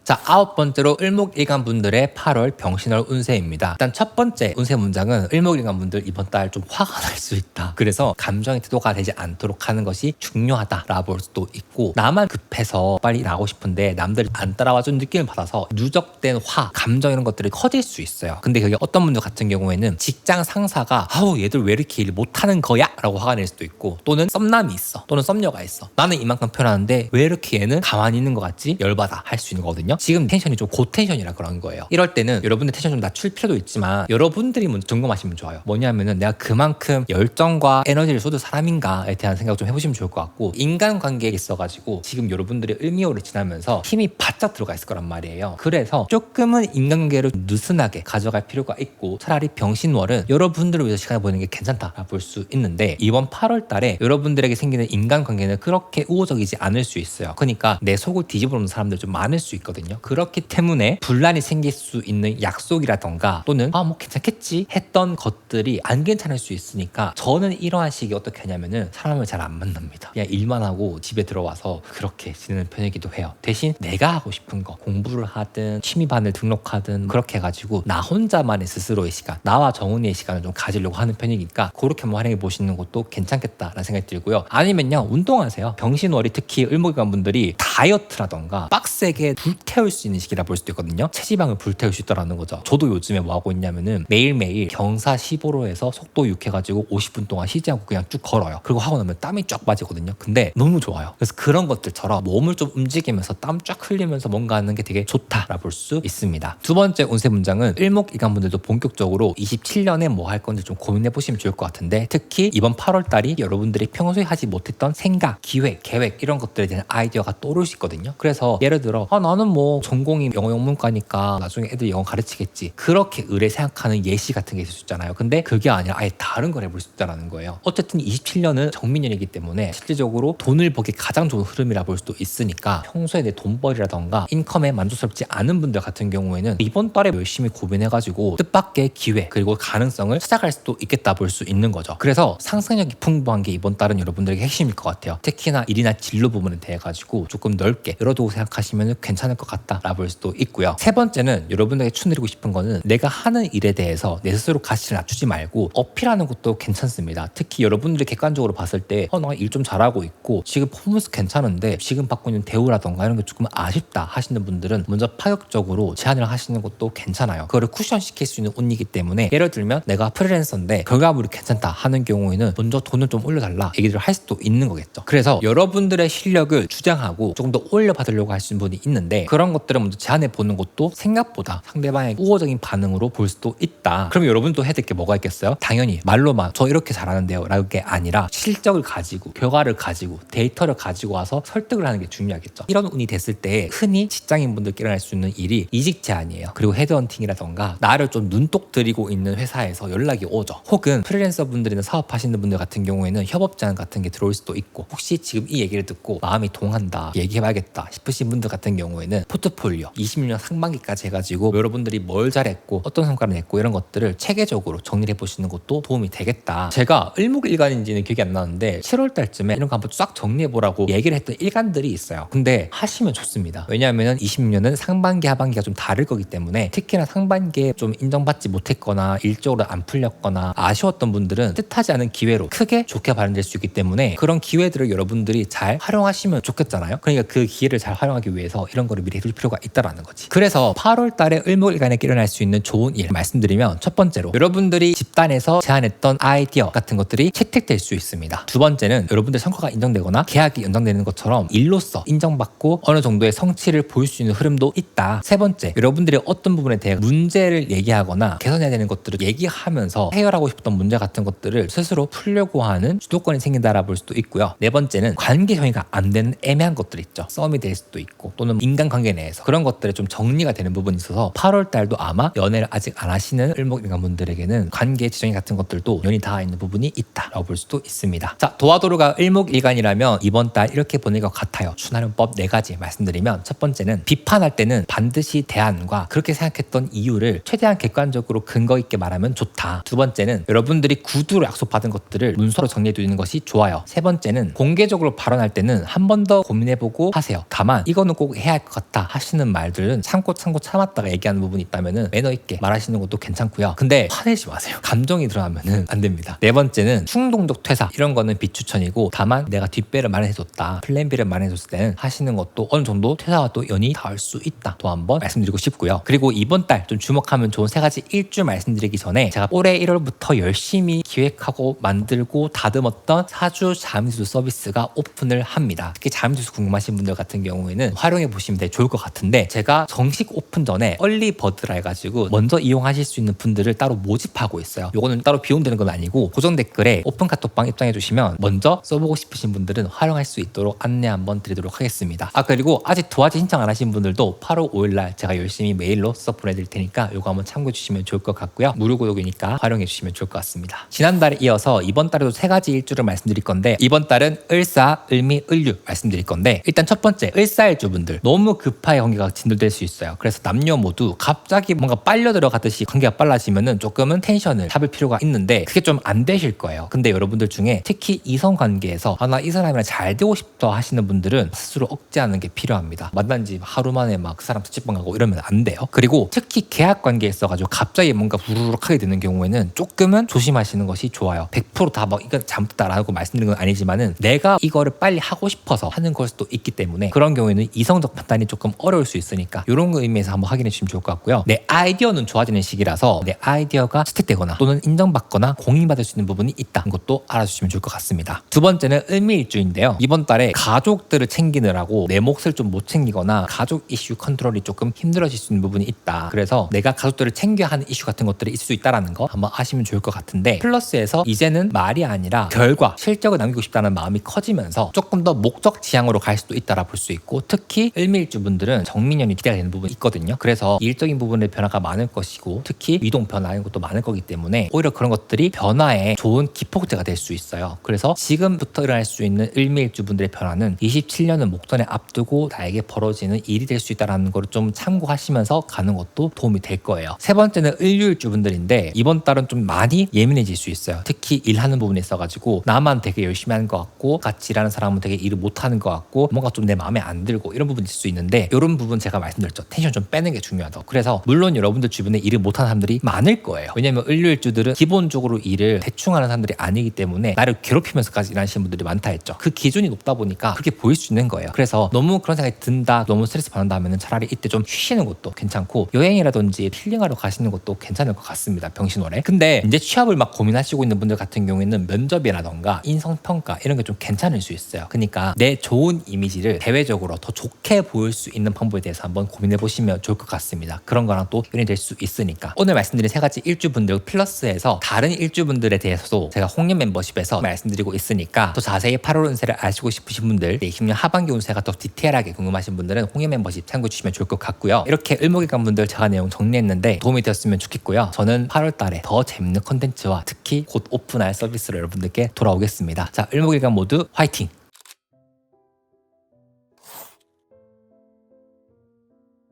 자, 9번째로 을목일간 분들의 8월 병신월 운세입니다. 일단 첫 번째 운세 문장은 을목일간 분들 이번 달 좀 화가 날 수 있다. 그래서 감정의 태도가 되지 않도록 하는 것이 중요하다라고 볼 수도 있고, 나만 급해서 빨리 나가고 싶은데 남들이 안 따라와준 느낌을 받아서 누적된 화, 감정 이런 것들이 커질 수 있어요. 근데 그게 어떤 분들 같은 경우에는 직장 상사가 얘들 왜 이렇게 일 못하는 거야? 라고 화가 낼 수도 있고, 또는 썸남이 있어, 또는 썸녀가 있어, 나는 이만큼 표현하는데 왜 이렇게 얘는 가만히 있는 것 같지? 열받아 할 수 있는 거거든요. 지금 텐션이 좀 고텐션이라 그런 거예요. 이럴 때는 여러분들 텐션 좀 낮출 필요도 있지만, 여러분들이 먼저 점검하시면 좋아요. 뭐냐면은 내가 그만큼 열정과 에너지를 쏟을 사람인가에 대한 생각 좀 해보시면 좋을 것 같고, 인간관계에 있어가지고 지금 여러분들이 을미월을 지나면서 힘이 바짝 들어가 있을 거란 말이에요. 그래서 조금은 인간관계를 느슨하게 가져갈 필요가 있고, 차라리 병신월은 여러분들을 위해서 시간을 보내는 게 괜찮다라고 볼 수 있는데, 이번 8월 달에 여러분들에게 생기는 인간관계는 그렇게 우호적이지 않을 수 있어요. 그러니까 내 속을 뒤집어 놓는 사람들 좀 많을 수 있거든요. 있거든요. 그렇기 때문에 분란이 생길 수 있는 약속이라던가 또는 뭐 괜찮겠지 했던 것들이 안 괜찮을 수 있으니까 저는 이러한 식이 어떻게 하냐면은 사람을 잘 안 만납니다. 그냥 일만 하고 집에 들어와서 그렇게 지내는 편이기도 해요. 대신 내가 하고 싶은 거 공부를 하든 취미반을 등록하든 그렇게 해가지고 나 혼자만의 스스로의 시간, 나와 정은이의 시간을 좀 가지려고 하는 편이니까 그렇게 한번 활용해 보시는 것도 괜찮겠다라는 생각이 들고요. 아니면요, 운동하세요. 병신월이 특히 을목일간 분들이 다이어트라던가 빡세게 불태울 수 있는 시기라 볼 수도 있거든요. 체지방을 불태울 수 있다는 거죠. 저도 요즘에 뭐 하고 있냐면은 매일매일 경사 15로에서 속도 6 해가지고 50분 동안 쉬지 않고 그냥 쭉 걸어요. 그리고 하고 나면 땀이 쫙 빠지거든요. 근데 너무 좋아요. 그래서 그런 것들처럼 몸을 좀 움직이면서 땀 쫙 흘리면서 뭔가 하는 게 되게 좋다라 볼 수 있습니다. 두 번째 운세 문장은 을목일간 분들도 본격적으로 27년에 뭐 할 건지 좀 고민해 보시면 좋을 것 같은데, 특히 이번 8월 달이 여러분들이 평소에 하지 못했던 생각, 기획, 계획 이런 것들에 대한 아이디어가 떠오를 수 있거든요. 그래서 예를 들어 나는 뭐 전공이 영어 영문과니까 나중에 애들 영어 가르치겠지, 그렇게 의뢰 생각하는 예시 같은 게 있을 수 있잖아요. 근데 그게 아니라 아예 다른 걸 해볼 수 있다는 거예요. 어쨌든 27년은 정민년이기 때문에 실질적으로 돈을 버기 가장 좋은 흐름이라 볼 수도 있으니까 평소에 내 돈벌이라던가 인컴에 만족스럽지 않은 분들 같은 경우에는 이번 달에 열심히 고민해가지고 뜻밖의 기회 그리고 가능성을 찾아갈 수도 있겠다 볼 수 있는 거죠. 그래서 상상력이 풍부한 게 이번 달은 여러분들에게 핵심일 것 같아요. 특히나 일이나 진로 부분에 대해 가지고 조금 넓게 열어두고 생각하시면 괜찮을 것 같다라 볼 수도 있고요. 세 번째는 여러분들에게 추천드리고 싶은 거는 내가 하는 일에 대해서 내 스스로 가치를 낮추지 말고 어필하는 것도 괜찮습니다. 특히 여러분들이 객관적으로 봤을 때 나 일 좀 잘하고 있고 지금 퍼포먼스 괜찮은데 지금 받고 있는 대우라던가 이런 게 조금 아쉽다 하시는 분들은 먼저 파격적으로 제안을 하시는 것도 괜찮아요. 그거를 쿠션시킬 수 있는 운이기 때문에, 예를 들면 내가 프리랜서인데 결과물이 괜찮다 하는 경우에는 먼저 돈을 좀 올려달라 얘기를 할 수도 있는 거겠죠. 그래서 여러분들의 실력을 주장하고 조금 더 올려받으려고 하시는 분이 있는데 그런 것들을 먼저 제안해 보는 것도 생각보다 상대방의 우호적인 반응으로 볼 수도 있다. 그럼 여러분도 해야 될 게 뭐가 있겠어요? 당연히 말로만 저 이렇게 잘하는데요 라는 게 아니라 실적을 가지고 결과를 가지고 데이터를 가지고 와서 설득을 하는 게 중요하겠죠. 이런 운이 됐을 때 흔히 직장인분들끼리 할 수 있는 일이 이직 제안이에요. 그리고 헤드헌팅이라던가 나를 좀 눈독 들이고 있는 회사에서 연락이 오죠. 혹은 프리랜서 분들이나 사업하시는 분들 같은 경우에는 협업 제안 같은 게 들어올 수도 있고, 혹시 지금 이 얘기를 듣고 마음이 동한다, 얘기해봐야겠다 싶으신 분들 같은 경우에는 포트폴리오 20년 상반기까지 해가지고 여러분들이 뭘 잘했고 어떤 성과를 냈고 이런 것들을 체계적으로 정리해 보시는 것도 도움이 되겠다. 제가 을목일간인지는 기억이 안 나는데 7월 달쯤에 이런 거 한번 싹 정리해 보라고 얘기를 했던 일간들이 있어요. 근데 하시면 좋습니다. 왜냐하면 20년은 상반기 하반기가 좀 다를 거기 때문에, 특히나 상반기에 좀 인정받지 못했거나 일적으로 안 풀렸거나 아쉬웠던 분들은 뜻하지 않은 기회로 크게 좋게 발현될 수 있기 때문에 그런 기회들을 여러분들이 잘 활용하시면 좋겠잖아요. 그러니까 그 기회를 잘 활용하기 위해서 이런 거를 미리 해둘 필요가 있다라는 거지. 그래서 8월 달에 을목일간에 일어날 수 있는 좋은 일 말씀드리면, 첫 번째로 여러분들이 집단에서 제안했던 아이디어 같은 것들이 채택될 수 있습니다. 두 번째는 여러분들 성과가 인정되거나 계약이 연장되는 것처럼 일로서 인정받고 어느 정도의 성취를 보일 수 있는 흐름도 있다. 세 번째, 여러분들이 어떤 부분에 대해 문제를 얘기하거나 개선해야 되는 것들을 얘기하면서 해결하고 싶던 문제 같은 것들을 스스로 풀려고 하는 주도권이 생긴다라 볼 수도 있고요. 네 번째는 관계 정의가 안 되는 애매한 것들 있죠. 싸움이 될 수도 있고 또는 인간관계 내에서 그런 것들이 좀 정리가 되는 부분이 있어서 8월 달도 아마 연애를 아직 안 하시는 을목일간 분들에게는 관계 지정이 같은 것들도 연이 닿아 있는 부분이 있다라고 볼 수도 있습니다. 자, 도화도루가 을목일간이라면 이번 달 이렇게 보낼 것 같아요. 순환윤법 4가지 말씀드리면, 첫 번째는 비판할 때는 반드시 대안과 그렇게 생각했던 이유를 최대한 객관적으로 근거 있게 말하면 좋다. 두 번째는 여러분들이 구두로 약속받은 것들을 문서로 정리해 두는 것이 좋아요. 세 번째는 공개적으로 발언할 때는 한 번 더 고민해보고 하세요. 다만 이거는 꼭 해야 할 것 같다 하시는 말들은 참고 참았다가 얘기하는 부분이 있다면 매너 있게 말하시는 것도 괜찮고요. 근데 화내지 마세요. 감정이 들어가면 안 됩니다. 네 번째는 충동적 퇴사, 이런 거는 비추천이고, 다만 내가 뒷배를 마련해줬다, 플랜 B를 마련해줬을 때는 하시는 것도 어느 정도 퇴사와 또 연이 닿을 수 있다 또 한번 말씀드리고 싶고요. 그리고 이번 달 좀 주목하면 좋은 3가지 일주 말씀드리기 전에, 제가 올해 1월부터 열심히 기획하고 만들고 다듬었던 사주 자미수 서비스가 오픈을 합니다. 특히 자미수 궁금하신 분들 같은 경우에는 활용해 보시면 되게 좋을 것 같은데, 제가 정식 오픈 전에 얼리 버드라 해가지고 먼저 이용하실 수 있는 분들을 따로 모집하고 있어요. 요거는 따로 비용되는 건 아니고 고정 댓글에 오픈 카톡방 입장해 주시면 먼저 써보고 싶으신 분들은 활용할 수 있도록 안내 한번 드리도록 하겠습니다. 그리고 아직 도화지 신청 안 하신 분들도 8월 5일날 제가 열심히 메일로 수업 보내드릴 테니까 요거 한번 참고해 주시면 좋을 것 같고요. 무료 구독이니까 활용해 주시면 좋을 것 같습니다. 지난달에 이어서 이번 달에도 3가지 일주를 말씀드릴 건데, 이번 달은 을사, 을미, 을류 말씀드릴 건데, 일단 일단 첫 번째, 을사일주분들 너무 급하게 관계가 진돌될 수 있어요. 그래서 남녀 모두 갑자기 뭔가 빨려 들어가듯이 관계가 빨라지면은 조금은 텐션을 잡을 필요가 있는데 그게 좀 안 되실 거예요. 근데 여러분들 중에 특히 이성 관계에서 나 이 사람이랑 잘 되고 싶다 하시는 분들은 스스로 억제하는 게 필요합니다. 만난 지 하루 만에 막 그 사람 수집방 가고 이러면 안 돼요. 그리고 특히 계약 관계에 있어가지고 갑자기 뭔가 부르륵하게 되는 경우에는 조금은 조심하시는 것이 좋아요. 100% 다 막 이건 잘못됐다라고 말씀드리는 건 아니지만은 내가 이거를 빨리 하고 싶어서 하는 걸 수도 있기 때문에 그런 경우에는 이성적 판단이 조금 어려울 수 있으니까 이런 의미에서 한번 확인해 주시면 좋을 것 같고요. 내 아이디어는 좋아지는 시기라서 내 아이디어가 채택되거나 또는 인정받거나 공인받을 수 있는 부분이 있다는 것도 알아주시면 좋을 것 같습니다. 두 번째는 을미일주인데요. 이번 달에 가족들을 챙기느라고 내 몫을 좀 못 챙기거나 가족 이슈 컨트롤이 조금 힘들어질 수 있는 부분이 있다. 그래서 내가 가족들을 챙겨야 하는 이슈 같은 것들이 있을 수 있다는 거 한번 아시면 좋을 것 같은데 플러스에서 이제는 말이 아니라 결과, 실적을 남기고 싶다는 마음이 커지면서 조금 더 목적 지향으로 갈 수도 있다라 볼 수 있고 특히 을미일주분들은 정민연이 기대가 되는 부분이 있거든요. 그래서 일적인 부분의 변화가 많을 것이고 특히 위동 변화 이런 것도 많을 거기 때문에 오히려 그런 것들이 변화에 좋은 기폭제가 될 수 있어요. 그래서 지금부터 일어날 수 있는 을미일주분들의 변화는 27년은 목전에 앞두고 나에게 벌어지는 일이 될 수 있다는 걸 좀 참고하시면서 가는 것도 도움이 될 거예요. 세 번째는 을유일주분들인데 이번 달은 좀 많이 예민해질 수 있어요. 특히 일하는 부분에 있어가지고 나만 되게 열심히 하는 것 같고 같이 일하는 사람은 되게 일을 못하는 것 같고 뭔가 좀 내 마음에 안 들고 이런 부분이 있을 수 있는데 이런 부분 제가 말씀드렸죠. 텐션 좀 빼는 게 중요하다고. 그래서 물론 여러분들 주변에 일을 못하는 사람들이 많을 거예요. 왜냐면 을유일주들은 기본적으로 일을 대충 하는 사람들이 아니기 때문에 나를 괴롭히면서까지 일하시는 분들이 많다 했죠. 그 기준이 높다 보니까 그렇게 보일 수 있는 거예요. 그래서 너무 그런 생각이 든다, 너무 스트레스 받는다 하면 차라리 이때 좀 쉬시는 것도 괜찮고 여행이라든지 힐링하러 가시는 것도 괜찮을 것 같습니다. 병신월에. 근데 이제 취업을 막 고민하시고 있는 분들 같은 경우에는 면접이라던가 인성평가 이런 게 좀 괜찮을 수 있어요. 그러니까 내 좋은 이미지를 대외적으로 더 좋게 보일 수 있는 방법에 대해서 한번 고민해 보시면 좋을 것 같습니다. 그런 거랑 또 연이 될 수 있으니까. 오늘 말씀드린 세 가지 일주분들 플러스해서 다른 일주분들에 대해서도 제가 홍련 멤버십에서 말씀드리고 있으니까 더 자세히 8월 운세를 아시고 싶으신 분들 20년 하반기 운세가 더 디테일하게 궁금하신 분들은 홍련 멤버십 참고해 주시면 좋을 것 같고요. 이렇게 을목일간 분들 제가 내용 정리했는데 도움이 되었으면 좋겠고요. 저는 8월 달에 더 재밌는 컨텐츠와 특히 곧 오픈할 서비스로 여러분들께 돌아오겠습니다. 자, 을목일간 모두 화이팅!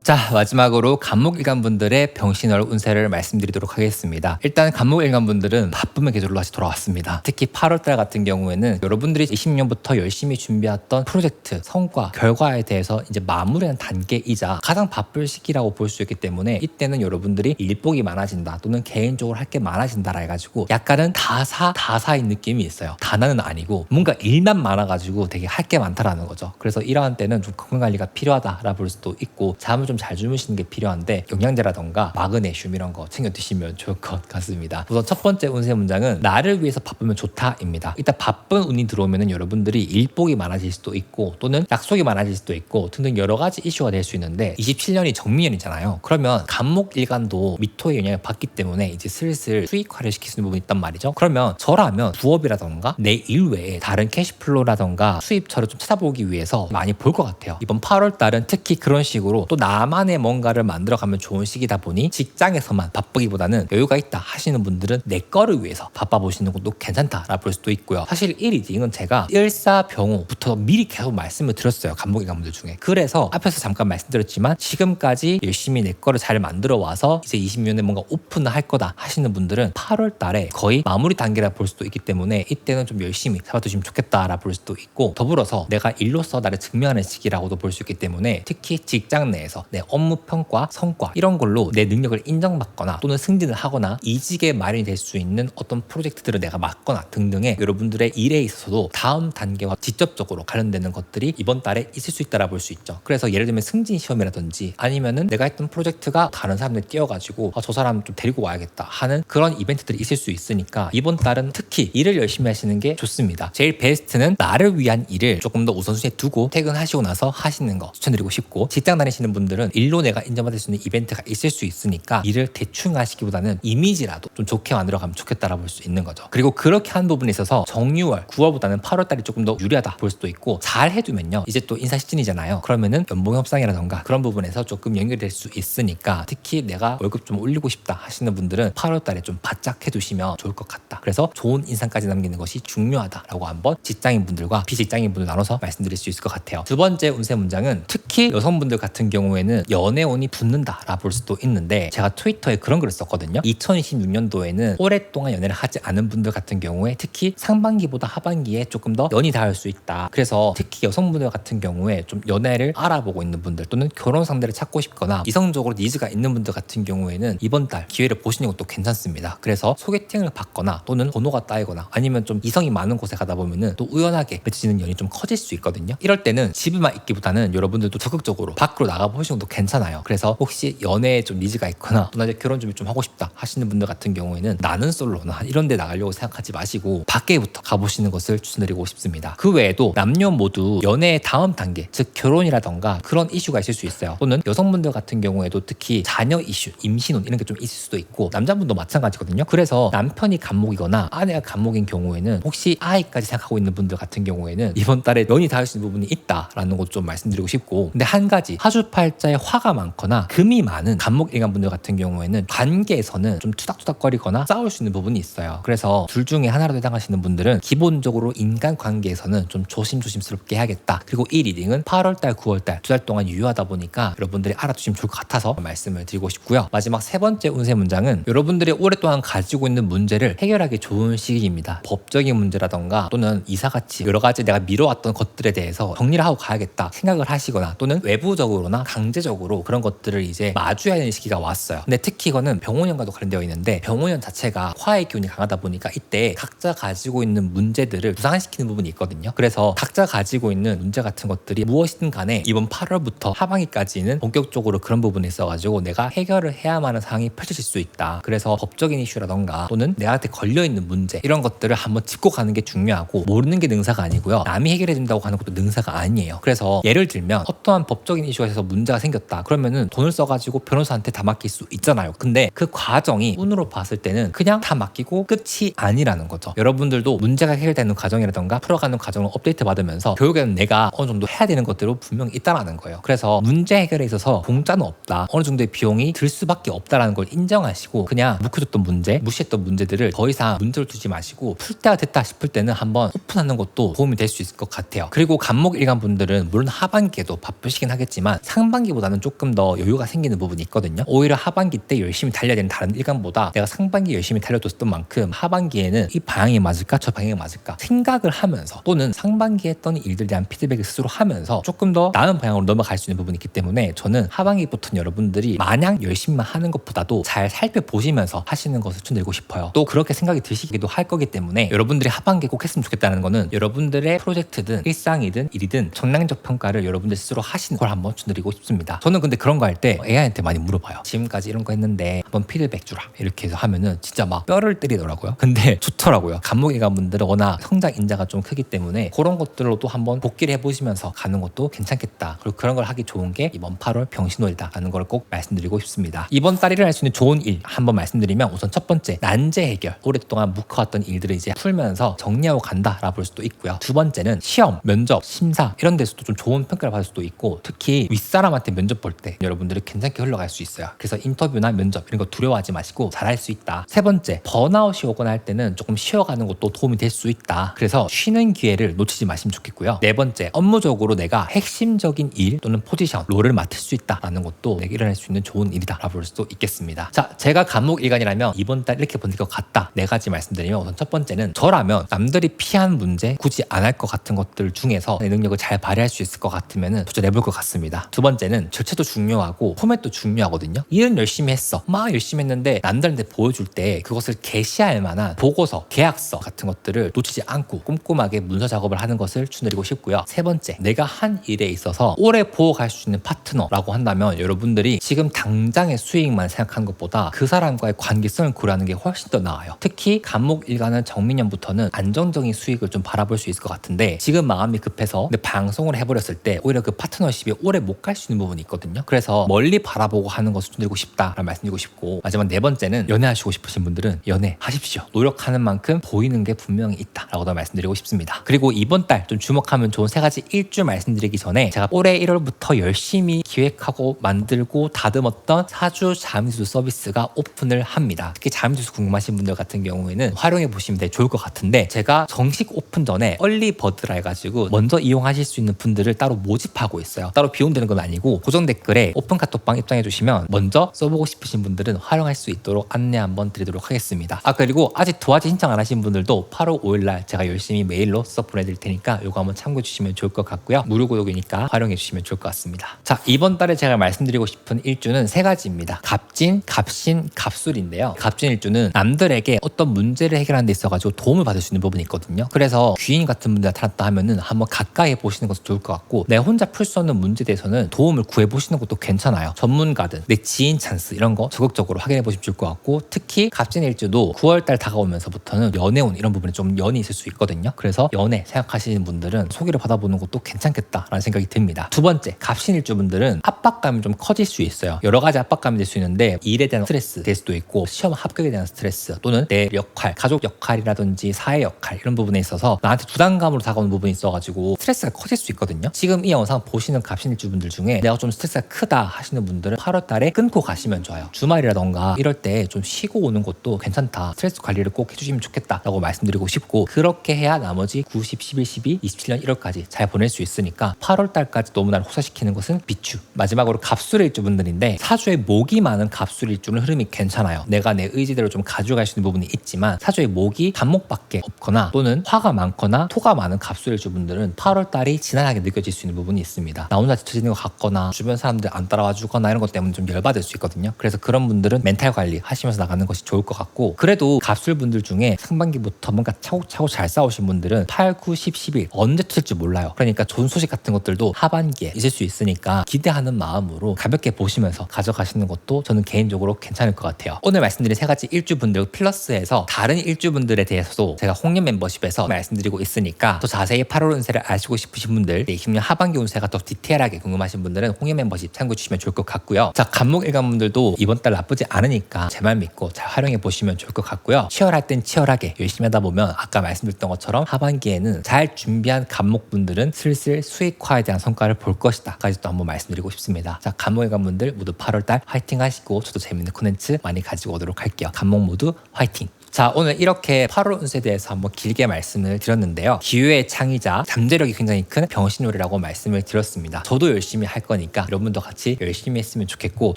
자, 마지막으로 간목일간분들의 병신월 운세를 말씀드리도록 하겠습니다. 일단 간목일간분들은 바쁘면 계절로 다시 돌아왔습니다. 특히 8월달 같은 경우에는 여러분들이 20년부터 열심히 준비했던 프로젝트, 성과, 결과에 대해서 이제 마무리한 단계이자 가장 바쁠 시기라고 볼 수 있기 때문에 이때는 여러분들이 일복이 많아진다 또는 개인적으로 할 게 많아진다라 해가지고 약간은 다사인 느낌이 있어요. 다나는 아니고 뭔가 일만 많아가지고 되게 할 게 많다라는 거죠. 그래서 이러한 때는 좀 건강관리가 필요하다라 볼 수도 있고 잠을 좀 잘 주무시는 게 필요한데 영양제라던가 마그네슘 이런 거 챙겨 드시면 좋을 것 같습니다. 우선 첫 번째 운세 문장은 나를 위해서 바쁘면 좋다입니다. 일단 바쁜 운이 들어오면은 여러분들이 일복이 많아질 수도 있고 또는 약속이 많아질 수도 있고 등등 여러 가지 이슈가 될 수 있는데 27년이 정미년이잖아요. 그러면 간목일간도 미토의 영향을 받기 때문에 이제 슬슬 수익화를 시킬 수 있는 부분이 있단 말이죠. 그러면 저라면 부업이라던가 내 일 외에 다른 캐시플로우라던가 수입처를 좀 찾아보기 위해서 많이 볼 것 같아요. 이번 8월 달은 특히 그런 식으로 또 나만의 뭔가를 만들어가면 좋은 시기다 보니 직장에서만 바쁘기보다는 여유가 있다 하시는 분들은 내 거를 위해서 바빠보시는 것도 괜찮다라 볼 수도 있고요. 사실 1위지 이건 제가 일사병오부터 미리 계속 말씀을 드렸어요. 간목일간분들 중에. 그래서 앞에서 잠깐 말씀드렸지만 지금까지 열심히 내 거를 잘 만들어 와서 이제 20년에 뭔가 오픈을 할 거다 하시는 분들은 8월 달에 거의 마무리 단계라 볼 수도 있기 때문에 이때는 좀 열심히 잡아두시면 좋겠다라 볼 수도 있고 더불어서 내가 일로서 나를 증명하는 시기라고도 볼 수 있기 때문에 특히 직장 내에서 내 업무 평가, 성과 이런 걸로 내 능력을 인정받거나 또는 승진을 하거나 이직에 마련이 될 수 있는 어떤 프로젝트들을 내가 맡거나 등등의 여러분들의 일에 있어서도 다음 단계와 직접적으로 관련되는 것들이 이번 달에 있을 수 있다라 볼 수 있죠. 그래서 예를 들면 승진 시험이라든지 아니면은 내가 했던 프로젝트가 다른 사람들 뛰어가지고 저 사람 좀 데리고 와야겠다 하는 그런 이벤트들이 있을 수 있으니까 이번 달은 특히 일을 열심히 하시는 게 좋습니다. 제일 베스트는 나를 위한 일을 조금 더 우선순위에 두고 퇴근하시고 나서 하시는 거 추천드리고 싶고 직장 다니시는 분들은 분들은 일로 내가 인정받을 수 있는 이벤트가 있을 수 있으니까 일을 대충 하시기보다는 이미지라도 좀 좋게 만들어가면 좋겠다라고 볼 수 있는 거죠. 그리고 그렇게 한 부분에 있어서 정유월, 9월보다는 8월달이 조금 더 유리하다 볼 수도 있고, 잘 해두면요 이제 또 인사 시즌이잖아요. 그러면은 연봉 협상이라던가 그런 부분에서 조금 연결될 수 있으니까, 특히 내가 월급 좀 올리고 싶다 하시는 분들은 8월달에 좀 바짝 해두시면 좋을 것 같다. 그래서 좋은 인상까지 남기는 것이 중요하다라고 한번 직장인분들과 비직장인분들 나눠서 말씀드릴 수 있을 것 같아요. 두 번째 운세 문장은 특히 여성분들 같은 경우에는 연애운이 붙는다라 볼 수도 있는데, 제가 트위터에 그런 글을 썼거든요. 2026년도에는 오랫동안 연애를 하지 않은 분들 같은 경우에 특히 상반기보다 하반기에 조금 더 연이 닿을 수 있다. 그래서 특히 여성분들 같은 경우에 좀 연애를 알아보고 있는 분들, 또는 결혼 상대를 찾고 싶거나 이성적으로 니즈가 있는 분들 같은 경우에는 이번 달 기회를 보시는 것도 괜찮습니다. 그래서 소개팅을 받거나 또는 번호가 따이거나 아니면 좀 이성이 많은 곳에 가다 보면은 또 우연하게 맺혀지는 연이 좀 커질 수 있거든요. 이럴 때는 집에만 있기보다는 여러분들도 적극적으로 밖으로 나가보시는 것도 괜찮아요. 그래서 혹시 연애에 좀 니즈가 있거나 또 나 이제 결혼 준비 좀 하고 싶다 하시는 분들 같은 경우에는 나는 솔로나 이런 데 나가려고 생각하지 마시고 밖에부터 가보시는 것을 추천드리고 싶습니다. 그 외에도 남녀 모두 연애의 다음 단계, 즉 결혼이라던가 그런 이슈가 있을 수 있어요. 또는 여성분들 같은 경우에도 특히 자녀 이슈, 임신운 이런 게 좀 있을 수도 있고, 남자분도 마찬가지거든요. 그래서 남편이 간목이거나 아내가 간목인 경우에는 혹시 아이까지 생각하고 있는 분들 같은 경우에는 이번 달에 연이 닿을 수 있는 부분이 있다라는 것 좀 말씀드리고 싶고, 근데 한 가지 사주팔자에 화가 많거나 금이 많은 간목 일간분들 같은 경우에는 관계에서는 좀 투닥투닥거리거나 싸울 수 있는 부분이 있어요. 그래서 둘 중에 하나라도 해당하시는 분들은 기본적으로 인간 관계에서는 좀 조심스럽게 해야겠다. 그리고 이 리딩은 8월달, 9월달 두 달 동안 유효하다 보니까 여러분들이 알아두시면 좋을 것 같아서 말씀을 드리고 싶고요. 마지막 세 번째 운세 문장은 여러분들이 오랫동안 가지고 있는 문제를 해결하기 좋은 시기입니다. 법적인 문제라던가 또는 이사같이 여러 가지 내가 미뤄왔던 것들에 대해서 정리를 하고 가야겠다 생각을 하시거나, 또는 외부적으로나 강제적으로 그런 것들을 이제 마주해야 하는 시기가 왔어요. 근데 특히 이거는 병원연과도 관련되어 있는데, 병원연 자체가 화의 기운이 강하다 보니까 이때 각자 가지고 있는 문제들을 부상시키는 부분이 있거든요. 그래서 각자 가지고 있는 문제 같은 것들이 무엇이든 간에 이번 8월부터 하반기까지는 본격적으로 그런 부분에 있어가지고 내가 해결을 해야만 하는 상황이 펼쳐질 수 있다. 그래서 법적인 이슈라던가 또는 내한테 걸려있는 문제 이런 것들을 한번 짚고 가는 게 중요하고, 모르는 게 능사가 아니고요, 남이 해결해 준다고 하는 것도 능사가 아니에요. 그래서 예를 들면 어떠한 법적인 이슈에서 문제가 생겼다 그러면은 돈을 써가지고 변호사한테 다 맡길 수 있잖아요. 근데 그 과정이 운으로 봤을 때는 그냥 다 맡기고 끝이 아니라는 거죠. 여러분들도 문제가 해결되는 과정이라던가 풀어가는 과정을 업데이트 받으면서 결국에는 내가 어느 정도 해야 되는 것들은 분명히 있다라는 거예요. 그래서 문제 해결에 있어서 공짜는 없다, 어느 정도의 비용이 들 수밖에 없다라는 걸 인정하시고, 그냥 묵혀뒀던 문제, 무시했던 문제들을 더 이상 문제를 두지 마시고 풀 때가 됐다 싶을 때는 한번 오픈하는 것도 도움이 될 수 있을 것 같아요. 그리고 간목 일간 분들은 물론 하반기에도 바쁘시긴 하겠지만 상반기보다는 조금 더 여유가 생기는 부분이 있거든요. 오히려 하반기 때 열심히 달려야 되는 다른 일간보다 내가 상반기 열심히 달려줬던 만큼 하반기에는 이 방향이 맞을까 저 방향이 맞을까 생각을 하면서, 또는 상반기에 했던 일들에 대한 피드백을 스스로 하면서 조금 더 나은 방향으로 넘어갈 수 있는 부분이 있기 때문에, 저는 하반기부터는 여러분들이 마냥 열심히만 하는 것보다도 잘 살펴보시면서 하시는 것을 추천드리고 싶어요. 또 그렇게 생각이 드시기도 할 거기 때문에 여러분들이 하반기에 꼭 했으면 좋겠다는 거는, 여러분들의 프로젝트든 일상이든 일이든 정량적 평가를 여러분들 스스로 하시는 걸 한번 추천드리고 싶습니다. 저는 근데 그런 거 할 때 AI한테 많이 물어봐요. 지금까지 이런 거 했는데 한번 피드백 주라 이렇게 해서 하면은 진짜 막 뼈를 때리더라고요. 근데 좋더라고요. 간목일간 분들은 워낙 성장 인자가 좀 크기 때문에 그런 것들로도 한번 복기를 해보시면서 가는 것도 괜찮겠다. 그리고 그런 걸 하기 좋은 게 이번 8월 병신월이다라는 걸 꼭 말씀드리고 싶습니다. 이번 달에를 할 수 있는 좋은 일 한번 말씀드리면, 우선 첫 번째, 난제 해결. 오랫동안 묵혀왔던 일들을 이제 풀면서 정리하고 간다라 볼 수도 있고요. 두 번째는 시험, 면접, 심사 이런 데서도 좀 좋은 평가를 받을 수도 있고, 특히 윗사람한테 면접 볼 때 여러분들이 괜찮게 흘러갈 수 있어요. 그래서 인터뷰나 면접 이런 거 두려워하지 마시고 잘할 수 있다. 세 번째, 번아웃이 오거나 할 때는 조금 쉬어가는 것도 도움이 될 수 있다. 그래서 쉬는 기회를 놓치지 마시면 좋겠고요. 네 번째, 업무적으로 내가 핵심적인 일 또는 포지션, 롤을 맡을 수 있다라는 것도 내가 일어날 수 있는 좋은 일이다 라 볼 수도 있겠습니다. 자, 제가 간목일간이라면 이번 달 이렇게 보낼 것 같다. 네 가지 말씀드리면, 우선 첫 번째는 저라면 남들이 피한 문제, 굳이 안 할 것 같은 것들 중에서 내 능력을 잘 발휘할 수 있을 것 같으면 도전해볼 것 같습니다. 두 번째는 절차도 중요하고 포맷도 중요하거든요. 일은 열심히 했어. 막 열심히 했는데 남들한테 보여줄 때 그것을 게시할 만한 보고서, 계약서 같은 것들을 놓치지 않고 꼼꼼하게 문서 작업을 하는 것을 추천드리고 싶고요. 세 번째, 내가 한 일에 있어서 오래 보호할 수 있는 파트너라고 한다면, 여러분들이 지금 당장의 수익만 생각하는 것보다 그 사람과의 관계성을 고려하는 게 훨씬 더 나아요. 특히 간목일간은 정민년부터는 안정적인 수익을 좀 바라볼 수 있을 것 같은데, 지금 마음이 급해서 근데 방송을 해버렸을 때 오히려 그 파트너십이 오래 못 갈 수 있는 부분이 있거든요. 그래서 멀리 바라보고 하는 것을 드리고 싶다라는 말씀드리고 싶고, 마지막 네 번째는 연애하시고 싶으신 분들은 연애하십시오. 노력하는 만큼 보이는 게 분명히 있다라고도 말씀드리고 싶습니다. 그리고 이번 달 좀 주목하면 좋은 세 가지 일주 말씀드리기 전에 제가 올해 1월부터 열심히 기획하고 만들고 다듬었던 사주 잠수수 서비스가 오픈을 합니다. 특히 잠수수 궁금하신 분들 같은 경우에는 활용해 보시면 되게 좋을 것 같은데, 제가 정식 오픈 전에 얼리 버드라 해가지고 먼저 이용하실 수 있는 분들을 따로 모집하고 있어요. 따로 비용되는 건 아니고 고정 댓글에 오픈 카톡방 입장해 주시면 먼저 써보고 싶으신 분들은 활용할 수 있도록 안내 한번 드리도록 하겠습니다. 그리고 아직 도화지 신청 안 하신 분들도 8월 5일날 제가 열심히 메일로 써 보내드릴 테니까 이거 한번 참고해 주시면 좋을 것 같고요. 무료 구독이니까 활용해 주시면 좋을 것 같습니다. 자, 이번 달에 제가 말씀드리고 싶은 일주는 세 가지입니다. 갑진, 갑신, 갑술인데요. 갑진 일주는 남들에게 어떤 문제를 해결하는 데 있어가지고 도움을 받을 수 있는 부분이 있거든요. 그래서 귀인 같은 분들 나타났다 하면은 한번 가까이 보시는 것도 좋을 것 같고, 내 혼자 풀 수 없는 문제에 대해서는 도움을 구해보시는 것도 괜찮아요. 전문가든 내 지인 찬스 이런 거 적극적으로 확인해 보시면 좋을 것 같고, 특히 갑진 일주도 9월달 다가오면서부터는 연애운 이런 부분에 좀 연이 있을 수 있거든요. 그래서 연애 생각하시는 분들은 소개를 받아보는 것도 괜찮겠다라는 생각이 듭니다. 두 번째, 갑신 일주 분들은 압박감이 좀 커질 수 있어요. 여러 가지 압박감이 될 수 있는데, 일에 대한 스트레스 될 수도 있고, 시험 합격에 대한 스트레스, 또는 내 역할, 가족 역할이라든지 사회 역할 이런 부분에 있어서 나한테 부담감으로 다가오는 부분이 있어가지고 스트레스가 커질 수 있거든요. 지금 이 영상 보시는 갑신 일주 분들 중에 내가 좀 스트레스가 크다 하시는 분들은 8월 달에 끊고 가시면 좋아요. 주말이라던가 이럴 때 좀 쉬고 오는 것도 괜찮다, 스트레스 관리를 꼭 해주시면 좋겠다 라고 말씀드리고 싶고, 그렇게 해야 나머지 9, 10, 11, 12, 27년 1월까지 잘 보낼 수 있으니까 8월 달까지 너무 나를 호사시키는 것은 비추. 마지막으로 갑술 일주 분들인데, 사주에 목이 많은 갑술 일주는 흐름이 괜찮아요. 내가 내 의지대로 좀 가져갈 수 있는 부분이 있지만, 사주에 목이 간목밖에 없거나 또는 화가 많거나 토가 많은 갑술 일주 분들은 8월 달이 지난하게 느껴질 수 있는 부분이 있습니다. 나 혼자 지쳐지는 것 같거나 주변 사람들 안 따라와 주거나 이런 것 때문에 좀 열받을 수 있거든요. 그래서 그런 분들은 멘탈 관리 하시면서 나가는 것이 좋을 것 같고, 그래도 갑술 분들 중에 상반기부터 뭔가 차곡차곡 잘 싸우신 분들은 8, 9, 10, 11 언제 틀지 몰라요. 그러니까 좋은 소식 같은 것들도 하반기에 있을 수 있으니까 기대하는 마음으로 가볍게 보시면서 가져가시는 것도 저는 개인적으로 괜찮을 것 같아요. 오늘 말씀드린 세 가지 일주분들 플러스해서 다른 일주분들에 대해서도 제가 홍련 멤버십에서 말씀드리고 있으니까, 더 자세히 8월 운세를 아시고 싶으신 분들, 20년 하반기 운세가 더 디테일하게 궁금하신 분들은 홍련 멤버십 참고해 주시면 좋을 것 같고요. 자, 간목 일간분들도 이번 달 나쁘지 않으니까 제 말 믿고 잘 활용해 보시면 좋을 것 같고요. 치열할 땐 치열하게 열심히 하다 보면 아까 말씀드렸던 것처럼 하반기에는 잘 준비한 간목분들은 슬슬 수익화에 대한 성과를 볼 것이다 까지도 한번 말씀드리고 싶습니다. 자, 간목 일간분들 모두 8월달 화이팅 하시고, 저도 재밌는 콘텐츠 많이 가지고 오도록 할게요. 간목 모두 화이팅! 자, 오늘 이렇게 8월 운세에 대해서 한번 길게 말씀을 드렸는데요. 기회의 창이자 잠재력이 굉장히 큰 병신놀이라고 말씀을 드렸습니다. 저도 열심히 할 거니까 여러분도 같이 열심히 했으면 좋겠고,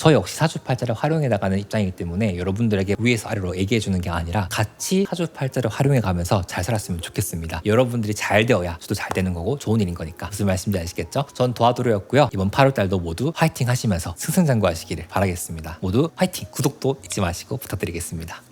저 역시 사주팔자를 활용해 나가는 입장이기 때문에 여러분들에게 위에서 아래로 얘기해 주는 게 아니라 같이 사주팔자를 활용해 가면서 잘 살았으면 좋겠습니다. 여러분들이 잘 되어야 저도 잘 되는 거고 좋은 일인 거니까. 무슨 말씀인지 아시겠죠? 전 도와드로였고요. 이번 8월 달도 모두 화이팅 하시면서 승승장구하시기를 바라겠습니다. 모두 화이팅! 구독도 잊지 마시고 부탁드리겠습니다.